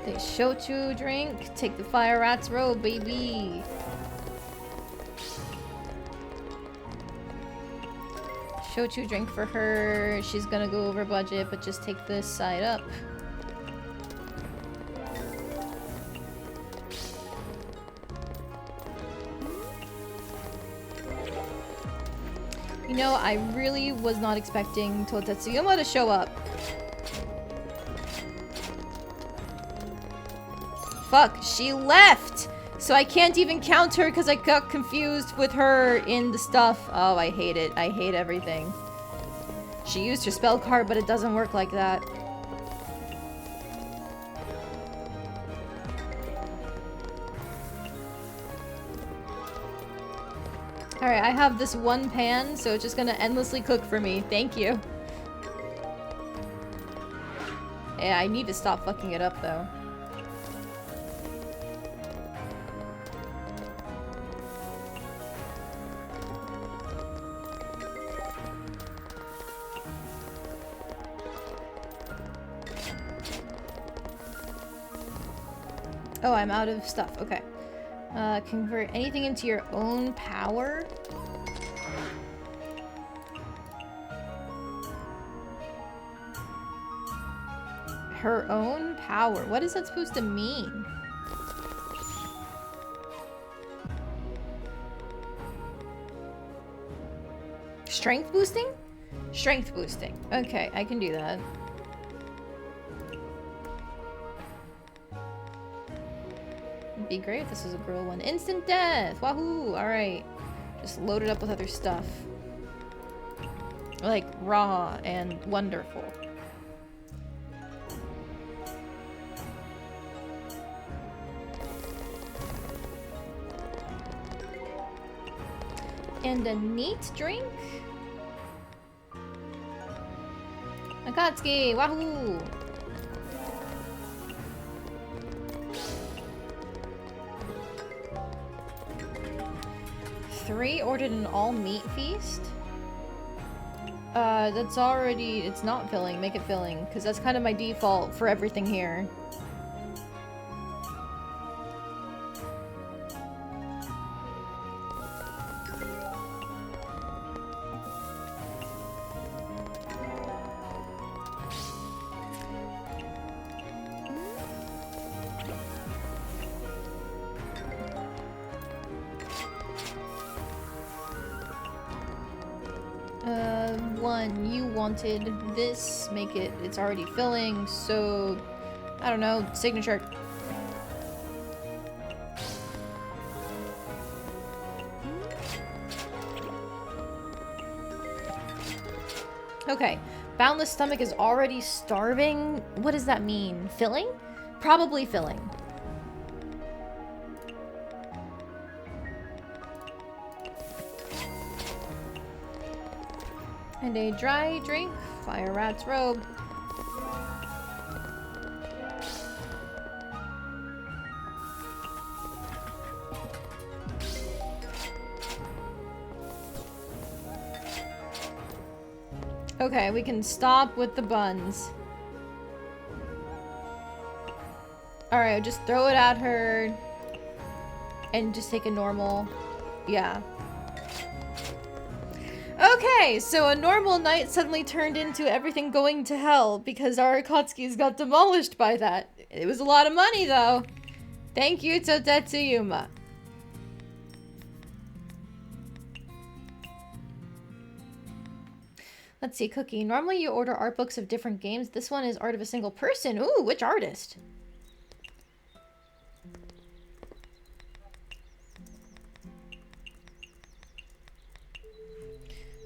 The shochu drink. Take the fire rat's robe, baby. Shochu drink for her. She's gonna go over budget, but just take this side up. You know, I really was not expecting Totetsuyama to show up. Fuck, she left! So I can't even count her because I got confused with her in the stuff. Oh, I hate it. I hate everything. She used her spell card, but it doesn't work like that. Alright, I have this one pan, so it's just gonna endlessly cook for me. Thank you. Yeah, I need to stop fucking it up, though. Oh, I'm out of stuff. Okay. Convert anything into your own power. Her own power. What is that supposed to mean? Strength boosting? Strength boosting. Okay, I can do that. It'd be great if this was a girl one. Instant death! Wahoo! Alright. Just load it up with other stuff. Like, raw and wonderful. And a neat drink? Akatsuki! Wahoo! Three ordered an all-meat feast? That's already... It's not filling. Make it filling. Because that's kind of my default for everything here. One, you wanted this, make it, it's already filling, so, I don't know, signature. Okay, Boundless Stomach is already starving. What does that mean? Filling? Probably filling. And a dry drink, Fire Rat's robe. Okay, we can stop with the buns. Alright, just throw it at her. And just take a normal. Yeah. Okay, so a normal night suddenly turned into everything going to hell because our Akatsuki's got demolished by that. It was a lot of money, though. Thank you, Totetsu Yuma. Let's see, Cookie. Normally you order art books of different games. This one is art of a single person. Ooh, which artist?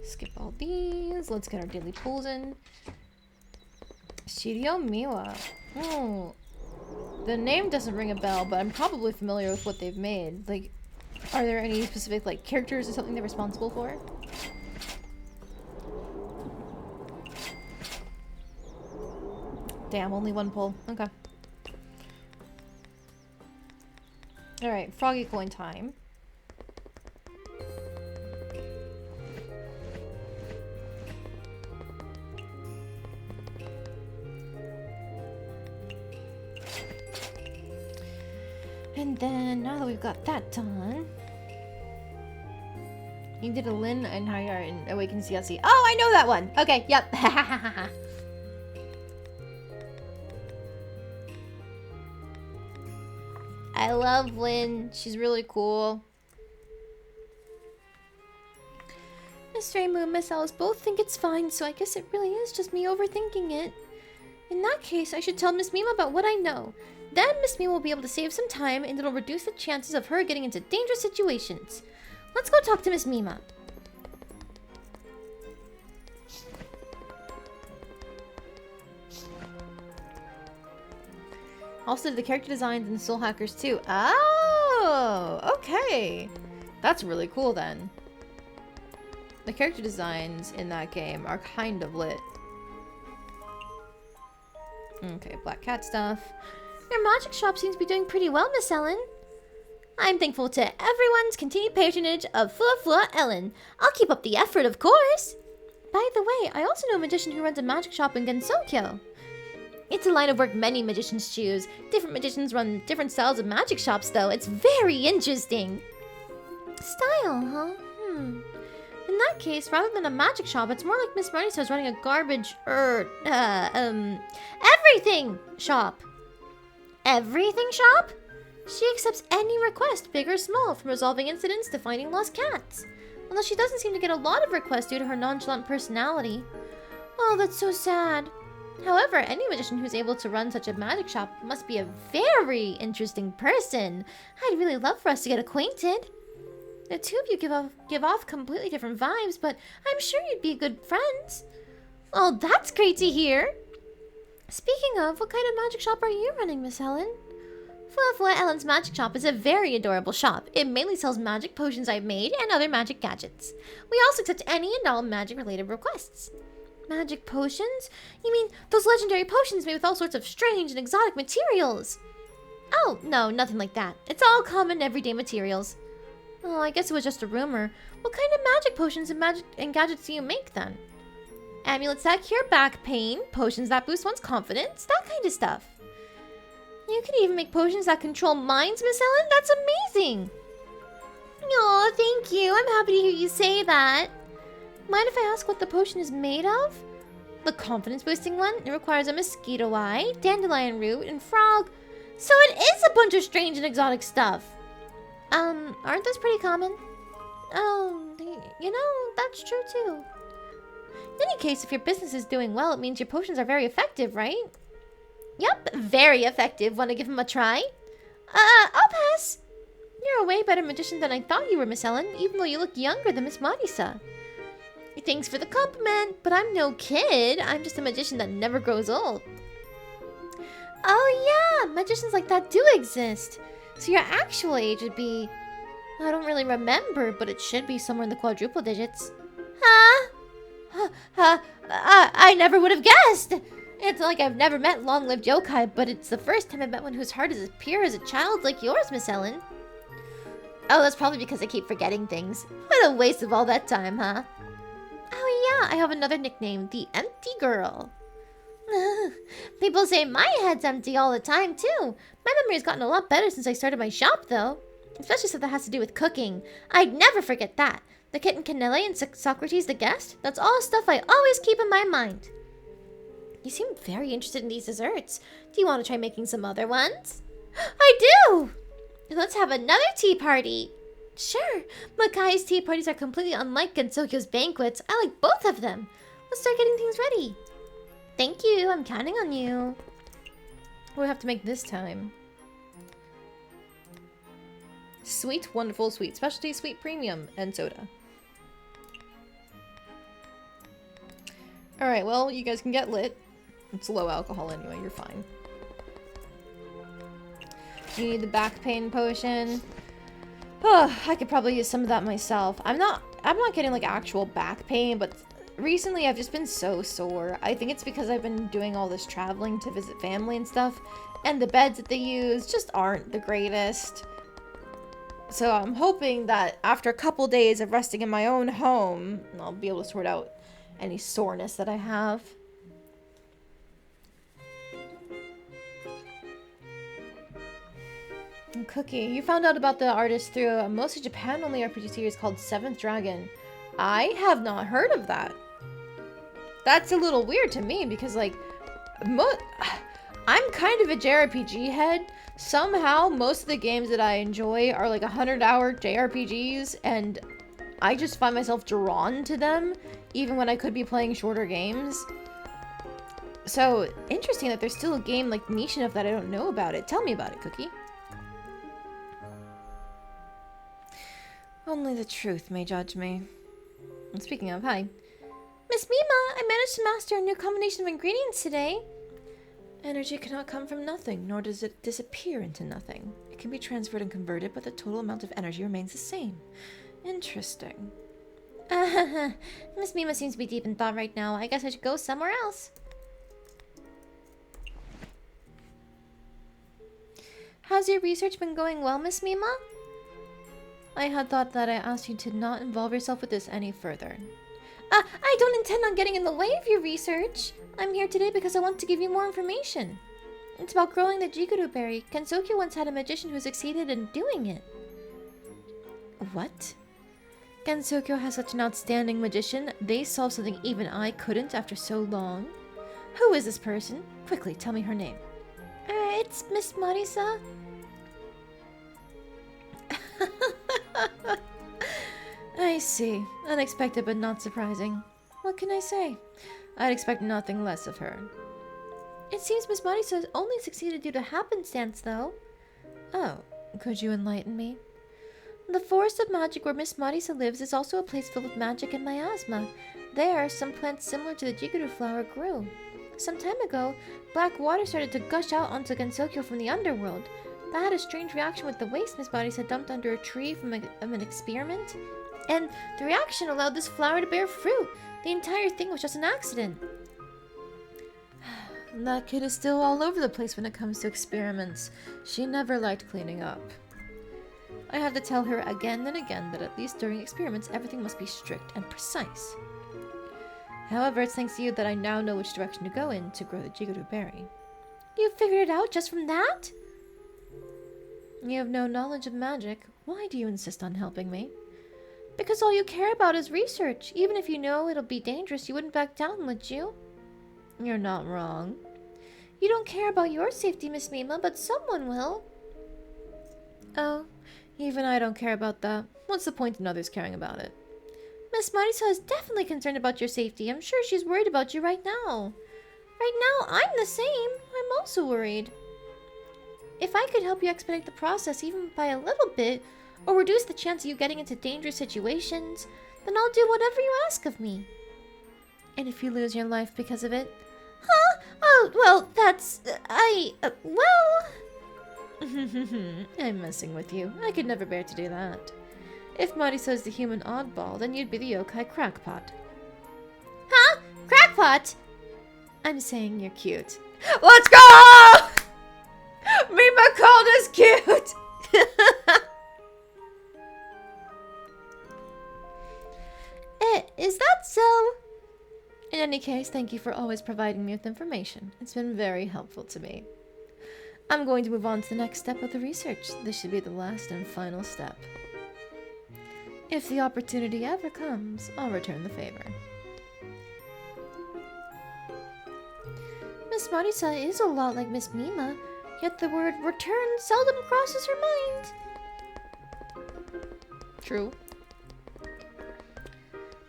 Skip all these. Let's get our daily pulls in. Shiryo Miwa. Oh. The name doesn't ring a bell, but I'm probably familiar with what they've made. Like, are there any specific, like, characters or something they're responsible for? Damn, only one pull. Okay. Alright, Froggy Coin time. And then, now that we've got that done... You did a Lin and Higher and Awaken CLC. Oh, I know that one! Okay, yep. I love Lin. She's really cool. Miss Reimu and Miss Alice both think it's fine, so I guess it really is just me overthinking it. In that case, I should tell Miss Mima about what I know. Then Miss Mima will be able to save some time, and it'll reduce the chances of her getting into dangerous situations. Let's go talk to Miss Mima. Also, the character designs in Soul Hackers too. Oh, okay. That's really cool then. The character designs in that game are kind of lit. Okay, Black Cat stuff. Your magic shop seems to be doing pretty well, Miss Ellen. I'm thankful to everyone's continued patronage of Fua Ellen. I'll keep up the effort, of course. By the way, I also know a magician who runs a magic shop in Gensokyo. It's a line of work many magicians choose. Different magicians run different styles of magic shops, though. It's very interesting. Style, huh? In that case, rather than a magic shop, it's more like Miss Marnisa's running a garbage, everything shop. Everything shop? She accepts any request, big or small, from resolving incidents to finding lost cats. Although she doesn't seem to get a lot of requests due to her nonchalant personality. Oh, that's so sad. However, any magician who's able to run such a magic shop must be a very interesting person. I'd really love for us to get acquainted. The two of you give off completely different vibes, but I'm sure you'd be good friends. Oh, that's great to hear. Speaking of, what kind of magic shop are you running, Miss Helen? Fluffla Ellen's Magic Shop is a very adorable shop. It mainly sells magic potions I've made and other magic gadgets. We also accept any and all magic-related requests. Magic potions? You mean those legendary potions made with all sorts of strange and exotic materials? Oh, no, nothing like that. It's all common everyday materials. Oh, I guess it was just a rumor. What kind of magic potions and gadgets do you make, then? Amulets that cure back pain, potions that boost one's confidence, that kind of stuff. You can even make potions that control minds, Miss Ellen? That's amazing! Aw, thank you. I'm happy to hear you say that. Mind if I ask what the potion is made of? The confidence-boosting one? It requires a mosquito eye, dandelion root, and frog. So it is a bunch of strange and exotic stuff. Aren't those pretty common? Oh, you know, that's true too. In any case, if your business is doing well, it means your potions are very effective, right? Yep, very effective. Want to give them a try? I'll pass. You're a way better magician than I thought you were, Miss Ellen, even though you look younger than Miss Marisa. Thanks for the compliment, but I'm no kid. I'm just a magician that never grows old. Oh yeah, magicians like that do exist. So your actual age would be... I don't really remember, but it should be somewhere in the quadruple digits. Huh? I never would have guessed. It's like I've never met long-lived yokai, but it's the first time I've met one whose heart is as pure as a child like yours, Miss Ellen. Oh, that's probably because I keep forgetting things. What a waste of all that time, huh? Oh yeah, I have another nickname, the Empty Girl. People say my head's empty all the time, too. My memory's gotten a lot better since I started my shop, though. Especially stuff that has to do with cooking. I'd never forget that. The kitten Canele and Socrates the guest, that's all stuff I always keep in my mind. You seem very interested in these desserts. Do you want to try making some other ones? I do! Let's have another tea party. Sure. Makai's tea parties are completely unlike Gensokyo's banquets. I like both of them. Let's start getting things ready. Thank you. I'm counting on you. What do we have to make this time? Sweet, wonderful, sweet, specialty, sweet, premium, and soda. Alright, well, you guys can get lit. It's low alcohol anyway, you're fine. You need the back pain potion. Oh, I could probably use some of that myself. I'm not getting like actual back pain, but recently I've just been so sore. I think it's because I've been doing all this traveling to visit family and stuff, and the beds that they use just aren't the greatest. So I'm hoping that after a couple days of resting in my own home, I'll be able to sort out any soreness that I have. Cookie, you found out about the artist through a mostly Japan-only RPG series called Seventh Dragon. I have not heard of that. That's a little weird to me because, like, I'm kind of a JRPG head. Somehow, most of the games that I enjoy are like 100-hour JRPGs, and I just find myself drawn to them, even when I could be playing shorter games. So, interesting that there's still a game like niche enough that I don't know about it. Tell me about it, Cookie. Only the truth may judge me. And speaking of, hi. Miss Mima, I managed to master a new combination of ingredients today. Energy cannot come from nothing, nor does it disappear into nothing. It can be transferred and converted, but the total amount of energy remains the same. Interesting. Miss Mima seems to be deep in thought right now. I guess I should go somewhere else. How's your research been going well, Miss Mima? I had thought that I asked you to not involve yourself with this any further. I don't intend on getting in the way of your research. I'm here today because I want to give you more information. It's about growing the Jiguru berry. Gensokyo once had a magician who succeeded in doing it. What? Gensokyo has such an outstanding magician. They solved something even I couldn't after so long. Who is this person? Quickly, tell me her name. It's Miss I see. Unexpected but not surprising. What can I say? I'd expect nothing less of her. It seems Miss Marisa has only succeeded due to happenstance, though. Oh, could you enlighten me? The Forest of Magic where Miss Marisa lives is also a place filled with magic and miasma. There, some plants similar to the jiguru flower grew. Some time ago, black water started to gush out onto Gensokyo from the underworld. That had a strange reaction with the waste Miss Marisa dumped under a tree from an experiment. And the reaction allowed this flower to bear fruit. The entire thing was just an accident. That kid is still all over the place when it comes to experiments. She never liked cleaning up. I have to tell her again and again that at least during experiments, everything must be strict and precise. However, it's thanks to you that I now know which direction to go in to grow the jiguru berry. You figured it out just from that? You have no knowledge of magic. Why do you insist on helping me? Because all you care about is research. Even if you know it'll be dangerous, you wouldn't back down, would you? You're not wrong. You don't care about your safety, Miss Mima, but someone will. Oh, even I don't care about that. What's the point in others caring about it? Miss Marisa is definitely concerned about your safety. I'm sure she's worried about you right now. Right now, I'm the same. I'm also worried. If I could help you expedite the process even by a little bit, or reduce the chance of you getting into dangerous situations, then I'll do whatever you ask of me. And if you lose your life because of it? Huh? Oh, well, that's... well... I'm messing with you. I could never bear to do that. If Marisa's the human oddball, then you'd be the yokai crackpot. Huh? Crackpot? I'm saying you're cute. Let's go! Mima called us cute! Is that so? In any case, thank you for always providing me with information. It's been very helpful to me. I'm going to move on to the next step of the research. This should be the last and final step. If the opportunity ever comes, I'll return the favor. Miss Marisa is a lot like Miss Mima, yet the word return seldom crosses her mind. True.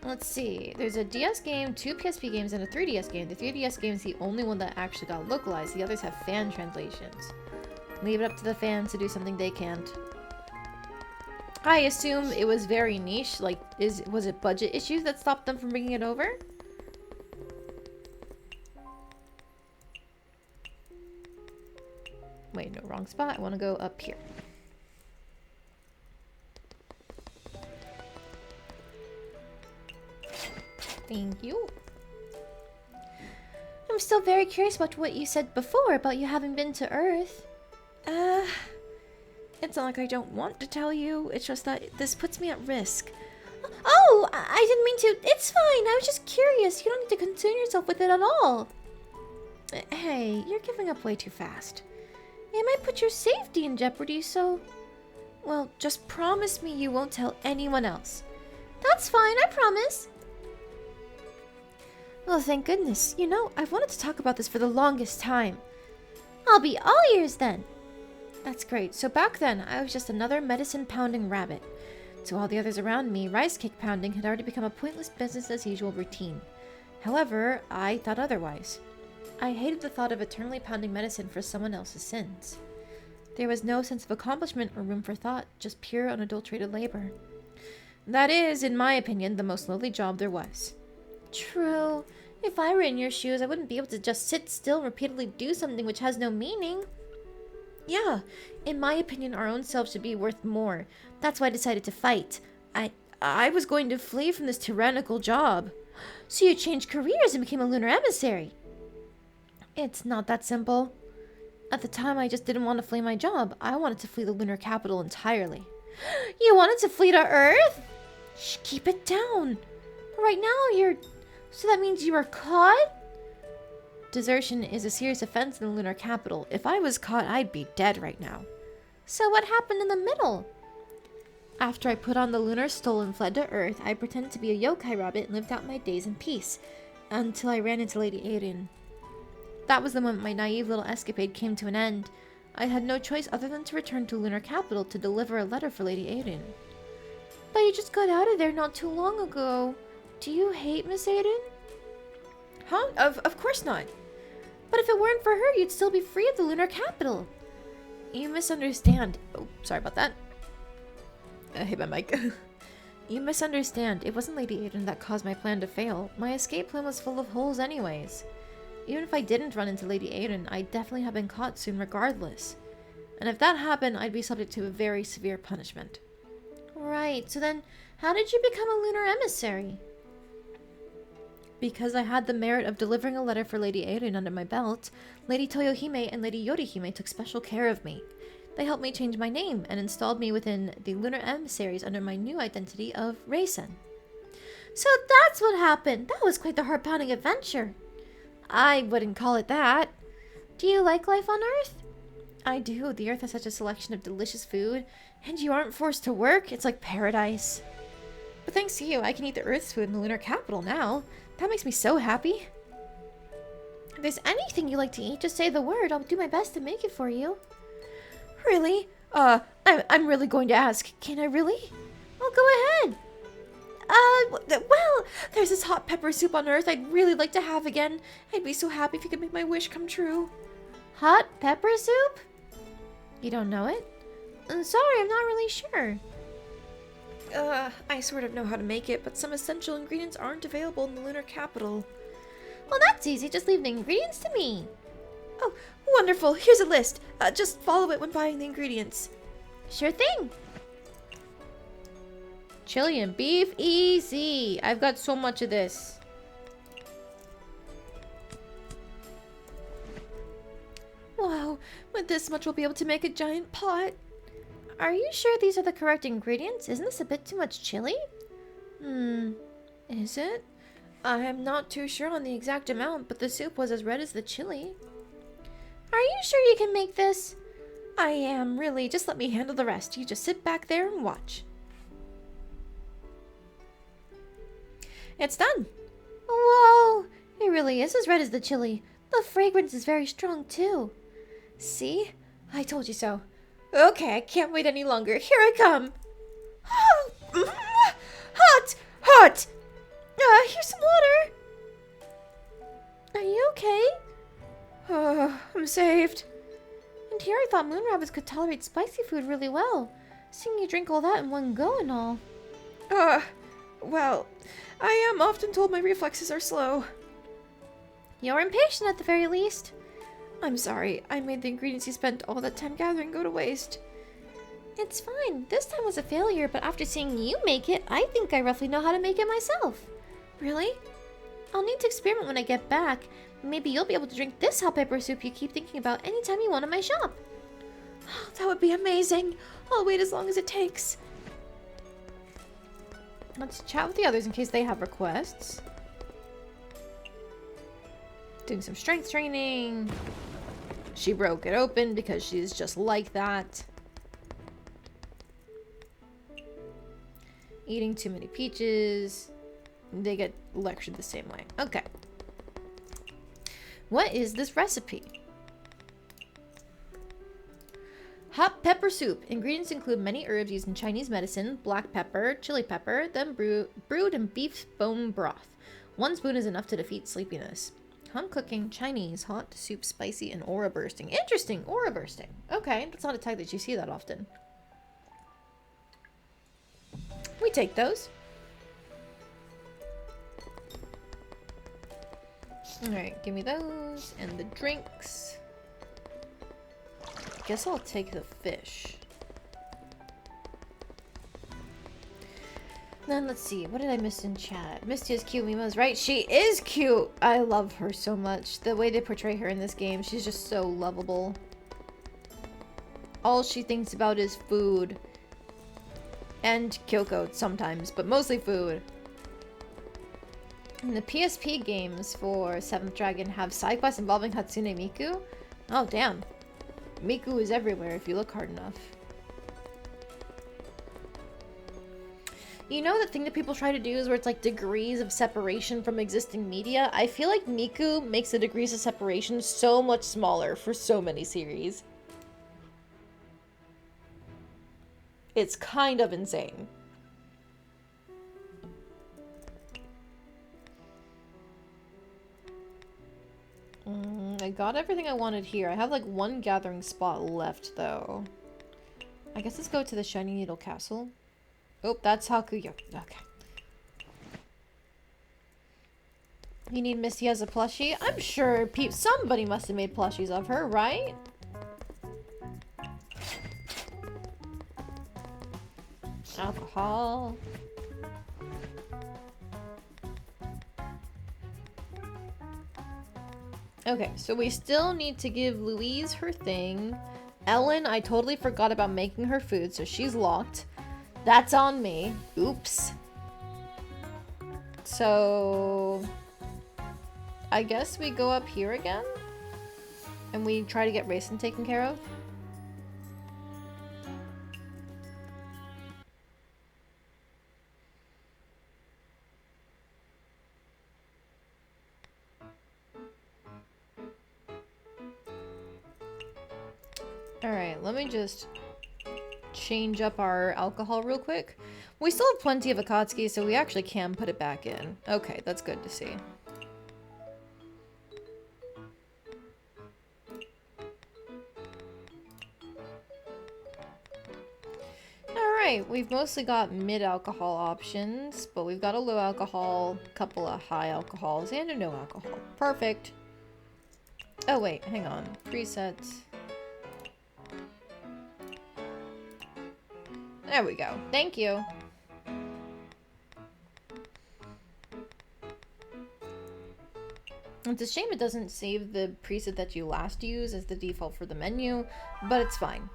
Let's see. There's a DS game, 2 PSP games, and a 3DS game. The 3DS game is the only one that actually got localized. The others have fan translations. Leave it up to the fans to do something they can't. I assume it was very niche. Like, was it budget issues that stopped them from bringing it over? Wait, no, wrong spot. I want to go up here. Thank you. I'm still very curious about what you said before about you having been to Earth. It's not like I don't want to tell you. It's just that this puts me at risk. Oh, I didn't mean to. It's fine. I was just curious. You don't need to concern yourself with it at all. Hey, you're giving up way too fast. It might put your safety in jeopardy, so... Well, just promise me you won't tell anyone else. That's fine, I promise. Well, thank goodness. You know, I've wanted to talk about this for the longest time. I'll be all ears then. That's great. So back then, I was just another medicine-pounding rabbit. To all the others around me, rice cake pounding had already become a pointless business-as-usual routine. However, I thought otherwise. I hated the thought of eternally pounding medicine for someone else's sins. There was no sense of accomplishment or room for thought, just pure unadulterated labor. That is, in my opinion, the most lowly job there was. True. If I were in your shoes, I wouldn't be able to just sit still and repeatedly do something which has no meaning. Yeah, in my opinion, our own selves should be worth more. That's why I decided to fight. I was going to flee from this tyrannical job. So you changed careers and became a lunar emissary? It's not that simple. At the time, I just didn't want to flee my job. I wanted to flee the lunar capital entirely. You wanted to flee to Earth? Shh, keep it down. But right now, you're... So that means you were caught? Desertion is a serious offense in the lunar capital. If I was caught, I'd be dead right now. So what happened in the middle? After I put on the lunar stole and fled to Earth, I pretended to be a yokai rabbit and lived out my days in peace. Until I ran into Lady Aiden. That was the moment my naive little escapade came to an end. I had no choice other than to return to lunar capital to deliver a letter for Lady Aiden. But you just got out of there not too long ago. Do you hate Miss Aiden? Huh? Of course not. But if it weren't for her, you'd still be free of the lunar capital. You misunderstand. Oh, sorry about that. I hit my mic. You misunderstand. It wasn't Lady Aiden that caused my plan to fail. My escape plan was full of holes anyways. Even if I didn't run into Lady Aiden, I'd definitely have been caught soon regardless. And if that happened, I'd be subject to a very severe punishment. Right, so then how did you become a lunar emissary? Because I had the merit of delivering a letter for Lady Aiden under my belt, Lady Toyohime and Lady Yorihime took special care of me. They helped me change my name and installed me within the lunar emissaries under my new identity of Reisen. So that's what happened. That was quite the heart-pounding adventure. I wouldn't call it that. Do you like life on Earth? I do. The Earth has such a selection of delicious food, and you aren't forced to work. It's like paradise. But thanks to you, I can eat the Earth's food in the lunar capital now. That makes me so happy. If there's anything you like to eat, just say the word. I'll do my best to make it for you. Really? I'm really going to ask. Can I really? Oh, go ahead. Well, there's this hot pepper soup on Earth I'd really like to have again. I'd be so happy if you could make my wish come true. Hot pepper soup? You don't know it? I'm sorry, I'm not really sure. I sort of know how to make it, but some essential ingredients aren't available in the lunar capital. Well, that's easy. Just leave the ingredients to me. Oh, wonderful. Here's a list. Just follow it when buying the ingredients. Sure thing. Chili and beef, easy. I've got so much of this. Wow, with this much we'll be able to make a giant pot. Are you sure these are the correct ingredients? Isn't this a bit too much chili? Is it? I'm not too sure on the exact amount, but the soup was as red as the chili. Are you sure you can make this? I am, really. Just let me handle the rest. You just sit back there and watch. It's done. Whoa! It really is as red as the chili. The fragrance is very strong, too. See? I told you so. Okay, I can't wait any longer. Here I come. Hot! Hot! Here's some water. Are you okay? I'm saved. And here I thought moon rabbits could tolerate spicy food really well. Seeing you drink all that in one go and all. Well, I am often told my reflexes are slow. You're impatient at the very least. I'm sorry. I made the ingredients you spent all that time gathering go to waste. It's fine. This time was a failure, but after seeing you make it, I think I roughly know how to make it myself. Really? I'll need to experiment when I get back. Maybe you'll be able to drink this hot pepper soup you keep thinking about anytime you want in my shop. That would be amazing. I'll wait as long as it takes. Let's chat with the others in case they have requests. Doing some strength training. She broke it open because she's just like that. Eating too many peaches. They get lectured the same way. Okay. What is this recipe? Hot pepper soup. Ingredients include many herbs used in Chinese medicine, black pepper, chili pepper, then brewed in beef bone broth. 1 spoon is enough to defeat sleepiness. Home cooking, Chinese, hot, soup, spicy, and aura bursting. Interesting, aura bursting. Okay, that's not a tag that you see that often. We take those. Alright, give me those and the drinks. Guess I'll take the fish. Then let's see, what did I miss in chat? Mystia is cute, Mima's right. She is cute! I love her so much. The way they portray her in this game, she's just so lovable. All she thinks about is food. And Kyoko sometimes, but mostly food. And the PSP games for 7th Dragon have side quests involving Hatsune Miku. Oh, damn. Miku is everywhere if you look hard enough. You know the thing that people try to do is where it's like degrees of separation from existing media? I feel like Miku makes the degrees of separation so much smaller for so many series. It's kind of insane. I got everything I wanted here. I have like one gathering spot left though. I guess let's go to the Shiny Needle Castle. Oh, that's Hakuyo. Okay. You need Misty as a plushie? I'm sure somebody must have made plushies of her, right? Alcohol. Okay, so we still need to give Louise her thing. Ellen, I totally forgot about making her food, so she's locked. That's on me. Oops. So I guess we go up here again and we try to get Raisin taken care of. Alright, let me just change up our alcohol real quick. We still have plenty of Akatsuki, so we actually can put it back in. Okay, that's good to see. Alright, we've mostly got mid-alcohol options, but we've got a low alcohol, couple of high alcohols, and a no alcohol. Perfect. Oh wait, hang on. Presets. There we go. Thank you. It's a shame it doesn't save the preset that you last used as the default for the menu, but it's fine.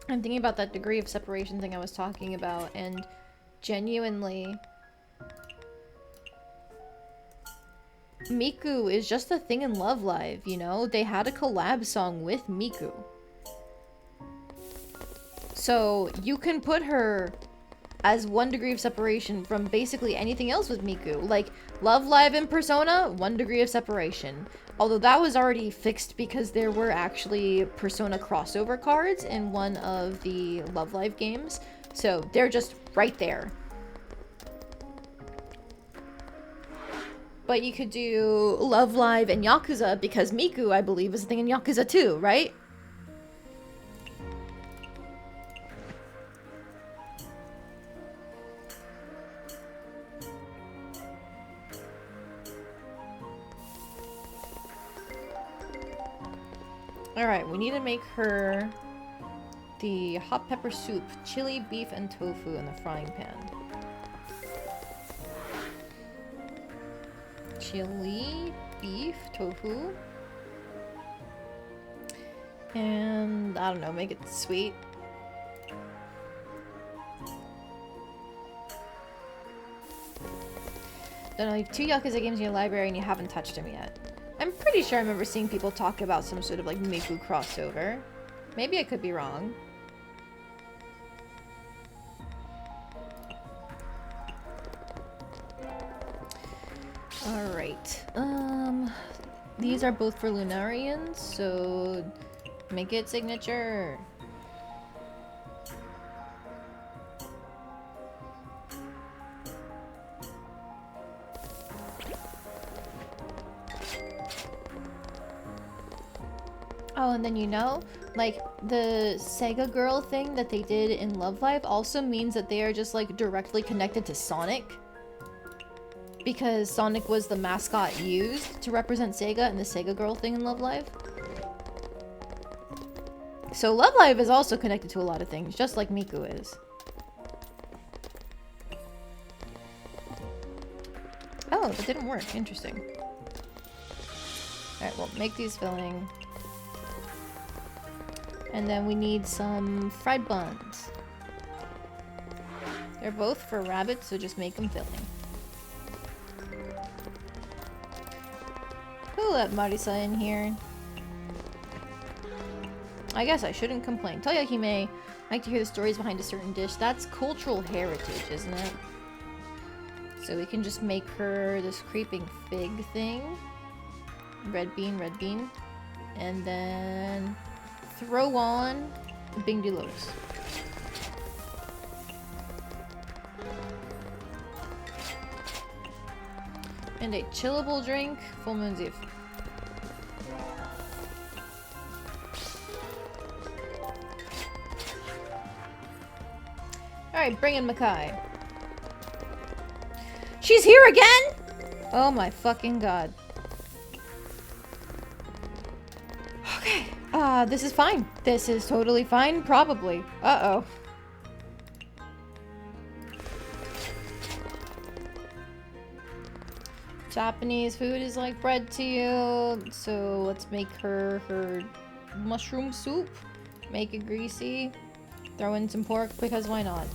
I'm thinking about that degree of separation thing I was talking about, and genuinely, Miku is just a thing in Love Live, you know? They had a collab song with Miku. So you can put her as 1 degree of separation from basically anything else with Miku. Like, Love Live and Persona, 1 degree of separation. Although that was already fixed because there were actually Persona crossover cards in one of the Love Live games. So they're just right there. But you could do Love Live and Yakuza because Miku, I believe, is a thing in Yakuza too, right? Alright, we need to make her the hot pepper soup, chili, beef, and tofu in the frying pan. Chili, beef, tofu. And, I don't know, make it sweet. Don't know, you have 2 Yakuza games in your library and you haven't touched them yet. I'm pretty sure I remember seeing people talk about some sort of like Miku crossover. Maybe I could be wrong. Alright. These are both for Lunarians, so make it signature. Oh, and then you know, like, the Sega Girl thing that they did in Love Live also means that they are just, like, directly connected to Sonic. Because Sonic was the mascot used to represent Sega in the Sega Girl thing in Love Live. So Love Live is also connected to a lot of things, just like Miku is. Oh, that didn't work. Interesting. Alright, well, make these filling. And then we need some fried buns. They're both for rabbits, so just make them filling. Who let Marisa in here? I guess I shouldn't complain. Toyohime like to hear the stories behind a certain dish. That's cultural heritage, isn't it? So we can just make her this creeping fig thing. Red bean, red bean. And then throw on Bingdy Lotus. And a chillable drink, Full Moon's Eve. Alright, bring in Makai. She's here again?! Oh my fucking god. Okay. This is fine. This is totally fine, probably. Uh-oh. Japanese food is like bread to you, so let's make her mushroom soup. Make it greasy. Throw in some pork, because why not?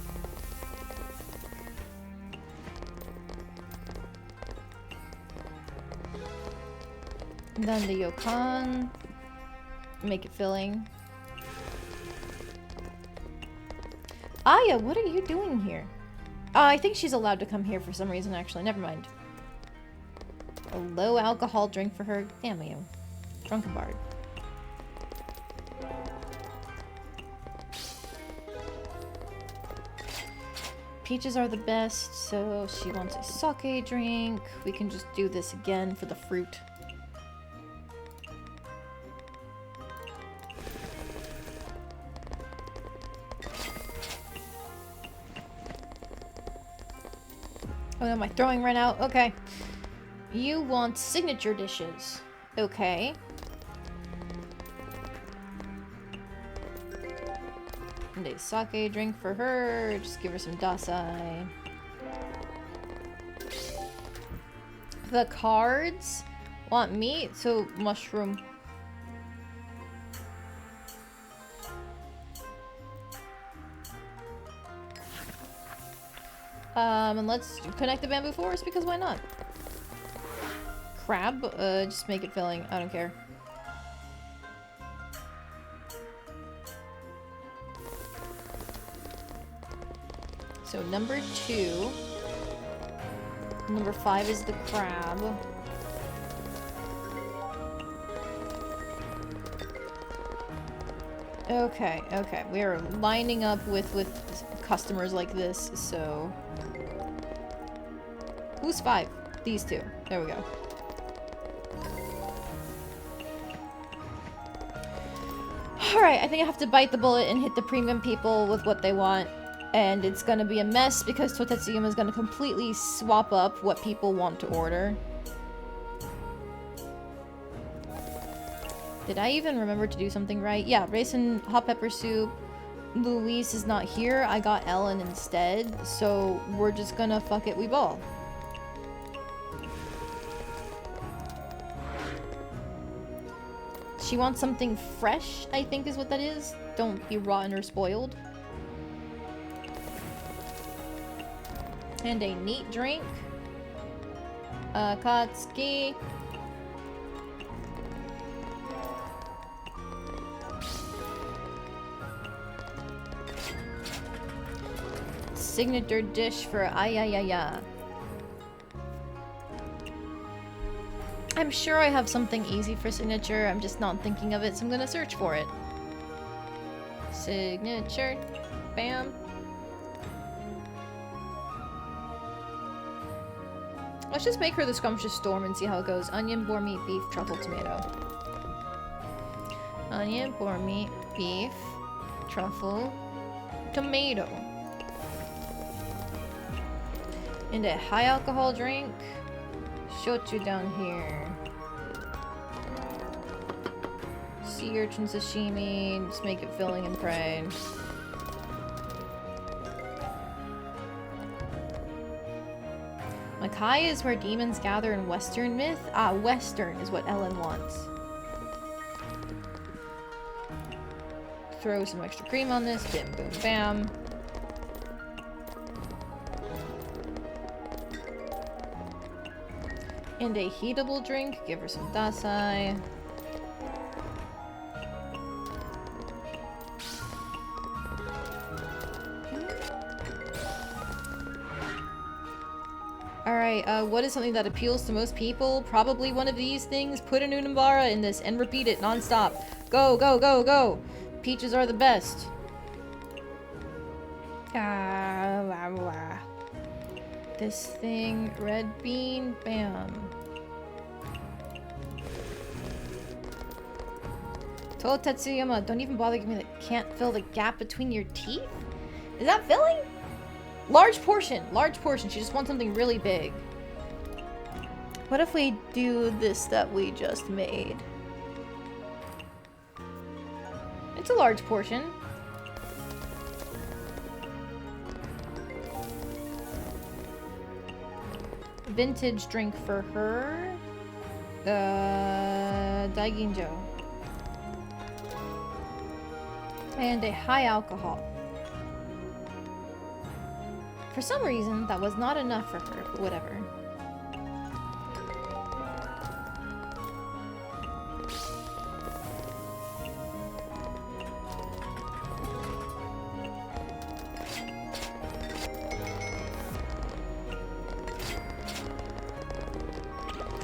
And then the yokon. Make it filling. Aya, what are you doing here? I think she's allowed to come here for some reason, actually. Never mind. A low alcohol drink for her. Damn you. Drunken bard. Peaches are the best, so she wants a sake drink. We can just do this again for the fruit. Oh no, my throwing ran out. Okay. You want signature dishes. Okay. And a sake drink for her. Just give her some dasai. The cards want meat, so mushroom. And let's connect the bamboo forest because why not? Crab, just make it filling. I don't care. So number 2. Number 5 is the crab. Okay, okay. We are lining up with customers like this, so... Who's 5? These 2. There we go. Alright, I think I have to bite the bullet and hit the premium people with what they want. And it's gonna be a mess because Totetsuyama is gonna completely swap up what people want to order. Did I even remember to do something right? Yeah, rice and hot pepper soup. Luis is not here. I got Ellen instead. So we're just gonna fuck it, we ball. She wants something fresh, I think is what that is. Don't be rotten or spoiled. And a neat drink. Katsuki. Signature dish for Ayayaya. I'm sure I have something easy for signature. I'm just not thinking of it, so I'm gonna search for it. Signature. Bam. Let's just make her the Scrumptious Storm and see how it goes. Onion, boar meat, beef, truffle, tomato. Onion, boar meat, beef, truffle, tomato. And a high alcohol drink. Shochu down here. Sea urchin sashimi. Just make it filling and pray. Makai is where demons gather in Western myth. Ah, Western is what Ellen wants. Throw some extra cream on this. Bim, boom, bam. And a heatable drink. Give her some dasai. Alright, Alright, what is something that appeals to most people? Probably one of these things. Put a Nunambara in this and repeat it non-stop. Go, go, go, go! Peaches are the best. This thing, red bean, bam. Told Tetsuyama, don't even bother giving me that can't fill the gap between your teeth? Is that filling? Large portion, large portion. She just wants something really big. What if we do this that we just made? It's a large portion. Vintage drink for her. Daiginjo. And a high alcohol. For some reason, that was not enough for her, but whatever.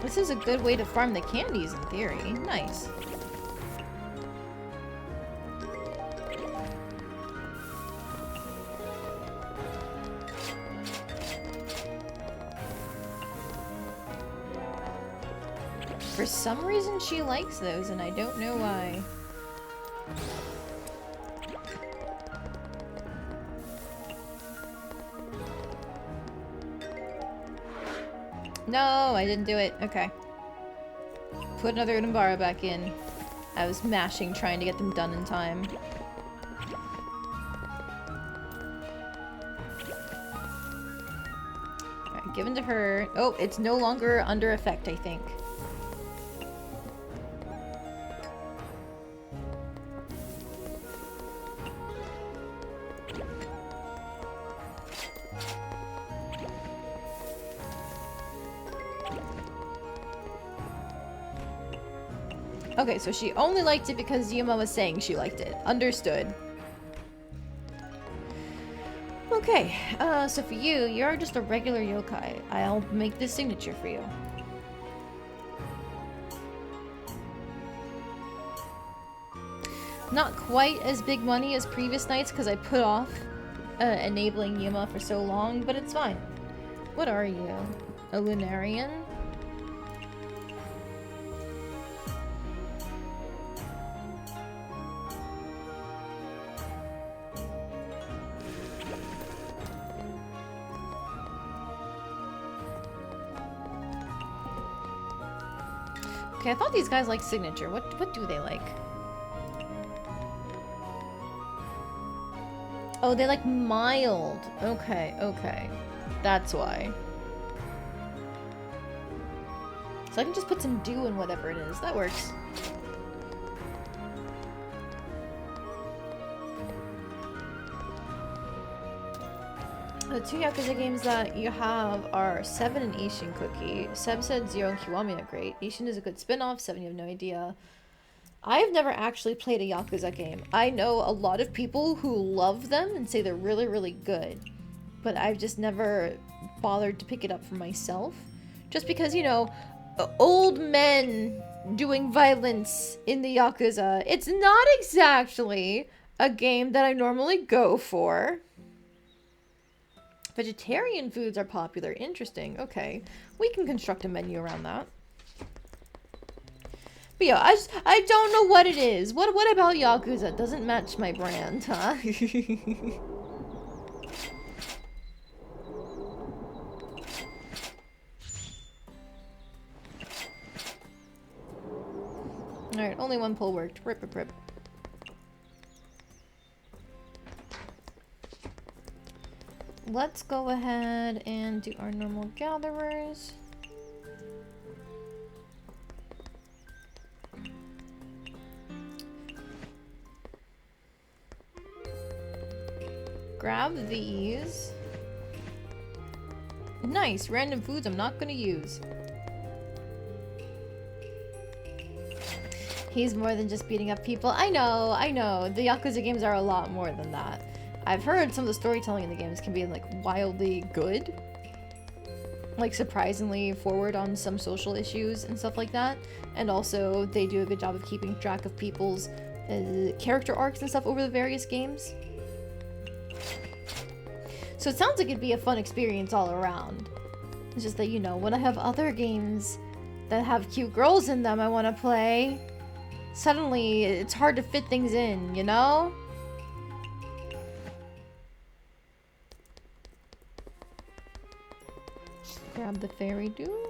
This is a good way to farm the candies in theory. Nice. For some reason she likes those and I don't know why. No, I didn't do it. Okay. Put another Nambara back in. I was mashing trying to get them done in time. Alright, given to her. Oh, it's no longer under effect, I think. Okay, so she only liked it because Yuma was saying she liked it. Understood. Okay, so for you, you're just a regular yokai. I'll make this signature for you. Not quite as big money as previous nights because I put off enabling Yuma for so long, but it's fine. What are you? A Lunarian? Okay, I thought these guys like signature. What do they like? Oh, they like mild. Okay, okay. That's why. So I can just put some dew in whatever it is. That works. The two Yakuza games that you have are 7 and Ishin Cookie. Seb said 0 and Kiwami are great. Ishin is a good spin-off, 7 you have no idea. I've never actually played a Yakuza game. I know a lot of people who love them and say they're really, really good. But I've just never bothered to pick it up for myself. Just because, you know, old men doing violence in the Yakuza. It's not exactly a game that I normally go for. Vegetarian foods are popular. Interesting. Okay. We can construct a menu around that. But yeah, I don't know what it is. What about Yakuza doesn't match my brand, huh? Alright, only one pull worked. Rip, rip, rip. Let's go ahead and do our normal gatherers. Grab these. Nice, random foods I'm not gonna use. He's more than just beating up people. I know, I know. The Yakuza games are a lot more than that. I've heard some of the storytelling in the games can be like wildly good. like surprisingly forward on some social issues and stuff like that. And also they do a good job of keeping track of people's character arcs and stuff over the various games. So it sounds like it'd be a fun experience all around. It's just that, you know, when I have other games that have cute girls in them I want to play, suddenly it's hard to fit things in, you know? Grab the fairy dew.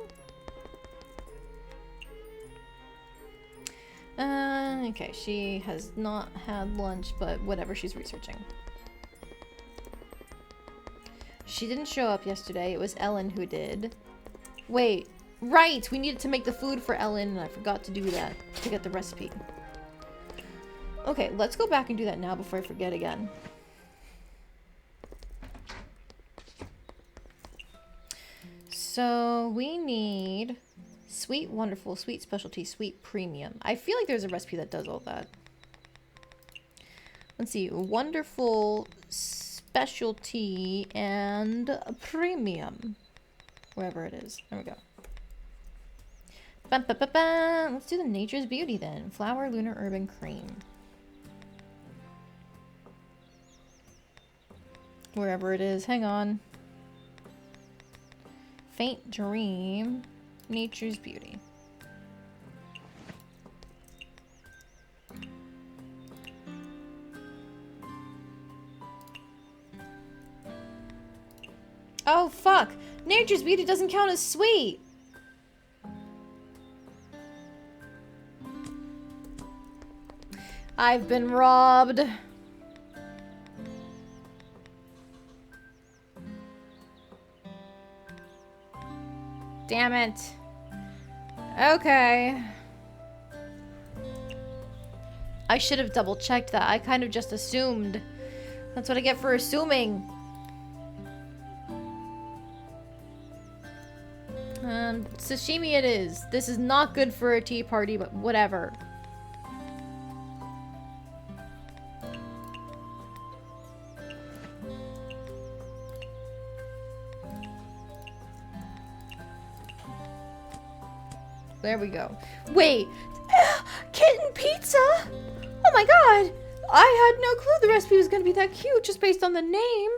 Okay, she has not had lunch, but whatever, she's researching. She didn't show up yesterday. It was Ellen who did. Wait, right! We needed to make the food for Ellen, and I forgot to do that to get the recipe. Okay, let's go back and do that now before I forget again. So we need sweet, wonderful, sweet specialty, sweet premium. I feel like there's a recipe that does all that. Let's see, wonderful, specialty, and premium. Wherever it is. There we go. Bum, bum, bum, bum. Let's do the Nature's Beauty then. Flour, lunar, herb, and cream. Wherever it is. Hang on. Faint Dream. Nature's Beauty. Oh, fuck! Nature's Beauty doesn't count as sweet! I've been robbed. Damn it. Okay. I should have double checked that. I kind of just assumed. That's what I get for assuming. Sashimi it is. This is not good for a tea party, but whatever. There we go. Wait! Kitten pizza? Oh my god! I had no clue the recipe was gonna be that cute just based on the name.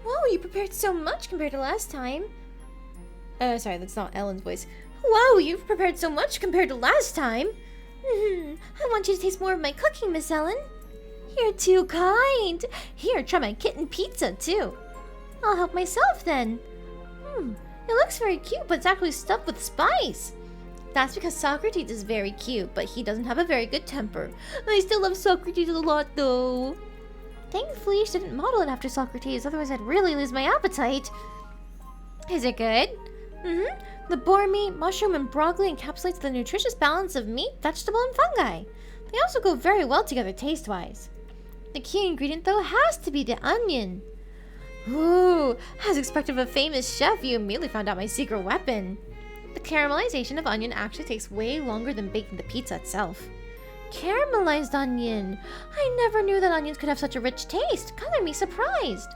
Whoa, you prepared so much compared to last time. Sorry, that's not Ellen's voice. Whoa, you've prepared so much compared to last time. I want you to taste more of my cooking, Miss Ellen. You're too kind. Here, try my kitten pizza, too. I'll help myself, then. It looks very cute, but it's actually stuffed with spice. That's because Socrates is very cute, but he doesn't have a very good temper. I still love Socrates a lot, though. Thankfully, she didn't model it after Socrates, otherwise I'd really lose my appetite. Is it good? The boar meat, mushroom, and broccoli encapsulates the nutritious balance of meat, vegetable, and fungi. They also go very well together taste-wise. The key ingredient, though, has to be the onion. Ooh, as expected of a famous chef, you immediately found out my secret weapon. The caramelization of onion actually takes way longer than baking the pizza itself. Caramelized onion! I never knew that onions could have such a rich taste. Color me surprised.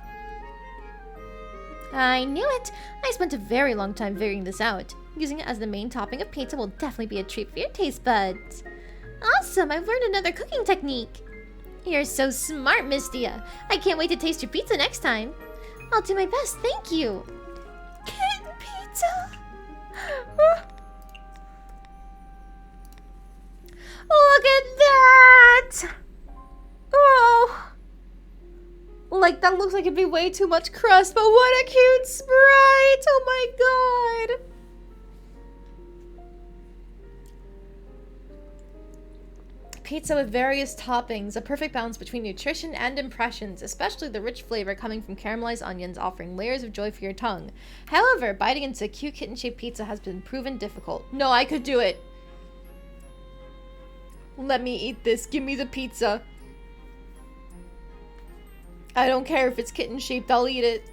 I knew it. I spent a very long time figuring this out. Using it as the main topping of pizza will definitely be a treat for your taste buds. Awesome! I've learned another cooking technique. You're so smart, Mystia. I can't wait to taste your pizza next time. I'll do my best, thank you. Kitten pizza! Look at that! Oh! Like, that looks like it'd be way too much crust, but what a cute sprite! Oh my god! Pizza with various toppings, a perfect balance between nutrition and impressions, especially the rich flavor coming from caramelized onions offering layers of joy for your tongue. However, biting into a cute kitten-shaped pizza has been proven difficult. No, I could do it! Let me eat this. Give me the pizza. I don't care if it's kitten-shaped, I'll eat it.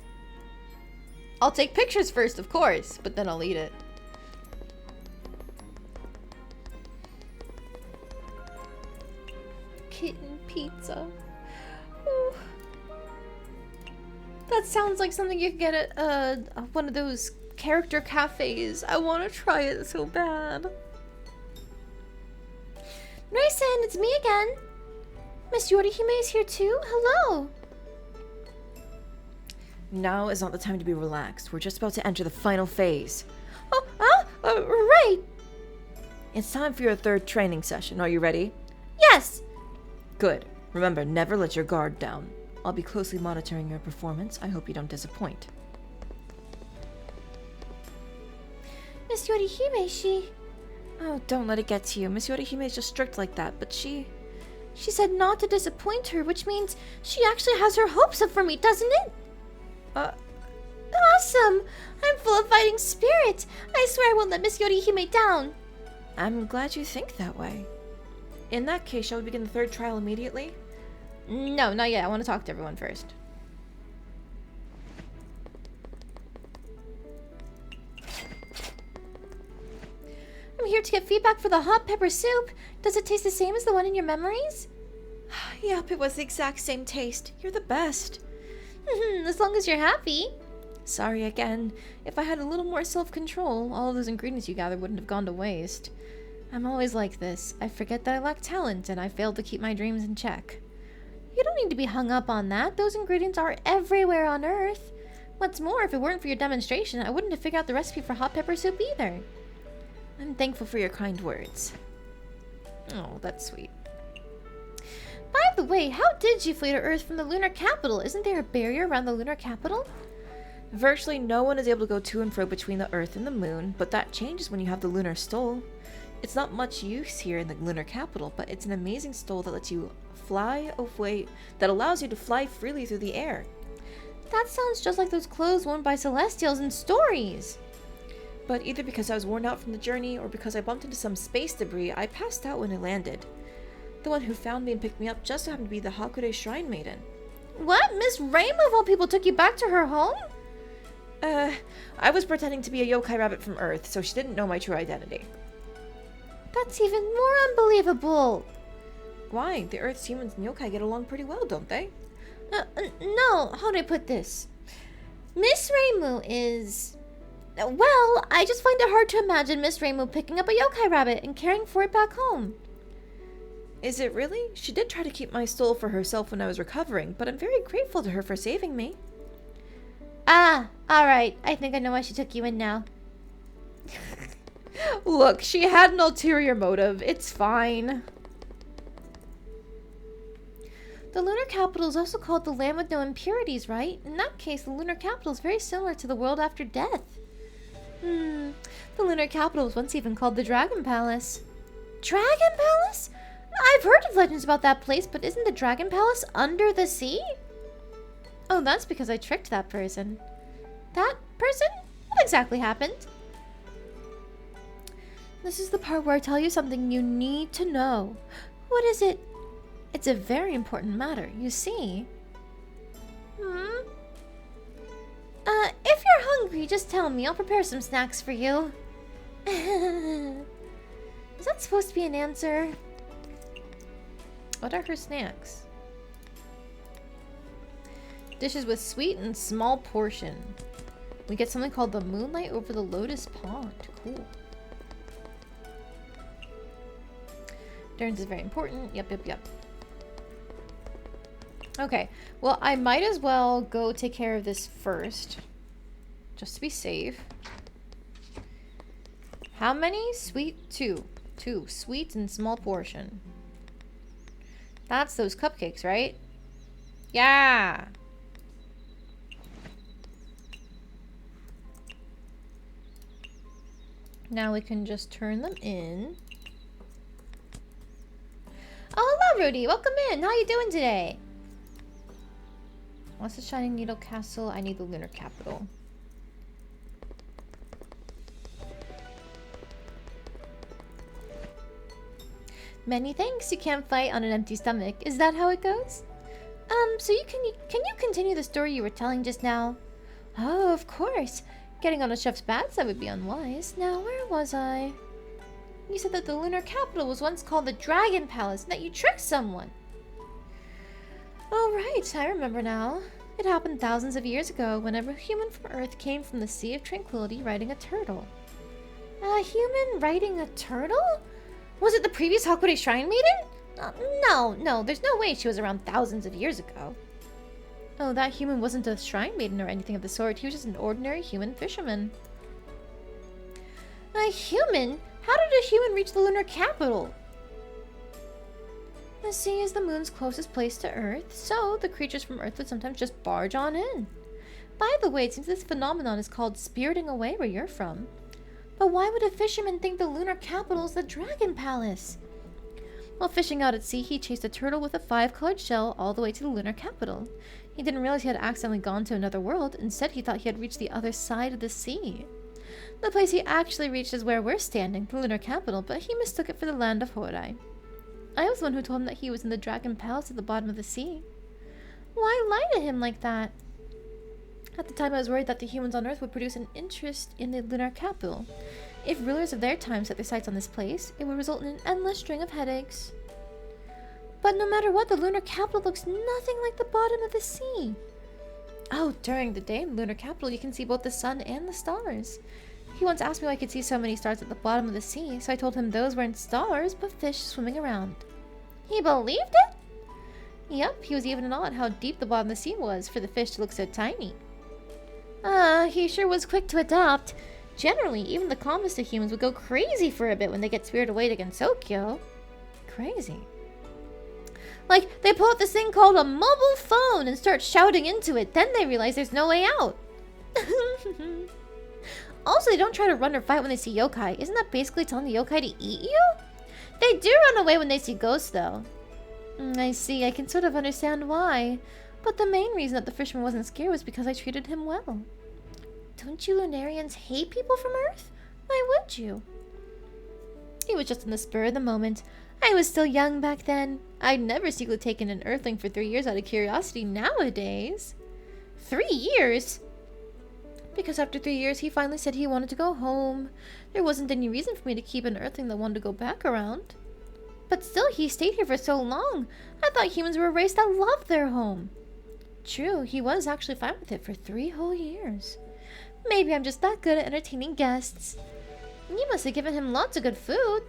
I'll take pictures first, of course, but then I'll eat it. Kitten pizza. Ooh. That sounds like something you could get at one of those character cafes. I want to try it so bad. Raisin, it's me again. Miss Yorihime is here too. Hello. Now is not the time to be relaxed. We're just about to enter the final phase. Right. It's time for your third training session. Are you ready? Yes. Good. Remember, never let your guard down. I'll be closely monitoring your performance. I hope you don't disappoint. Miss Yorihime, she... Oh, don't let it get to you. Miss Yorihime is just strict like that, but she said not to disappoint her, which means she actually has her hopes up for me, doesn't it? Awesome! I'm full of fighting spirit! I swear I won't let Miss Yorihime down! I'm glad you think that way. In that case, shall we begin the third trial immediately? No, not yet. I want to talk to everyone first. I'm here to get feedback for the hot pepper soup. Does it taste the same as the one in your memories? Yep, it was the exact same taste. You're the best. As long as you're happy. Sorry again. If I had a little more self-control, all of those ingredients you gathered wouldn't have gone to waste. I'm always like this. I forget that I lack talent, and I fail to keep my dreams in check. You don't need to be hung up on that. Those ingredients are everywhere on Earth. What's more, if it weren't for your demonstration, I wouldn't have figured out the recipe for hot pepper soup either. I'm thankful for your kind words. Oh, that's sweet. By the way, how did you flee to Earth from the lunar capital? Isn't there a barrier around the lunar capital? Virtually no one is able to go to and fro between the Earth and the Moon, but that changes when you have the lunar stole. It's not much use here in the lunar capital, but it's an amazing stole that lets you fly away, that allows you to fly freely through the air. That sounds just like those clothes worn by Celestials in stories. But either because I was worn out from the journey or because I bumped into some space debris, I passed out when I landed. The one who found me and picked me up just happened to be the Hakude Shrine Maiden. What? Miss Rainbow of all people took you back to her home? I was pretending to be a yokai rabbit from Earth, so she didn't know my true identity. That's even more unbelievable. Why? The Earth's humans and yokai get along pretty well, don't they? No, how do I put this? Miss Reimu is... Well, I just find it hard to imagine Miss Reimu picking up a yokai rabbit and caring for it back home. Is it really? She did try to keep my soul for herself when I was recovering, but I'm very grateful to her for saving me. Ah, alright. I think I know why she took you in now. Look, she had an ulterior motive. It's fine. The lunar capital is also called the land with no impurities, right? In that case, the lunar capital is very similar to the world after death. The lunar capital was once even called the Dragon Palace. Dragon Palace? I've heard of legends about that place, but isn't the Dragon Palace under the sea? Oh, that's because I tricked that person. That person? What exactly happened? This is the part where I tell you something you need to know. What is it? It's a very important matter, you see. If you're hungry, just tell me. I'll prepare some snacks for you. Is that supposed to be an answer? What are her snacks? Dishes with sweet and small portion. We get something called the Moonlight over the Lotus Pond. Cool. Turns is very important. Yep. Okay, well, I might as well go take care of this first. Just to be safe. How many? Sweet? Two. Two. Sweet and small portion. That's those cupcakes, right? Yeah! Now we can just turn them in. Oh, hello, Rudy. Welcome in. How you doing today? What's the Shining Needle Castle? I need the Lunar Capital. Many thanks. You can't fight on an empty stomach. Is that how it goes? So can you continue the story you were telling just now? Oh, of course. Getting on a chef's bad side would be unwise. Now, where was I? You said that the Lunar Capital was once called the Dragon Palace and that you tricked someone. Oh, right. I remember now. It happened thousands of years ago whenever a human from Earth came from the Sea of Tranquility riding a turtle. A human riding a turtle? Was it the previous Hakude Shrine Maiden? No, there's no way she was around thousands of years ago. Oh, that human wasn't a shrine maiden or anything of the sort. He was just an ordinary human fisherman. A human? How did a human reach the lunar capital? The sea is the moon's closest place to Earth, so the creatures from Earth would sometimes just barge on in. By the way, it seems this phenomenon is called spiriting away where you're from. But why would a fisherman think the lunar capital is the Dragon Palace? While fishing out at sea, he chased a turtle with a 5-colored shell all the way to the lunar capital. He didn't realize he had accidentally gone to another world. Instead, he thought he had reached the other side of the sea. The place he actually reached is where we're standing, the lunar capital, but he mistook it for the land of Horai. I was the one who told him that he was in the Dragon Palace at the bottom of the sea. Why lie to him like that? At the time, I was worried that the humans on Earth would produce an interest in the lunar capital. If rulers of their time set their sights on this place, it would result in an endless string of headaches. But no matter what, the lunar capital looks nothing like the bottom of the sea. Oh, during the day in the lunar capital, you can see both the sun and the stars. He once asked me why I could see so many stars at the bottom of the sea, so I told him those weren't stars, but fish swimming around. He believed it? Yep, he was even in awe at how deep the bottom of the sea was for the fish to look so tiny. He sure was quick to adopt. Generally, even the calmest of humans would go crazy for a bit when they get spirited away to Gensokyo. Crazy? Like, they pull out this thing called a mobile phone and start shouting into it. Then they realize there's no way out. Also, they don't try to run or fight when they see yokai. Isn't that basically telling the yokai to eat you? They do run away when they see ghosts, though. I see. I can sort of understand why. But the main reason that the fisherman wasn't scared was because I treated him well. Don't you Lunarians hate people from Earth? Why would you? It was just in the spur of the moment. I was still young back then. I'd never secretly taken an Earthling for 3 years out of curiosity nowadays. 3 years? Because after 3 years, he finally said he wanted to go home. There wasn't any reason for me to keep an Earthling that wanted to go back around. But still, he stayed here for so long. I thought humans were a race that loved their home. True, he was actually fine with it for 3 whole years. Maybe I'm just that good at entertaining guests. You must have given him lots of good food.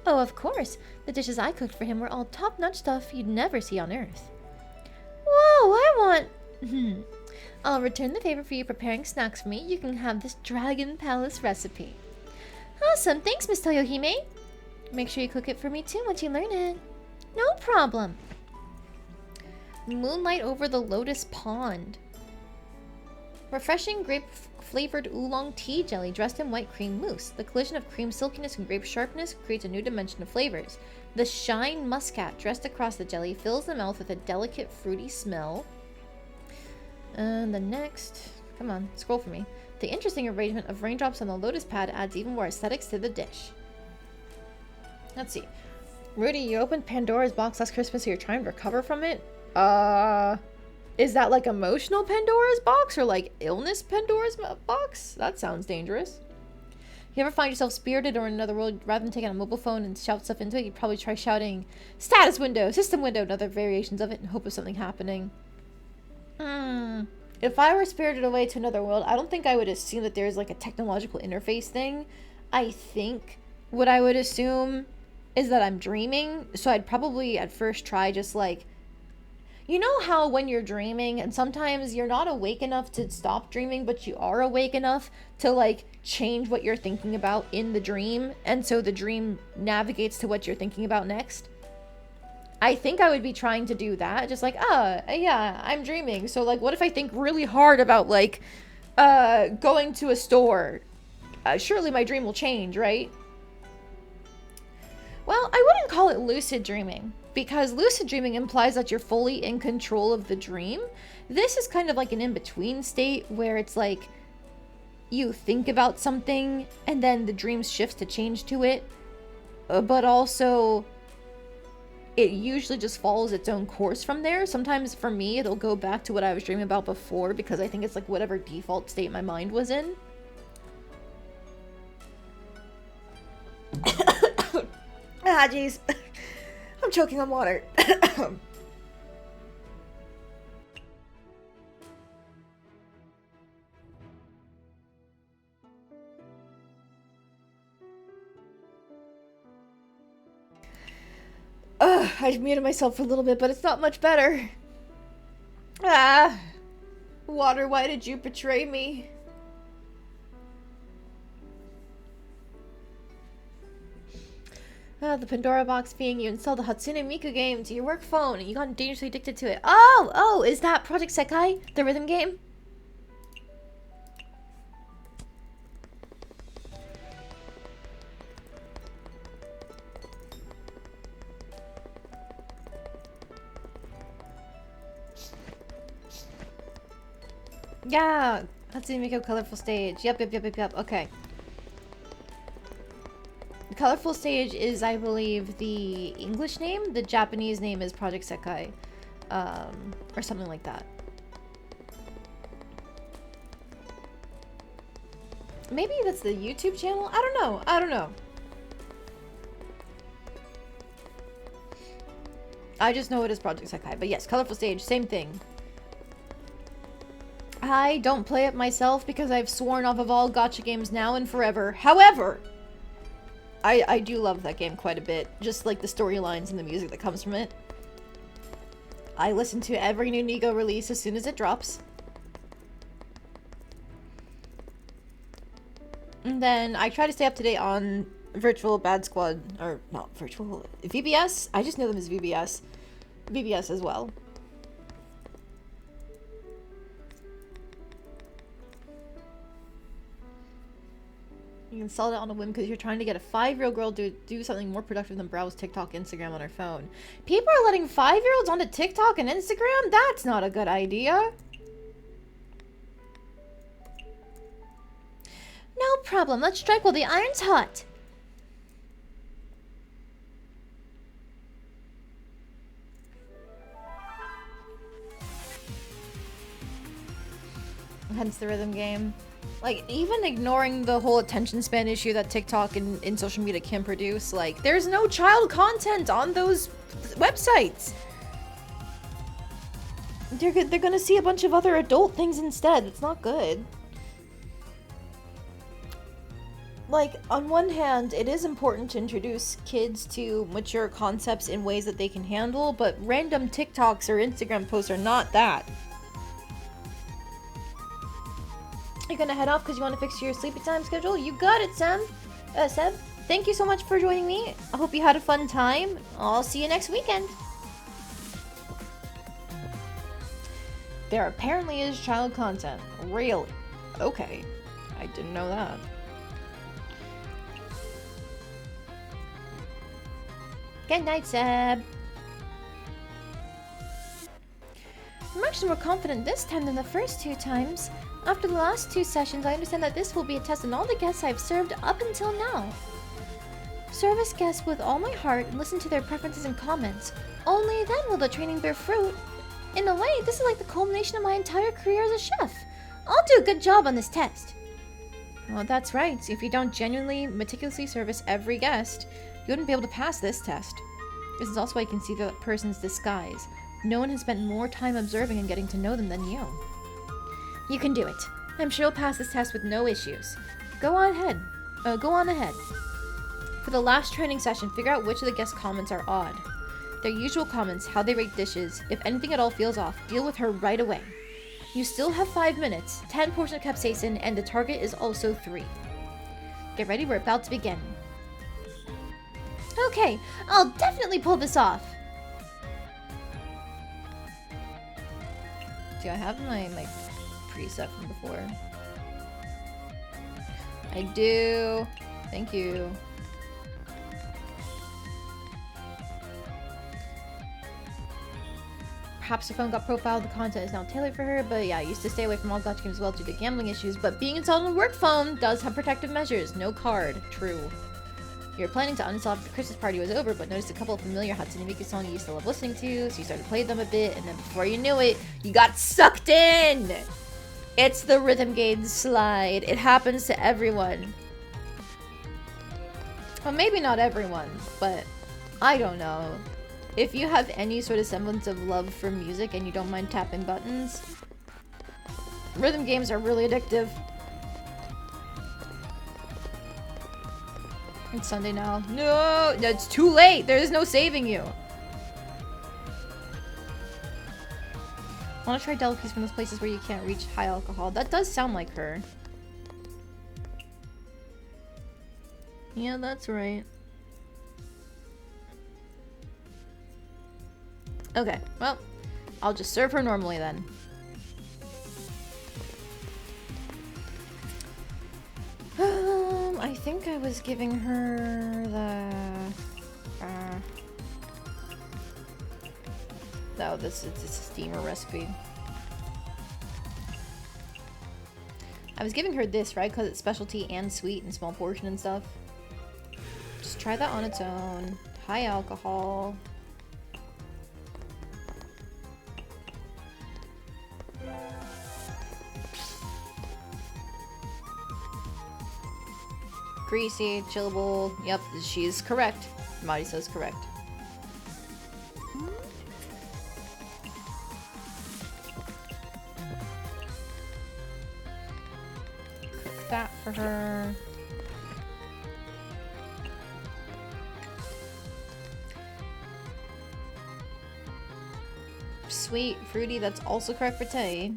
Oh, of course. The dishes I cooked for him were all top-notch stuff you'd never see on Earth. Whoa, I want... I'll return the favor for you preparing snacks for me. You can have this Dragon Palace recipe. Awesome, thanks, Miss Toyohime. Make sure you cook it for me too once you learn it. No problem. Moonlight over the Lotus Pond. Refreshing grape-flavored oolong tea jelly dressed in white cream mousse. The collision of cream silkiness and grape sharpness creates a new dimension of flavors. The shine muscat dressed across the jelly fills the mouth with a delicate fruity smell. And the next... Come on, scroll for me. The interesting arrangement of raindrops on the lotus pad adds even more aesthetics to the dish. Let's see. Rudy, you opened Pandora's box last Christmas, so you're trying to recover from it? Is that like emotional Pandora's box or like illness Pandora's box? That sounds dangerous. If you ever find yourself spirited or in another world, rather than taking a mobile phone and shout stuff into it, you'd probably try shouting status window, system window, and other variations of it in hope of something happening. If I were spirited away to another world, I don't think I would assume that there's like a technological interface thing. I think what I would assume is that I'm dreaming. So I'd probably at first try just like, you know how when you're dreaming and sometimes you're not awake enough to stop dreaming, but you are awake enough to like change what you're thinking about in the dream. And so the dream navigates to what you're thinking about next. I think I would be trying to do that. Just like, yeah, I'm dreaming. So like, what if I think really hard about like, going to a store? Surely my dream will change, right? Well, I wouldn't call it lucid dreaming, because lucid dreaming implies that you're fully in control of the dream. This is kind of like an in-between state where it's like you think about something and then the dream shifts to change to it, but also it usually just follows its own course from there. Sometimes for me, it'll go back to what I was dreaming about before because I think it's like whatever default state my mind was in. Jeez. I'm choking on water. I muted myself for a little bit, but it's not much better. Ah! Water, why did you betray me? The Pandora box being you installed the Hatsune Miku game to your work phone and you got dangerously addicted to it. Oh, is that Project Sekai? The rhythm game? Yeah, Hatsune Miku Colorful Stage. Yep. Okay. The Colorful Stage is, I believe, the English name. The Japanese name is Project Sekai. Or something like that. Maybe that's the YouTube channel? I don't know. I just know it is Project Sekai. But yes, Colorful Stage, same thing. I don't play it myself because I've sworn off of all gacha games now and forever. However, I do love that game quite a bit. Just like the storylines and the music that comes from it. I listen to every new Nigo release as soon as it drops. And then I try to stay up to date on Virtual Bad Squad, or not Virtual, VBS? I just know them as VBS. VBS as well. You installed it on a whim because you're trying to get a 5-year-old girl to do something more productive than browse TikTok, Instagram on her phone. People are letting 5-year-olds onto TikTok and Instagram? That's not a good idea. No problem. Let's strike while the iron's hot. Hence the rhythm game. Like, even ignoring the whole attention span issue that TikTok and social media can produce, like, there's no child content on those websites. They're gonna see a bunch of other adult things instead. It's not good. Like, on one hand, it is important to introduce kids to mature concepts in ways that they can handle, but random TikToks or Instagram posts are not that. You're gonna head off because you want to fix your sleepy time schedule? You got it, Seb. Thank you so much for joining me. I hope you had a fun time. I'll see you next weekend. There apparently is child content. Really? Okay. I didn't know that. Good night, Seb. I'm actually more confident this time than the first 2 times. After the last 2 sessions, I understand that this will be a test on all the guests I've served up until now. Service guests with all my heart and listen to their preferences and comments. Only then will the training bear fruit. In a way, this is like the culmination of my entire career as a chef. I'll do a good job on this test. Well, that's right. If you don't genuinely, meticulously service every guest, you wouldn't be able to pass this test. This is also why you can see the person's disguise. No one has spent more time observing and getting to know them than you. You can do it. I'm sure you'll pass this test with no issues. Go on ahead. For the last training session, figure out which of the guest comments are odd. Their usual comments, how they rate dishes, if anything at all feels off, deal with her right away. You still have 5 minutes, 10 portions of capsaicin, and the target is also 3. Get ready, we're about to begin. Okay, I'll definitely pull this off. Do I have my preset from before? I do. Thank you. Perhaps her phone got profiled, the content is now tailored for her, but yeah, I used to stay away from all gacha games as well due to gambling issues, but being installed on a work phone does have protective measures. No card. True. You're planning to uninstall after the Christmas party was over, but noticed a couple of familiar Hatsune Miku songs you used to love listening to, so you started to play them a bit, and then before you knew it, you got sucked in! It's the rhythm game slide. It happens to everyone. Well, maybe not everyone, but I don't know. If you have any sort of semblance of love for music and you don't mind tapping buttons, rhythm games are really addictive. It's Sunday now. No, it's too late. There is no saving you. I want to try delicacies from those places where you can't reach high alcohol. That does sound like her. Yeah, that's right. Okay, well, I'll just serve her normally then. I think I was giving her the... No, this is a steamer recipe. I was giving her this, right? Because it's specialty and sweet and small portion and stuff. Just try that on its own. High alcohol. Greasy, chillable. Yep, she's correct. Madi says correct. Cook that for her. Sweet, fruity, that's also correct for Tay.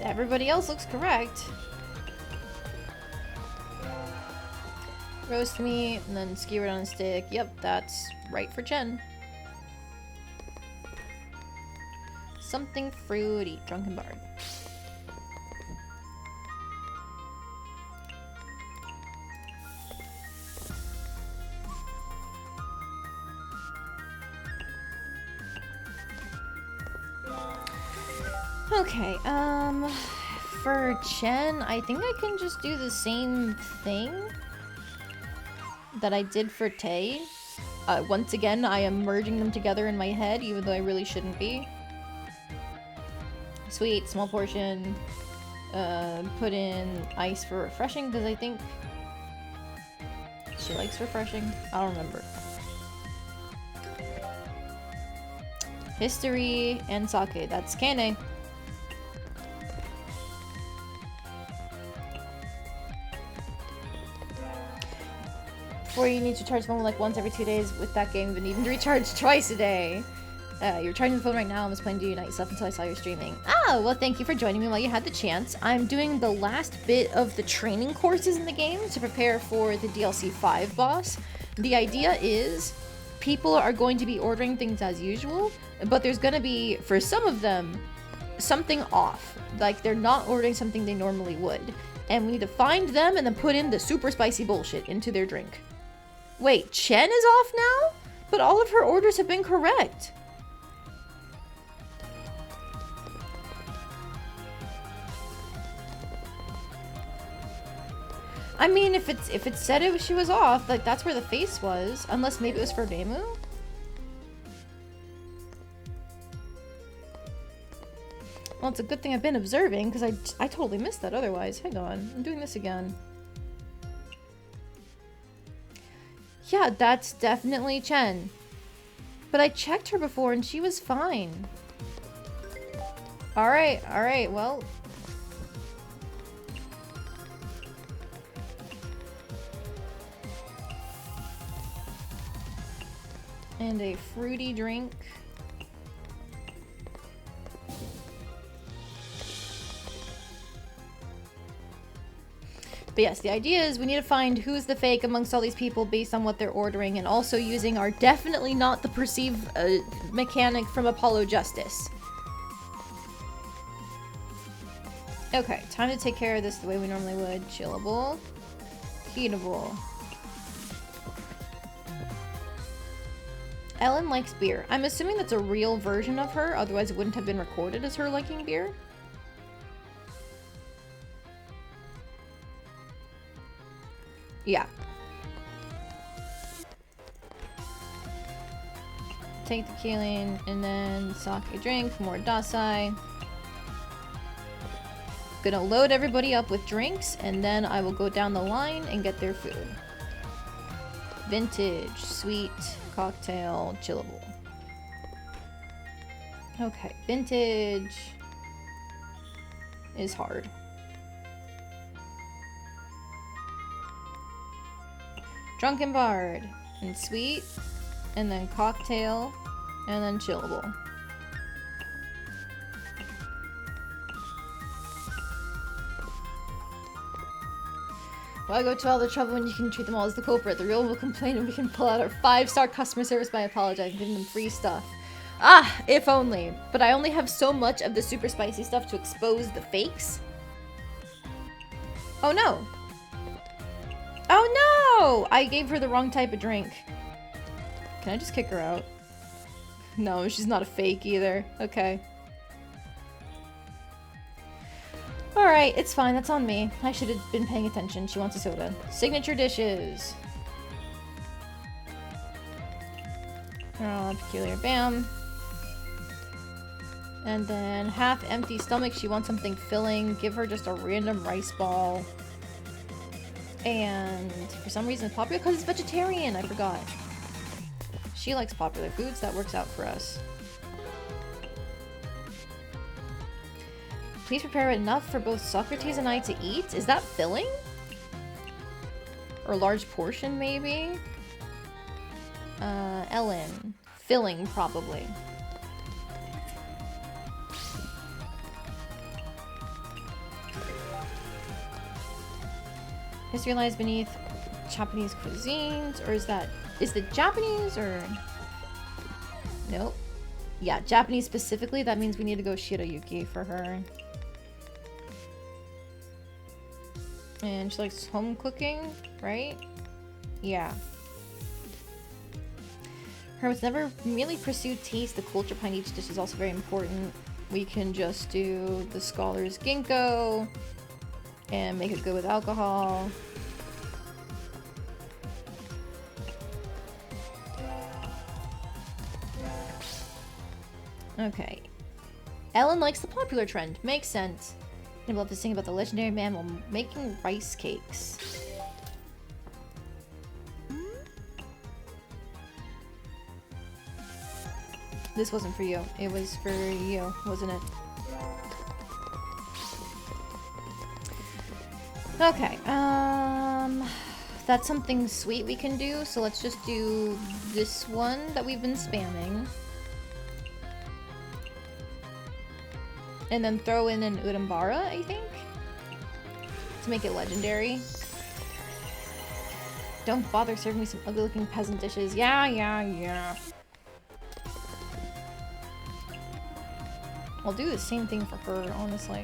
Everybody else looks correct. Roast meat, and then skewer it on a stick. Yep, that's right for Chen. Something fruity. Drunken Bard. Okay, for Chen, I think I can just do the same thing that I did for Tay. Once again, I am merging them together in my head, even though I really shouldn't be. Sweet, small portion. Put in ice for refreshing, because I think she likes refreshing. I don't remember. History and sake. That's Kane. Before you need to charge the phone like once every 2 days with that game, but needing to recharge twice a day. You're charging the phone right now. I was planning to unite yourself until I saw your streaming. Oh, well, thank you for joining me while you had the chance. I'm doing the last bit of the training courses in the game to prepare for the DLC 5 boss. The idea is people are going to be ordering things as usual, but there's going to be, for some of them, something off. Like, they're not ordering something they normally would. And we need to find them and then put in the super spicy bullshit into their drink. Wait, Chen is off now? But all of her orders have been correct. I mean, if it said she was off, like that's where the face was, unless maybe it was for Demu. Well, it's a good thing I've been observing because I totally missed that otherwise. Hang on, I'm doing this again. Yeah, that's definitely Chen. But I checked her before and she was fine. Alright, well. And a fruity drink. But yes, the idea is we need to find who's the fake amongst all these people based on what they're ordering, and also using our definitely not the perceived mechanic from Apollo Justice. Okay, time to take care of this the way we normally would. Chillable. Heatable. Ellen likes beer. I'm assuming that's a real version of her, otherwise it wouldn't have been recorded as her liking beer. Yeah. Take the Keeling, and then sake drink, more Dasai. Gonna load everybody up with drinks, and then I will go down the line and get their food. Vintage, sweet, cocktail, chillable. Okay, vintage is hard. Drunken Bard, and Sweet, and then Cocktail, and then Chillable. Why go to all the trouble when you can treat them all as the culprit? The real will complain and we can pull out our 5-star customer service by apologizing and giving them free stuff. Ah, if only. But I only have so much of the super spicy stuff to expose the fakes. Oh no. Oh no! I gave her the wrong type of drink. Can I just kick her out? No, she's not a fake either. Okay. Alright, it's fine. That's on me. I should have been paying attention. She wants a soda. Signature dishes. Oh, peculiar. Bam. And then half empty stomach. She wants something filling. Give her just a random rice ball. And for some reason, popular because it's vegetarian. I forgot. She likes popular foods. That works out for us. Please prepare enough for both Socrates and I to eat. Is that filling? Or large portion, maybe? Ellen. Filling, probably. History lies beneath Japanese cuisines, or is it Japanese, or... Nope. Yeah, Japanese specifically, that means we need to go Shirayuki for her. And she likes home cooking, right? Yeah. Hermits never really pursue taste. The culture behind each dish is also very important. We can just do the scholar's ginkgo and make it good with alcohol. Okay. Ellen likes the popular trend. Makes sense. I'd love to sing about the legendary man while making rice cakes. This wasn't for you. It was for you, wasn't it? Okay, that's something sweet we can do, so let's just do this one that we've been spamming. And then throw in an Udambara, I think? To make it legendary. Don't bother serving me some ugly-looking peasant dishes. Yeah. I'll do the same thing for her, honestly.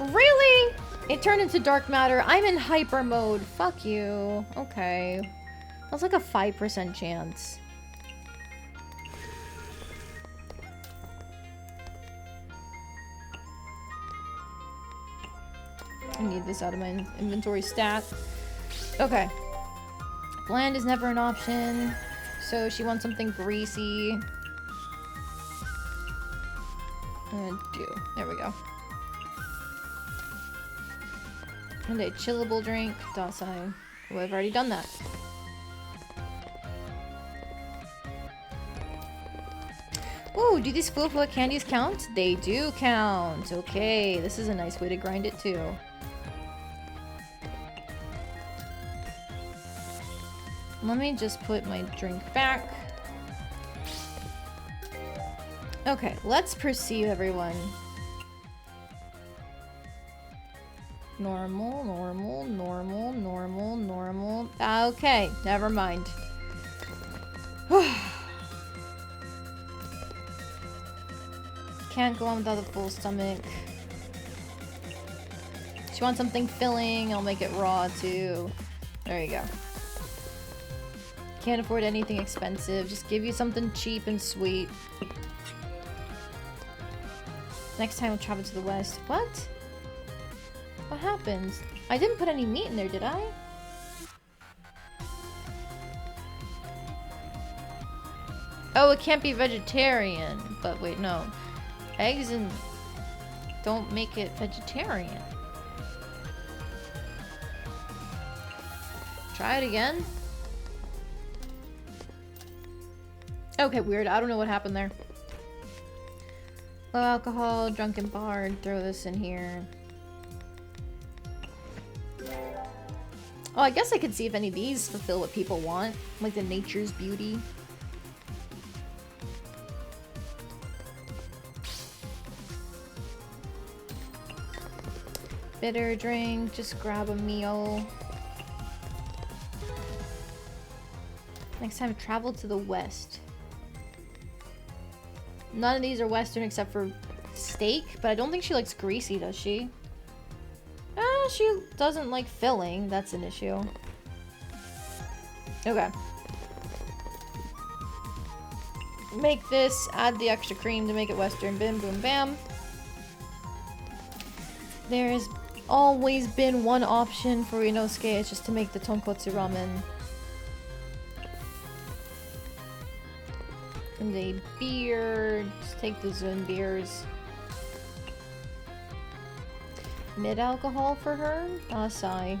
Really? It turned into dark matter. I'm in hyper mode. Fuck you. Okay. That's like a 5% chance. I need this out of my inventory stat. Okay. Bland is never an option. So she wants something greasy. And there we go. And a chillable drink. Dasai. Well, I've already done that. Ooh, do these Fuwa candies count? They do count. Okay, this is a nice way to grind it too. Let me just put my drink back. Okay, let's proceed, everyone. Normal, normal, normal, normal, normal. Okay, never mind. Can't go on without a full stomach. She wants something filling. I'll make it raw too. There you go. Can't afford anything expensive. Just give you something cheap and sweet. Next time we'll travel to the west. What? What happened? I didn't put any meat in there, did I? Oh, it can't be vegetarian. But wait, no. Eggs and don't make it vegetarian. Try it again. Okay, weird. I don't know what happened there. Low alcohol, drunken bard, throw this in here. Oh, I guess I could see if any of these fulfill what people want. Like the nature's beauty. Bitter drink, just grab a meal. Next time, travel to the west. None of these are western except for steak, but I don't think she likes greasy, does she? She doesn't like filling. That's an issue. Okay. Make this, add the extra cream to make it western. Bim, boom, bam. There's always been one option for Inosuke, it's just to make the tonkotsu ramen. And a beer, just take the Zun beers. Mid-alcohol for her? Sigh.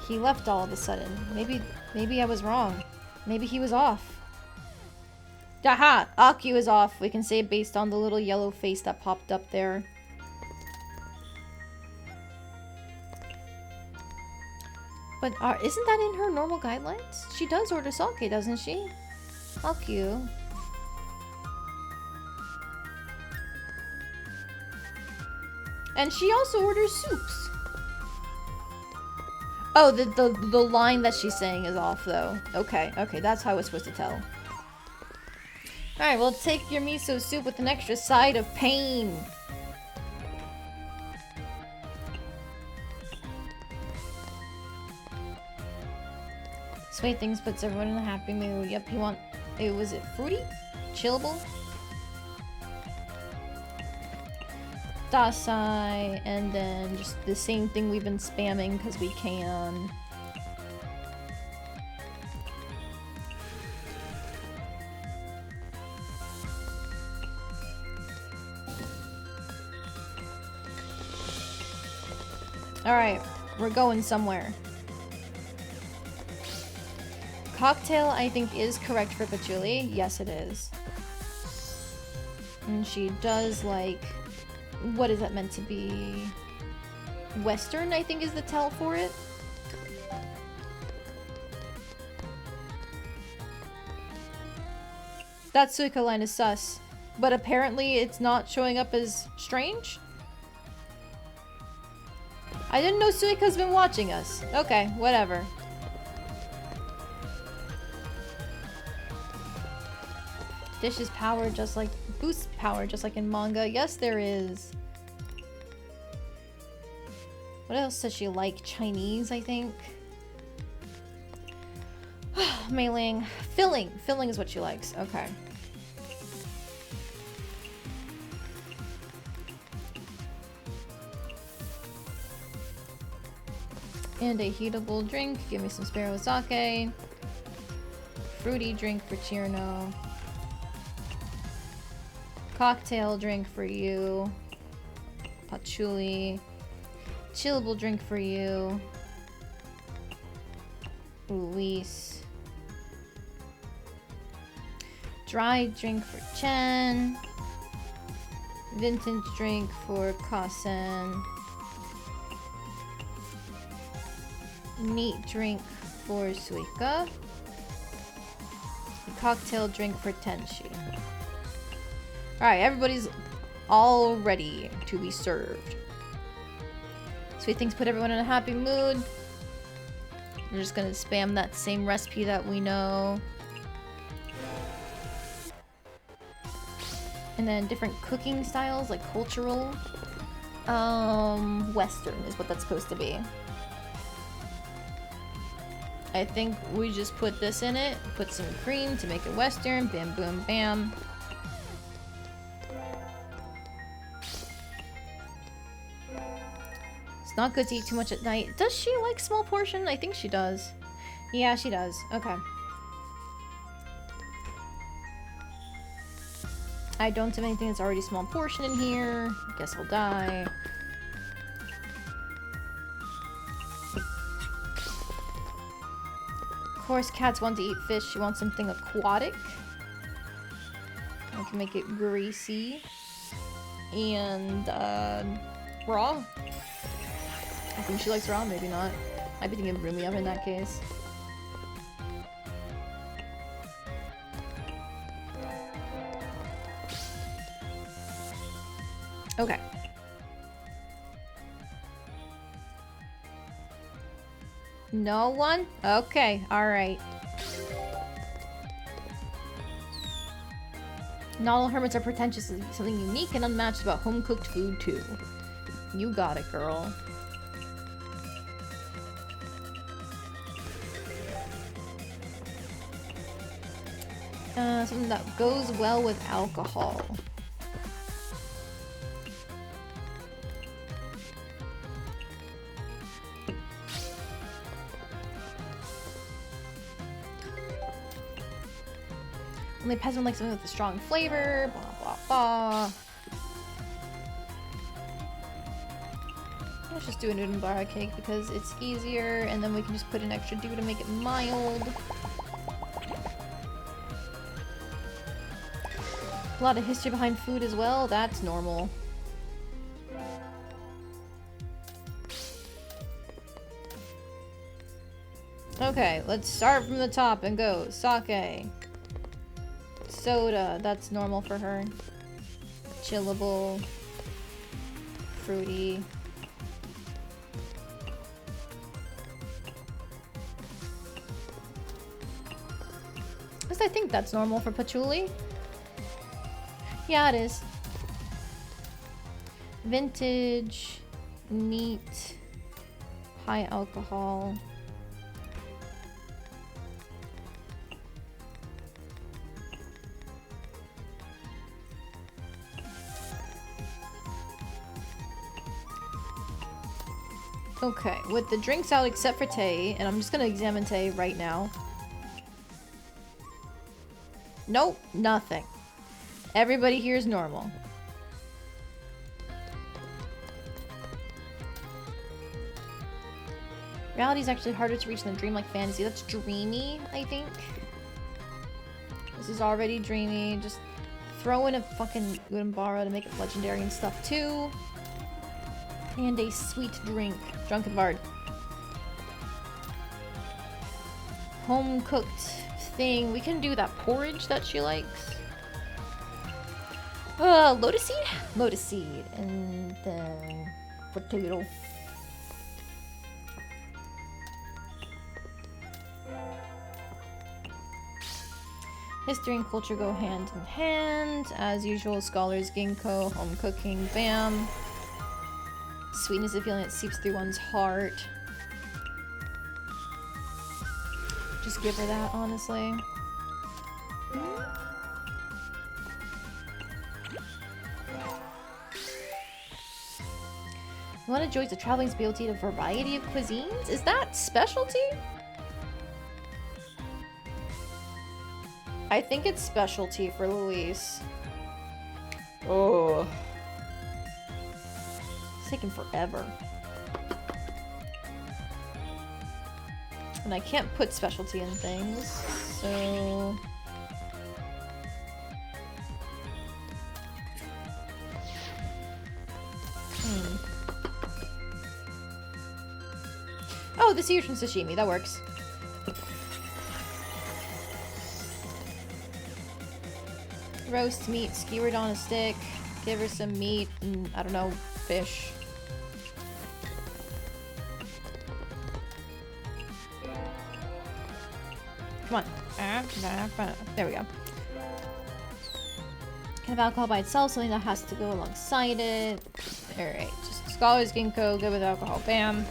He left all of a sudden. Maybe I was wrong. Maybe he was off. Aha! Aku is off. We can say it based on the little yellow face that popped up there. But isn't that in her normal guidelines? She does order sake, doesn't she? Aku. And she also orders soups. Oh, the line that she's saying is off, though. Okay, that's how I was supposed to tell. Alright, well, take your miso soup with an extra side of pain. Sweet things puts everyone in a happy mood. Yep, was it fruity? Chillable? Dasai, and then just the same thing we've been spamming because we can. Alright, we're going somewhere. Cocktail, I think, is correct for patchouli. Yes, it is. And she does like... What is that meant to be? Western, I think, is the tell for it. That Suika line is sus. But apparently it's not showing up as strange? I didn't know Suika's been watching us. Okay, whatever. Dishes power just like... Boost power just like in manga. Yes, there is. What else does she like? Chinese, I think. Mailing. Filling. Filling is what she likes. Okay. And a heatable drink. Give me some sparrow sake. Fruity drink for Chirno. Cocktail drink for you. Patchouli. Chillable drink for you. Luis. Dry drink for Chen. Vintage drink for Kasen. Neat drink for Suika. Cocktail drink for Tenshi. Alright, everybody's all ready to be served. Sweet things put everyone in a happy mood. We're just gonna spam that same recipe that we know. And then different cooking styles, like cultural. Western is what that's supposed to be. I think we just put this in it, put some cream to make it Western, bam, boom, bam. It's not good to eat too much at night. Does she like small portion? I think she does. Yeah, she does. Okay. I don't have anything that's already small portion in here. Guess I'll die. course, cats want to eat fish. She wants something aquatic. I can make it greasy. And, raw. I think she likes raw, maybe not. I'd be thinking room yum in that case. Okay. No one? Okay, alright. Not all hermits are pretentious. There's something unique and unmatched about home-cooked food, too. You got it, girl. Something that goes well with alcohol. Only peasant likes something with a strong flavor, blah blah blah. Let's just do a Nudenbara cake because it's easier, and then we can just put an extra dew to make it mild. A lot of history behind food as well, that's normal. Okay, let's start from the top and go. Sake. Soda, that's normal for her. Chillable. Fruity. At least I think that's normal for patchouli. Yeah, it is. Vintage. Neat. High alcohol. Okay, with the drinks out except for Tay, and I'm just gonna examine Tay right now. Nope, nothing. Everybody here is normal. Reality is actually harder to reach than dreamlike fantasy. That's dreamy, I think. This is already dreamy. Just throw in a fucking Udambara to make it legendary and stuff too. And a sweet drink. Drunken Bard. Home cooked thing. We can do that porridge that she likes. Lotus seed? Lotus seed. And then potato. History and culture go hand in hand. As usual, scholars, ginkgo, home cooking, bam. Sweetness is a feeling that seeps through one's heart. Just give her that, honestly. One enjoys the traveling's ability to a variety of cuisines? Is that specialty? I think it's specialty for Luis. Oh. It's taking forever. And I can't put specialty in things, so... Oh, the sea urchin sashimi, that works. Roast meat skewered on a stick. Give her some meat and, I don't know, fish. Come on. There we go. Kind of alcohol by itself, something that has to go alongside it. Alright, just scholars ginkgo, good with alcohol. Bam.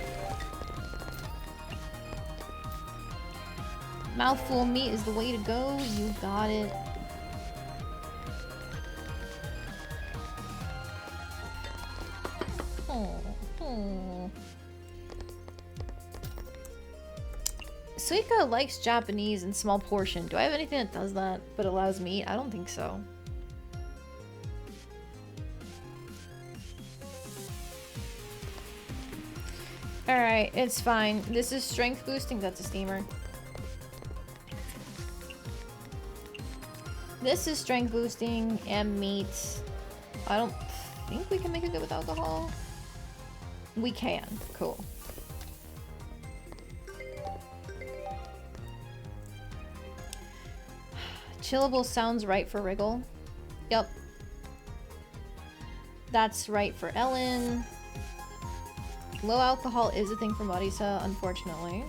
Mouthful of meat is the way to go. You got it. Suika likes Japanese in small portion. Do I have anything that does that but allows meat? I don't think so. Alright, it's fine. This is strength boosting. That's a steamer. This is strength boosting and meat. I don't think we can make it good with alcohol. We can. Cool. Chillable sounds right for Wriggle. Yep. That's right for Ellen. Low alcohol is a thing for Marisa, unfortunately.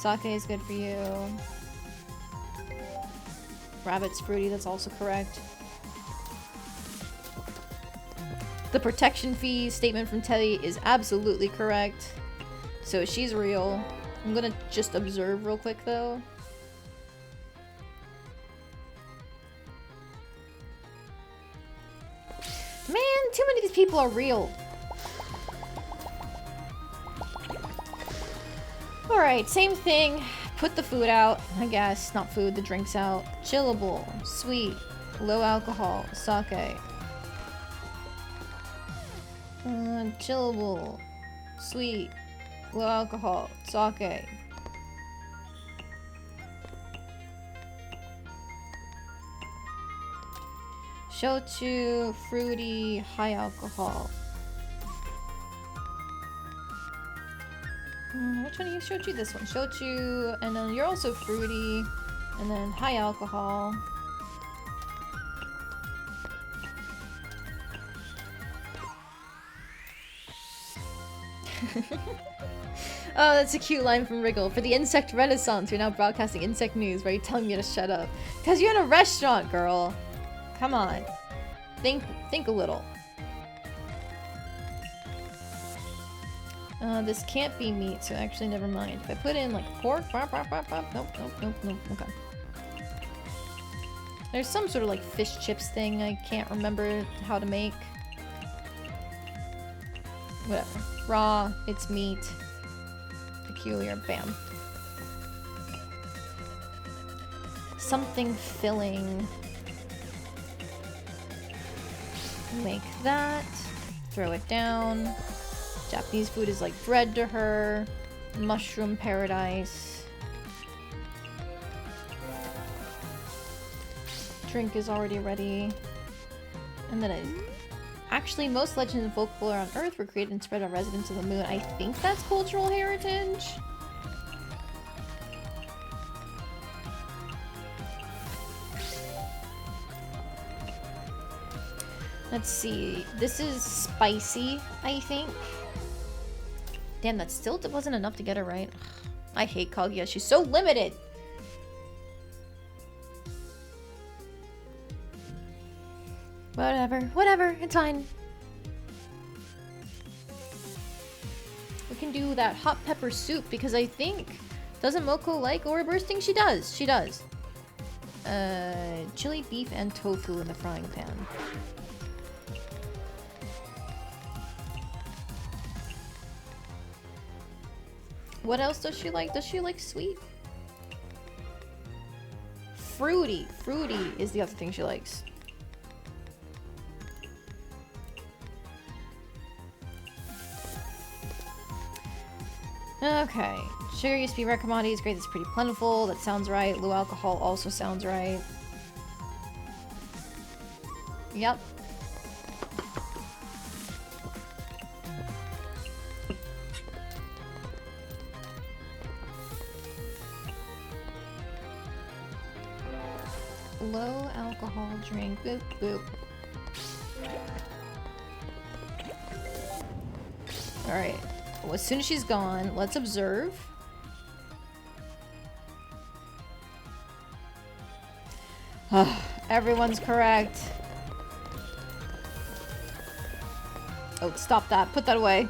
Sake is good for you. Rabbit's fruity, that's also correct. The protection fee statement from Teddy is absolutely correct. So she's real. I'm gonna just observe real quick though. Man, too many of these people are real. Alright, same thing. Put the food out, I guess. Not food, the drinks out. Chillable, sweet, low alcohol, sake. Chillable, sweet, low alcohol, sake. Shochu, fruity, high alcohol. Which one do you shochu? This one. Shochu, and then you're also fruity, and then high alcohol. Oh, that's a cute line from Wriggle. For the insect renaissance, you're now broadcasting insect news. Why are you telling me to shut up? Because you're in a restaurant, girl. Come on. Think a little. This can't be meat, so actually never mind. If I put in like pork, nope, okay. There's some sort of like fish chips thing I can't remember how to make. Whatever. Raw, it's meat. Peculiar, bam. Something filling. Make that. Throw it down. Japanese food is like bread to her. Mushroom paradise. Drink is already ready. And then actually, most legends and folklore on Earth were created and spread on residents of the moon. I think that's cultural heritage. Let's see. This is spicy, I think. Damn, that still wasn't enough to get her right. I hate Kaguya. She's so limited. Whatever. It's fine. We can do that hot pepper soup because I think... Doesn't Moko like ore bursting? She does. She does. Chili beef and tofu in the frying pan. What else does she like? Does she like sweet? Fruity. Fruity is the other thing she likes. Okay. Sugar used to be rare commodity. It's great. It's pretty plentiful. That sounds right. Low alcohol also sounds right. Yep. Low alcohol drink. Boop, boop. Alright. Well, as soon as she's gone, let's observe. Everyone's correct. Oh, stop that. Put that away.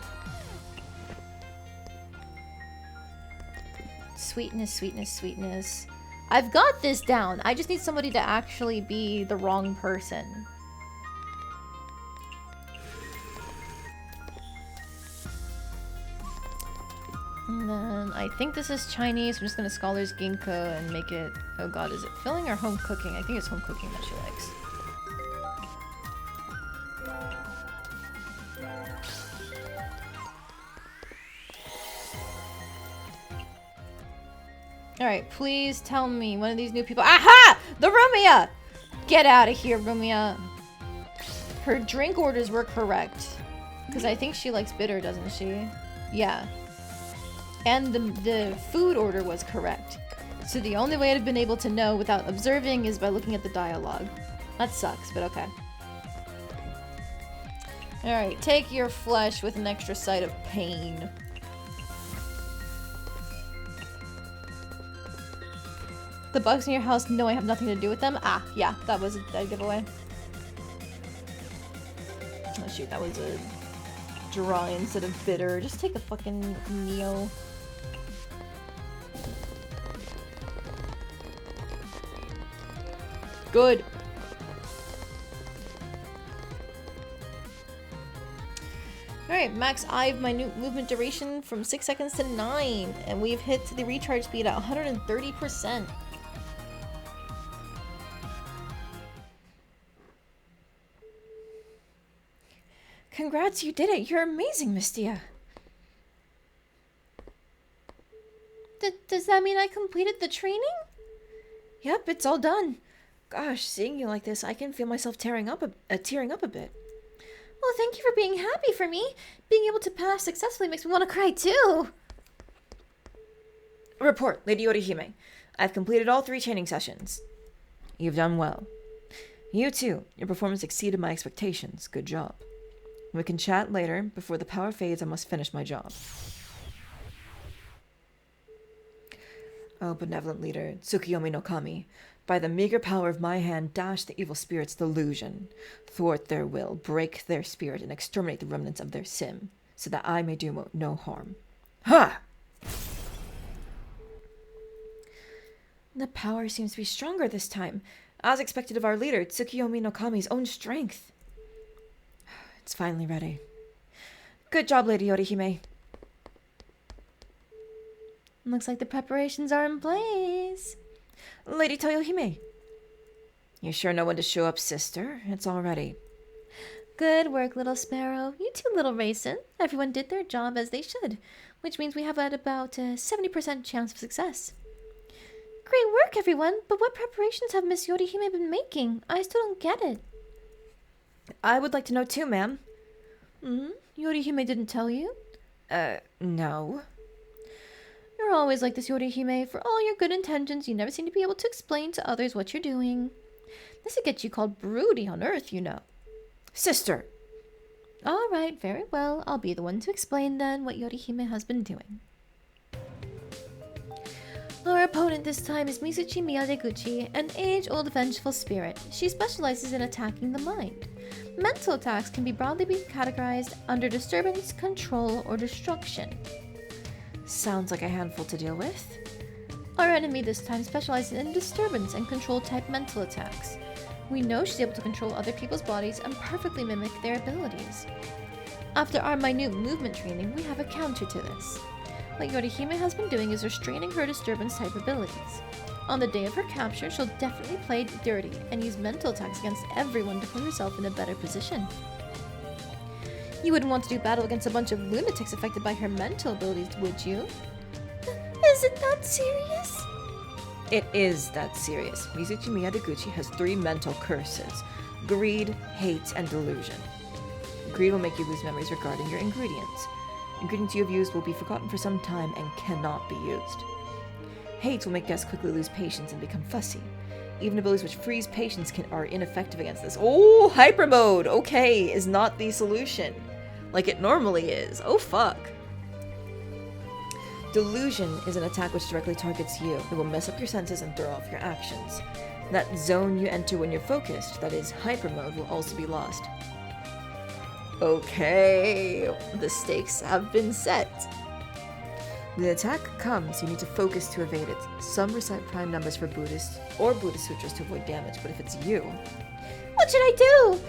Sweetness, sweetness, sweetness. I've got this down. I just need somebody to actually be the wrong person. And then I think this is Chinese. I'm just gonna Scholars Ginkgo and make it... Oh god, is it filling or home cooking? I think it's home cooking that she likes. Alright, please tell me one of these new people. Aha! The Rumia! Get out of here, Rumia. Her drink orders were correct. Because I think she likes bitter, doesn't she? Yeah. And the food order was correct. So the only way I'd have been able to know without observing is by looking at the dialogue. That sucks, but okay. Alright, take your flesh with an extra side of pain. The bugs in your house know I have nothing to do with them? Ah, yeah, that was a dead giveaway. Oh shoot, that was a dry instead of bitter. Just take a fucking Neo. Good. Alright, max I've minute movement duration from 6 seconds to 9. And we've hit the recharge speed at 130%. Congrats, you did it. You're amazing, Mystia. Does that mean I completed the training? Yep, it's all done. Gosh, seeing you like this, I can feel myself tearing up a bit. Well, thank you for being happy for me. Being able to pass successfully makes me want to cry too. Report, Lady Orihime. I've completed all 3 training sessions. You've done well. You too. Your performance exceeded my expectations. Good job. We can chat later. Before the power fades, I must finish my job. Oh, benevolent leader, Tsukiyomi no Kami, by the meager power of my hand, dash the evil spirit's delusion, thwart their will, break their spirit, and exterminate the remnants of their sim, so that I may do no harm. Ha! The power seems to be stronger this time, as expected of our leader, Tsukiyomi no Kami's own strength. It's finally ready. Good job, Lady Orihime. Looks like the preparations are in place. Lady Toyohime. You sure know when to show up, sister? It's all ready. Good work, little sparrow. You too, little raisin. Everyone did their job as they should, which means we have at about a 70% chance of success. Great work, everyone, but what preparations have Miss Yorihime been making? I still don't get it. I would like to know too, ma'am. Yorihime didn't tell you? No. You're always like this, Yorihime. For all your good intentions, you never seem to be able to explain to others what you're doing. This would get you called broody on Earth, you know. Sister! All right, very well. I'll be the one to explain then what Yorihime has been doing. Our opponent this time is Mizuchi Miyadeguchi, an age-old vengeful spirit. She specializes in attacking the mind. Mental attacks can be broadly categorized under disturbance, control, or destruction. Sounds like a handful to deal with. Our enemy this time specializes in disturbance and control type mental attacks. We know she's able to control other people's bodies and perfectly mimic their abilities. After our minute movement training, we have a counter to this. What Yorihime has been doing is restraining her disturbance type abilities. On the day of her capture, she'll definitely play dirty and use mental attacks against everyone to put herself in a better position. You wouldn't want to do battle against a bunch of lunatics affected by her mental abilities, would you? Is it that serious? It is that serious. Mizuchi Miyadeguchi has 3 mental curses: greed, hate, and delusion. Greed will make you lose memories regarding your ingredients. Ingredients you have used will be forgotten for some time and cannot be used. Hate will make guests quickly lose patience and become fussy. Even abilities which freeze patience are ineffective against this. Oh, hyper mode, okay, is not the solution. Like it normally is. Oh, fuck. Delusion is an attack which directly targets you. It will mess up your senses and throw off your actions. That zone you enter when you're focused, that is, hyper mode, will also be lost. Okay, the stakes have been set. When the attack comes, you need to focus to evade it. Some recite prime numbers for Buddhist or Buddhist sutras to avoid damage, but if it's you... What should I do?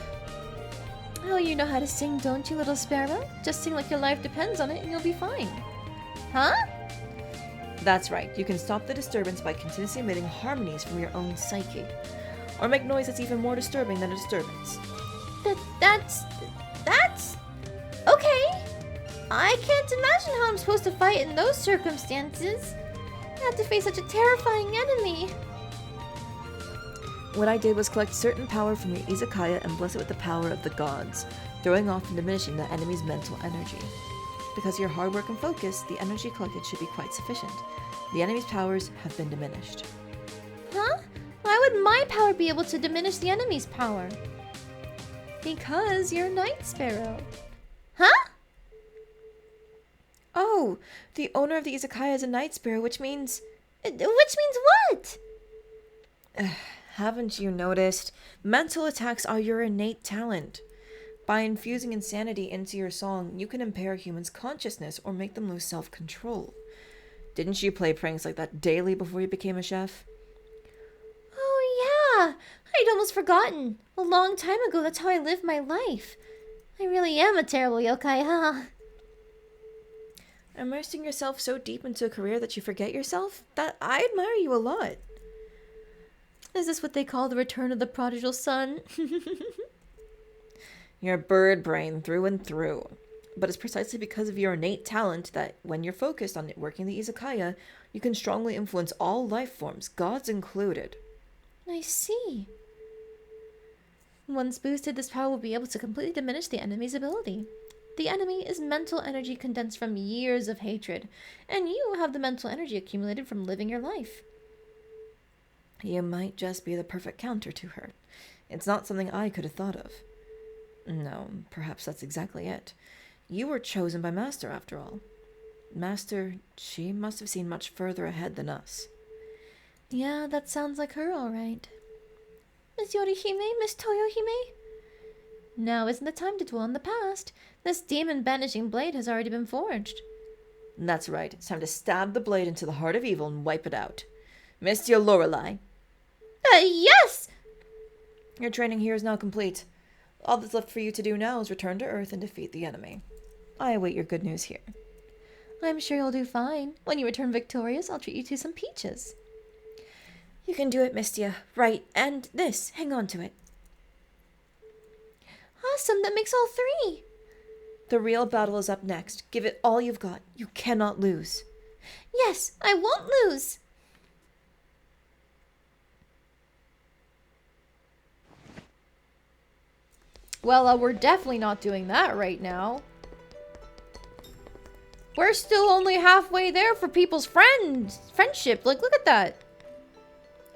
Oh, you know how to sing, don't you, little sparrow? Just sing like your life depends on it and you'll be fine. Huh? That's right, you can stop the disturbance by continuously emitting harmonies from your own psyche. Or make noise that's even more disturbing than a disturbance. That's... Okay. I can't imagine how I'm supposed to fight in those circumstances. I had to face such a terrifying enemy. What I did was collect certain power from your Izakaya and bless it with the power of the gods, throwing off and diminishing the enemy's mental energy. Because of your hard work and focus, the energy collected should be quite sufficient. The enemy's powers have been diminished. Huh? Why would my power be able to diminish the enemy's power? Because you're Night Sparrow. Huh? Oh, the owner of the Izakaya is a Night Sparrow, which means... Which means what? Haven't you noticed? Mental attacks are your innate talent. By infusing insanity into your song, you can impair humans' consciousness or make them lose self-control. Didn't you play pranks like that daily before you became a chef? Oh yeah, I'd almost forgotten. A long time ago, that's how I lived my life. I really am a terrible yokai, huh? Immersing yourself so deep into a career that you forget yourself? That I admire you a lot. Is this what they call the return of the prodigal son? You're bird brain through and through. But it's precisely because of your innate talent that when you're focused on working the Izakaya, you can strongly influence all life forms, gods included. I see. Once boosted, this power will be able to completely diminish the enemy's ability. The enemy is mental energy condensed from years of hatred, and you have the mental energy accumulated from living your life. You might just be the perfect counter to her. It's not something I could have thought of. No, perhaps that's exactly it. You were chosen by Master, after all. Master, she must have seen much further ahead than us. Yeah, that sounds like her, all right. Miss Yorihime? Miss Toyohime? Now isn't the time to dwell on the past. This demon-banishing blade has already been forged. That's right. It's time to stab the blade into the heart of evil and wipe it out. Mystia Lorelei. Yes! Your training here is now complete. All that's left for you to do now is return to Earth and defeat the enemy. I await your good news here. I'm sure you'll do fine. When you return victorious, I'll treat you to some peaches. You can do it, Mystia. Right, and this. Hang on to it. Awesome, that makes all three. The real battle is up next. Give it all you've got. You cannot lose. Yes, I won't lose. Well, we're definitely not doing that right now. We're still only halfway there for people's friendship. Like, look at that.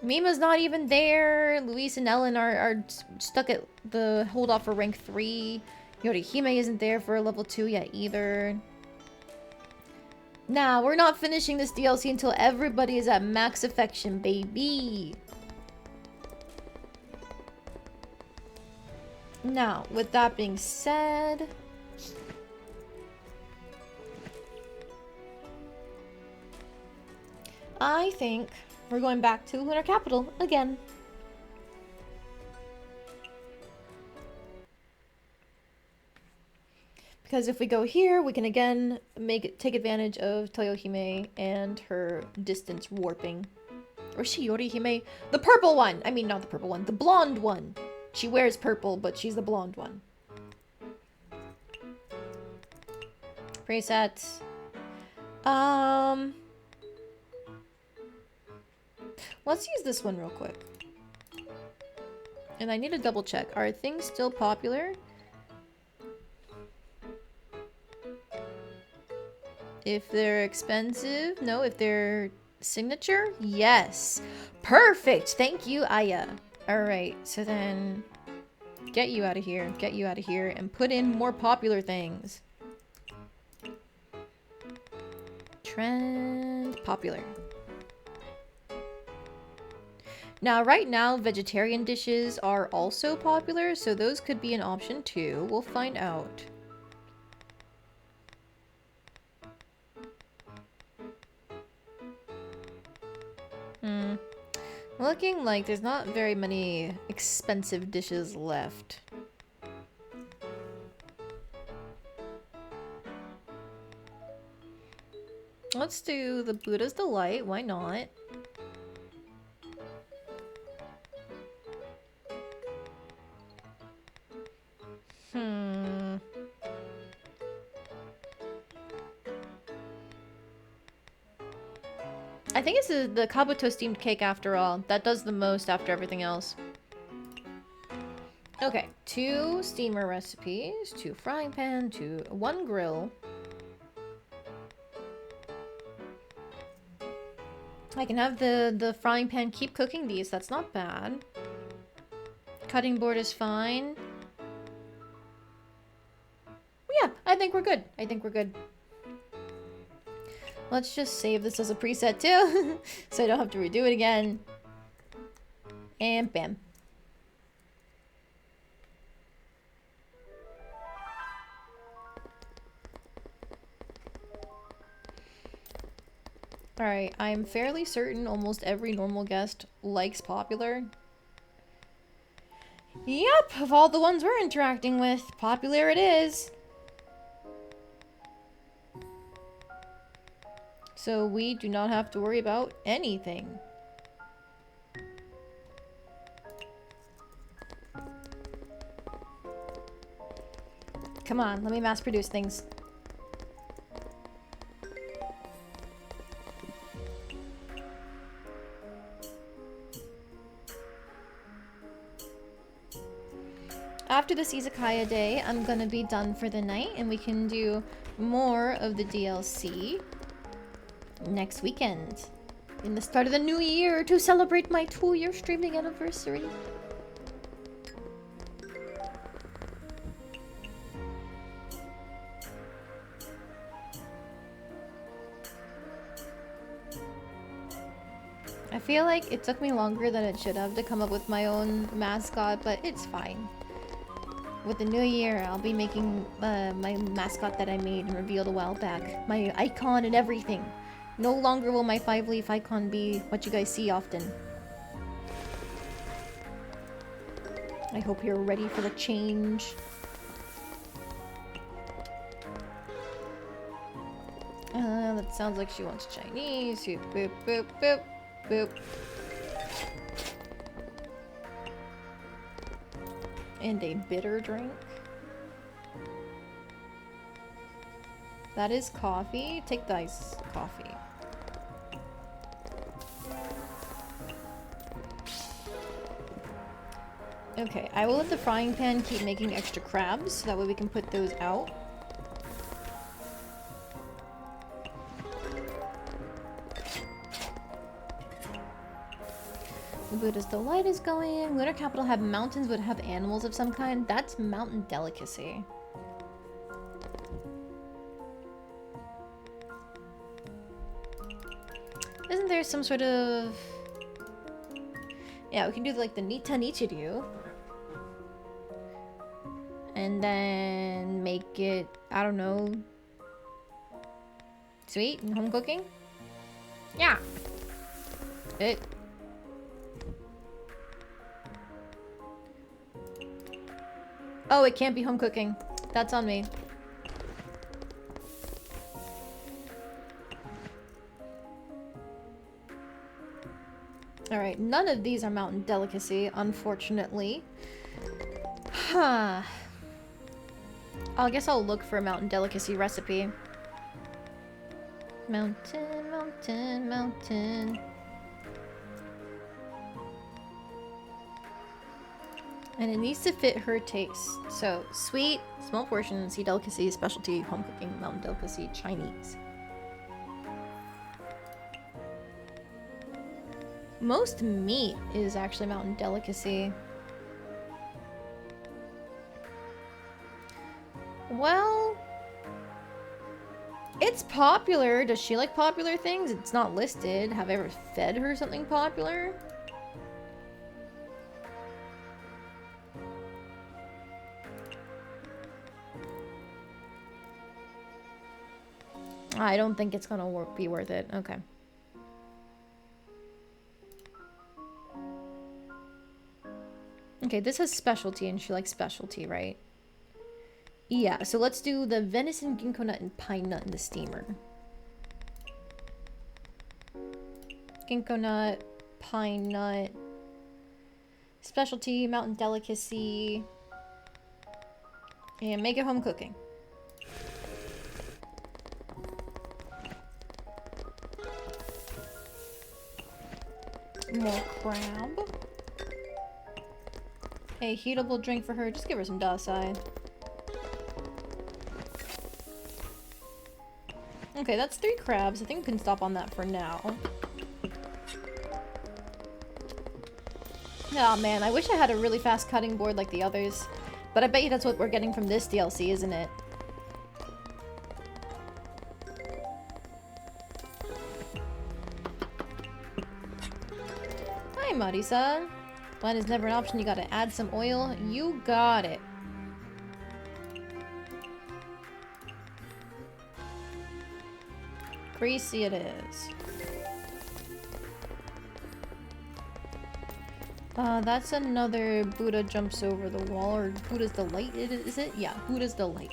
Mima's not even there. Luis and Ellen are stuck at the hold off for rank 3. Yorihime isn't there for level 2 yet either. Nah, we're not finishing this DLC until everybody is at max affection, baby. Now, with that being said, I think we're going back to Lunar Capital again. Because if we go here, we can again take advantage of Toyohime and her distance warping. Or is she Yorihime? The purple one! I mean, not the purple one, the blonde one. She wears purple, but she's the blonde one. Presets. Let's use this one real quick. And I need to double check. Are things still popular? If they're expensive? No. If they're signature? Yes. Perfect! Thank you, Aya. Alright, so then get you out of here, and put in more popular things. Trend popular. Now, right now, vegetarian dishes are also popular, so those could be an option too. We'll find out. Looking like there's not very many expensive dishes left. Let's do the Buddha's Delight, why not? I think it's the kabuto steamed cake after all. That does the most after everything else. Okay, 2 steamer recipes, 2 frying pan, 1 grill. I can have the frying pan keep cooking these. That's not bad. Cutting board is fine. Yeah, I think we're good. I think we're good. Let's just save this as a preset too, so I don't have to redo it again. And bam. Alright, I'm fairly certain almost every normal guest likes popular. Yep, of all the ones we're interacting with, popular it is. So we do not have to worry about anything. Come on, let me mass produce things. After this Izakaya day, I'm gonna be done for the night and we can do more of the DLC next weekend. In the start of the new year to celebrate my 2-year streaming anniversary. I feel like it took me longer than it should have to come up with my own mascot, but it's fine. With the new year, I'll be making my mascot that I made and revealed a while back. My icon and everything. No longer will my 5-leaf icon be what you guys see often. I hope you're ready for the change. That sounds like she wants Chinese. Boop, boop, boop, boop. And a bitter drink. That is coffee. Take the iced coffee. Okay, I will let the frying pan keep making extra crabs, so that way we can put those out. The Buddha's Delight is going. Lunar Capital have mountains, would have animals of some kind. That's mountain delicacy. Isn't there some sort of... Yeah, we can do like the Nita Nichiryu. And then make it, I don't know, sweet and home cooking? Yeah. Oh, it can't be home cooking. That's on me. Alright, none of these are mountain delicacy, unfortunately. Huh. I guess I'll look for a mountain delicacy recipe. Mountain, mountain, mountain. And it needs to fit her taste. So, sweet, small portion, sea delicacy, specialty, home cooking, mountain delicacy, Chinese. Most meat is actually mountain delicacy. Well, it's popular. Does she like popular things? It's not listed. Have I ever fed her something popular? I don't think it's gonna be worth it. Okay. Okay, this has specialty and she likes specialty, right? Yeah, so let's do the venison, ginkgo nut, and pine nut in the steamer. Ginkgo nut, pine nut, specialty, mountain delicacy, and make it home cooking. More crab. A heatable drink for her. Just give her some dasai. Okay, that's 3 crabs. I think we can stop on that for now. Oh man, I wish I had a really fast cutting board like the others. But I bet you that's what we're getting from this DLC, isn't it? Hi, Marisa. Wine is never an option. You gotta add some oil. You got it. Greasy it is. That's another Buddha jumps over the wall, or Buddha's Delight, is it? Yeah, Buddha's Delight.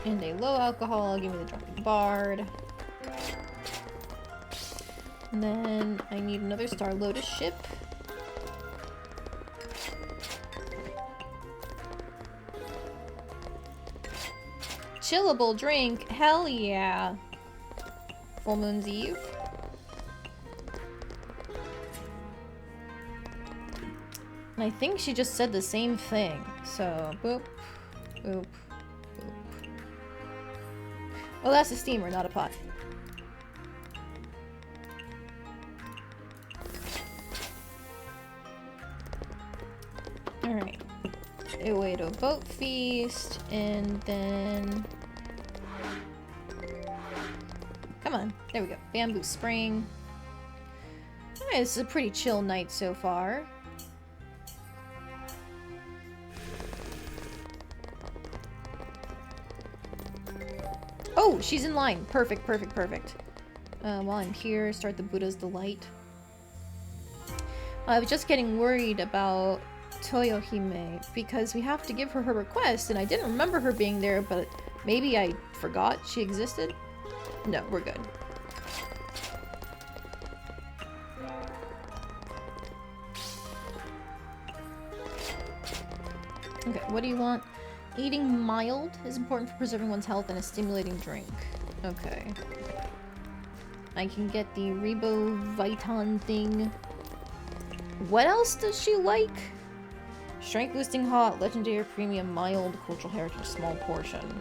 And a low alcohol, give me the Drunken Bard. And then I need another Star Lotus ship. Chillable drink, hell yeah. Full Moon's Eve. And I think she just said the same thing. So, boop, boop, boop. Oh, that's a steamer, not a pot. Alright. Away to a boat feast, and then... Come on, there we go. Bamboo Spring. Alright, this is a pretty chill night so far. Oh, she's in line. Perfect, perfect, perfect. While I'm here, start the Buddha's Delight. I was just getting worried about Toyohime because we have to give her her request, and I didn't remember her being there, but maybe I forgot she existed? No, we're good. Okay, what do you want? Eating mild is important for preserving one's health and a stimulating drink. Okay. I can get the Rebo Viton thing. What else does she like? Strength boosting hot, legendary premium, mild, cultural heritage, small portion.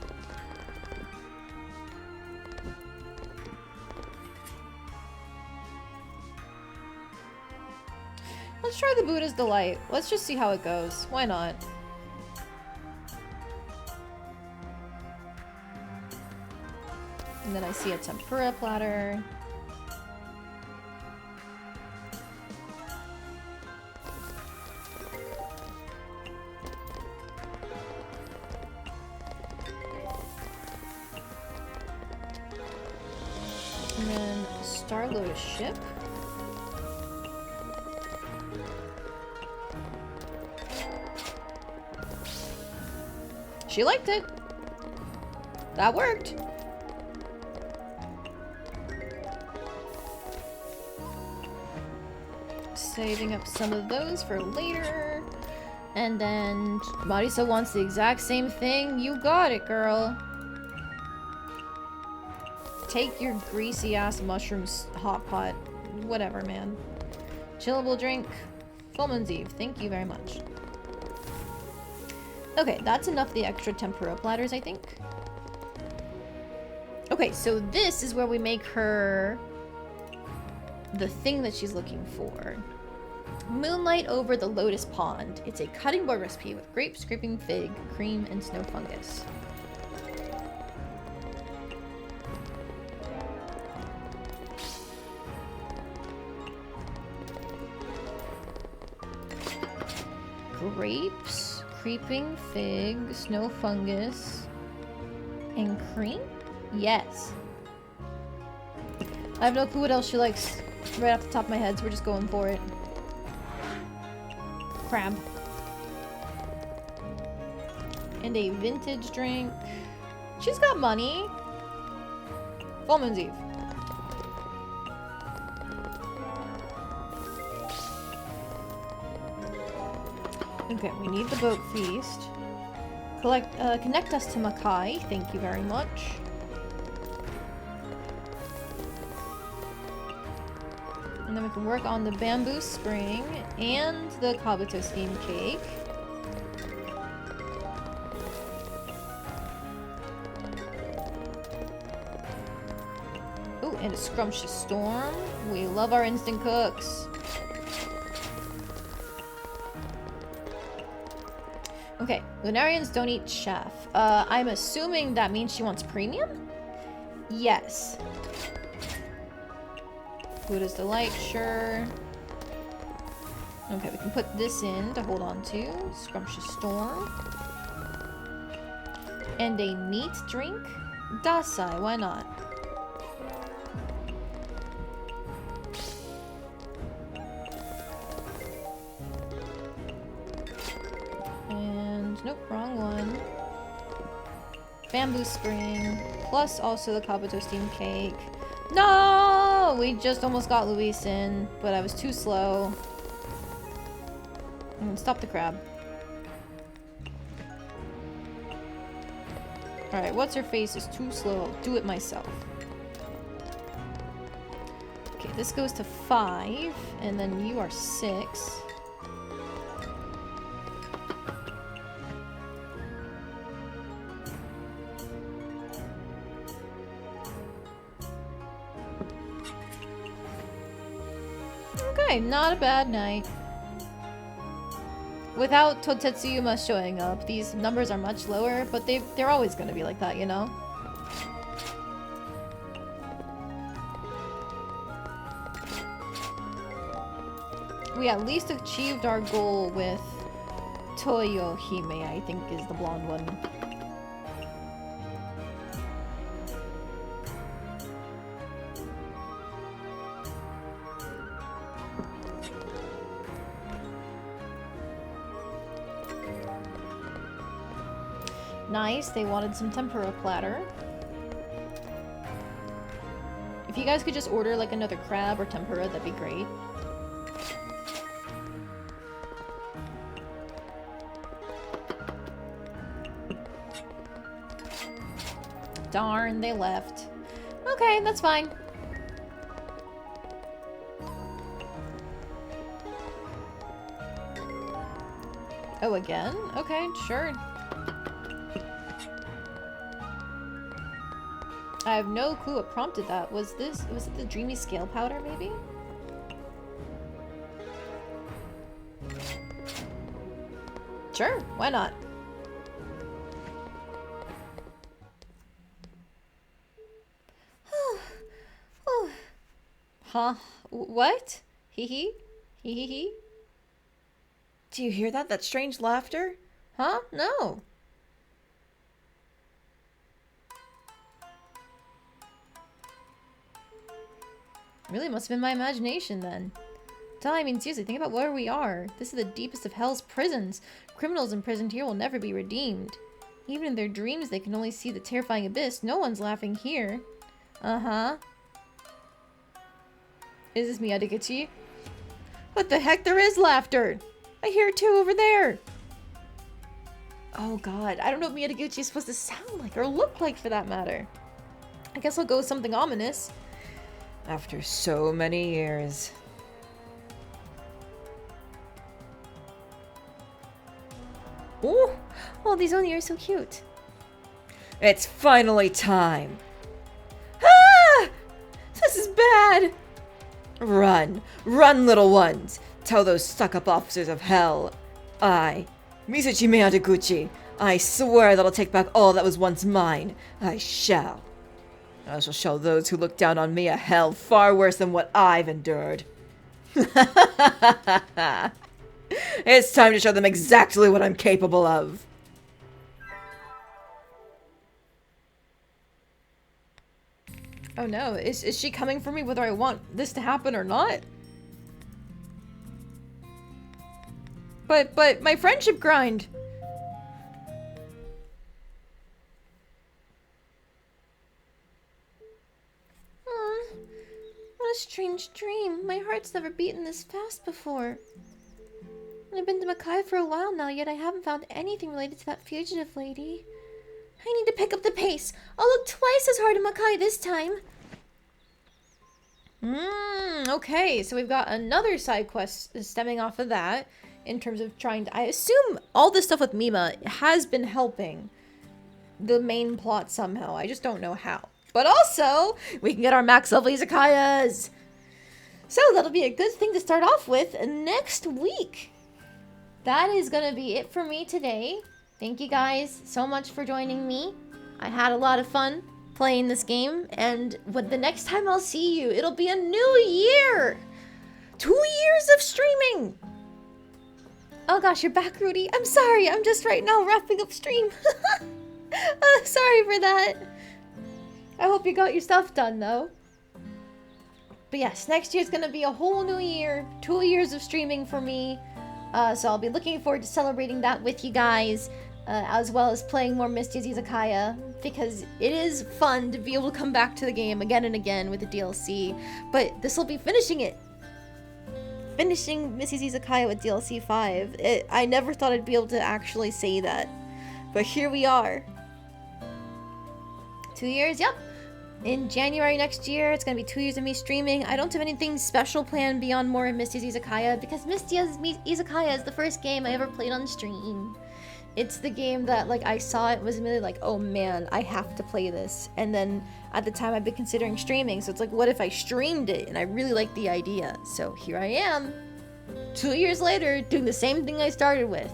Let's try the Buddha's Delight. Let's just see how it goes. Why not? And then I see a tempura platter. And then a Star Lotus ship. She liked it. That worked. Saving up some of those for later. And then Marisa wants the exact same thing. You got it, girl. Take your greasy ass mushrooms hot pot. Whatever, man. Chillable drink. Full Moon's Eve. Thank you very much. Okay, that's enough the extra tempura platters, I think. Okay, so this is where we make her the thing that she's looking for. Moonlight over the Lotus Pond. It's a cutting board recipe with grape, scraping fig, cream, and snow fungus. Grapes, creeping fig, snow fungus, and cream? Yes. I have no clue what else she likes right off the top of my head, so we're just going for it. Crab. And a vintage drink. She's got money. Full Moon's Eve. Okay, we need the boat feast. Connect us to Makai. Thank you very much. can work on the bamboo spring and the kabuto steam cake. Oh, and a scrumptious storm. We love our instant cooks. Okay, Lunarians don't eat chef. I'm assuming that means she wants premium? Yes. Buddha's Delight, sure. Okay, we can put this in to hold on to. Scrumptious Storm. And a neat drink? Dasai, why not? And nope, wrong one. Bamboo Spring, plus also the Kabuto Steam Cake. No! We just almost got Luis in, but I was too slow. Stop the crab. Alright, what's her face is too slow. I'll do it myself. Okay, this goes to 5, and then you are 6. Okay, not a bad night. Without Totetsuyuma showing up, these numbers are much lower, but they're always going to be like that, you know? We at least achieved our goal with Toyo Hime, I think is the blonde one. Nice, they wanted some tempura platter. If you guys could just order like another crab or tempura, that'd be great. Darn, they left. Okay, that's fine. Oh, again? Okay, sure. I have no clue what prompted that. Was it the dreamy scale powder, maybe? Sure, why not? Huh? What? Hee hee? Hee hee hee? Do you hear that? That strange laughter? Huh? No. Really must have been my imagination then. Tell, I mean, seriously, think about where we are. This is the deepest of hell's prisons. Criminals imprisoned here will never be redeemed. Even in their dreams, they can only see the terrifying abyss. No one's laughing here. Uh-huh. Is this Miyadeguchi? What the heck? There is laughter! I hear it too over there! Oh god, I don't know what Miyadeguchi is supposed to sound like, or look like for that matter. I guess I'll go with something ominous. After so many years. Ooh! Oh, these oni are so cute. It's finally time! Ah! This is bad! Run! Run, little ones! Tell those stuck-up officers of hell. I, Mizuchi Miyadeguchi, I swear that I'll take back all that was once mine. I shall. I shall show those who look down on me a hell far worse than what I've endured. It's time to show them exactly what I'm capable of. Oh no, is she coming for me whether I want this to happen or not? But my friendship grind. What a strange dream. My heart's never beaten this fast before. I've been to Makai for a while now, yet I haven't found anything related to that fugitive lady. I need to pick up the pace. I'll look twice as hard in Makai this time. Okay, so we've got another side quest stemming off of that in terms of trying to... I assume all this stuff with Mima has been helping the main plot somehow. I just don't know how. But also, we can get our max level Izakayas! So that'll be a good thing to start off with next week. That is gonna be it for me today. Thank you guys so much for joining me. I had a lot of fun playing this game, and the next time I'll see you, it'll be a new year! 2 years of streaming! Oh gosh, you're back, Rudy. I'm sorry, I'm just right now wrapping up stream. Sorry for that. I hope you got your stuff done, though. But yes, next year's gonna be a whole new year. 2 years of streaming for me. So I'll be looking forward to celebrating that with you guys. As well as playing more Mystia's Izakaya, because it is fun to be able to come back to the game again and again with the DLC. But this will be finishing it. Finishing Mystia's Izakaya with DLC 5. I never thought I'd be able to actually say that. But here we are. 2 years, yep. In January next year, it's going to be 2 years of me streaming. I don't have anything special planned beyond more of Mystia's Izakaya, because Mystia's Izakaya is the first game I ever played on stream. It's the game that, like, I saw it was immediately like, oh man, I have to play this. And then at the time I've been considering streaming, so it's like, what if I streamed it? And I really like the idea. So here I am, 2 years later, doing the same thing I started with.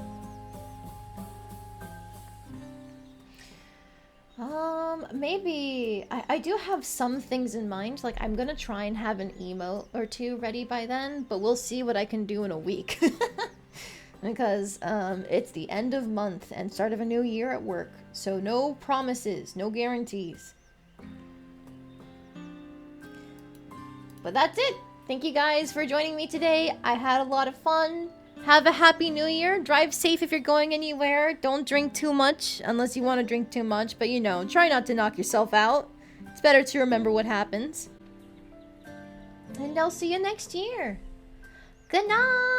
Maybe I do have some things in mind. Like, I'm gonna try and have an emote or two ready by then, but we'll see what I can do in a week. Because it's the end of month and start of a new year at work, so no promises, no guarantees. But that's it. Thank you guys for joining me today. I had a lot of fun. Have a happy new year. Drive safe if you're going anywhere. Don't drink too much unless you want to drink too much, but you know, try not to knock yourself out. It's better to remember what happens. And I'll see you next year. Good night.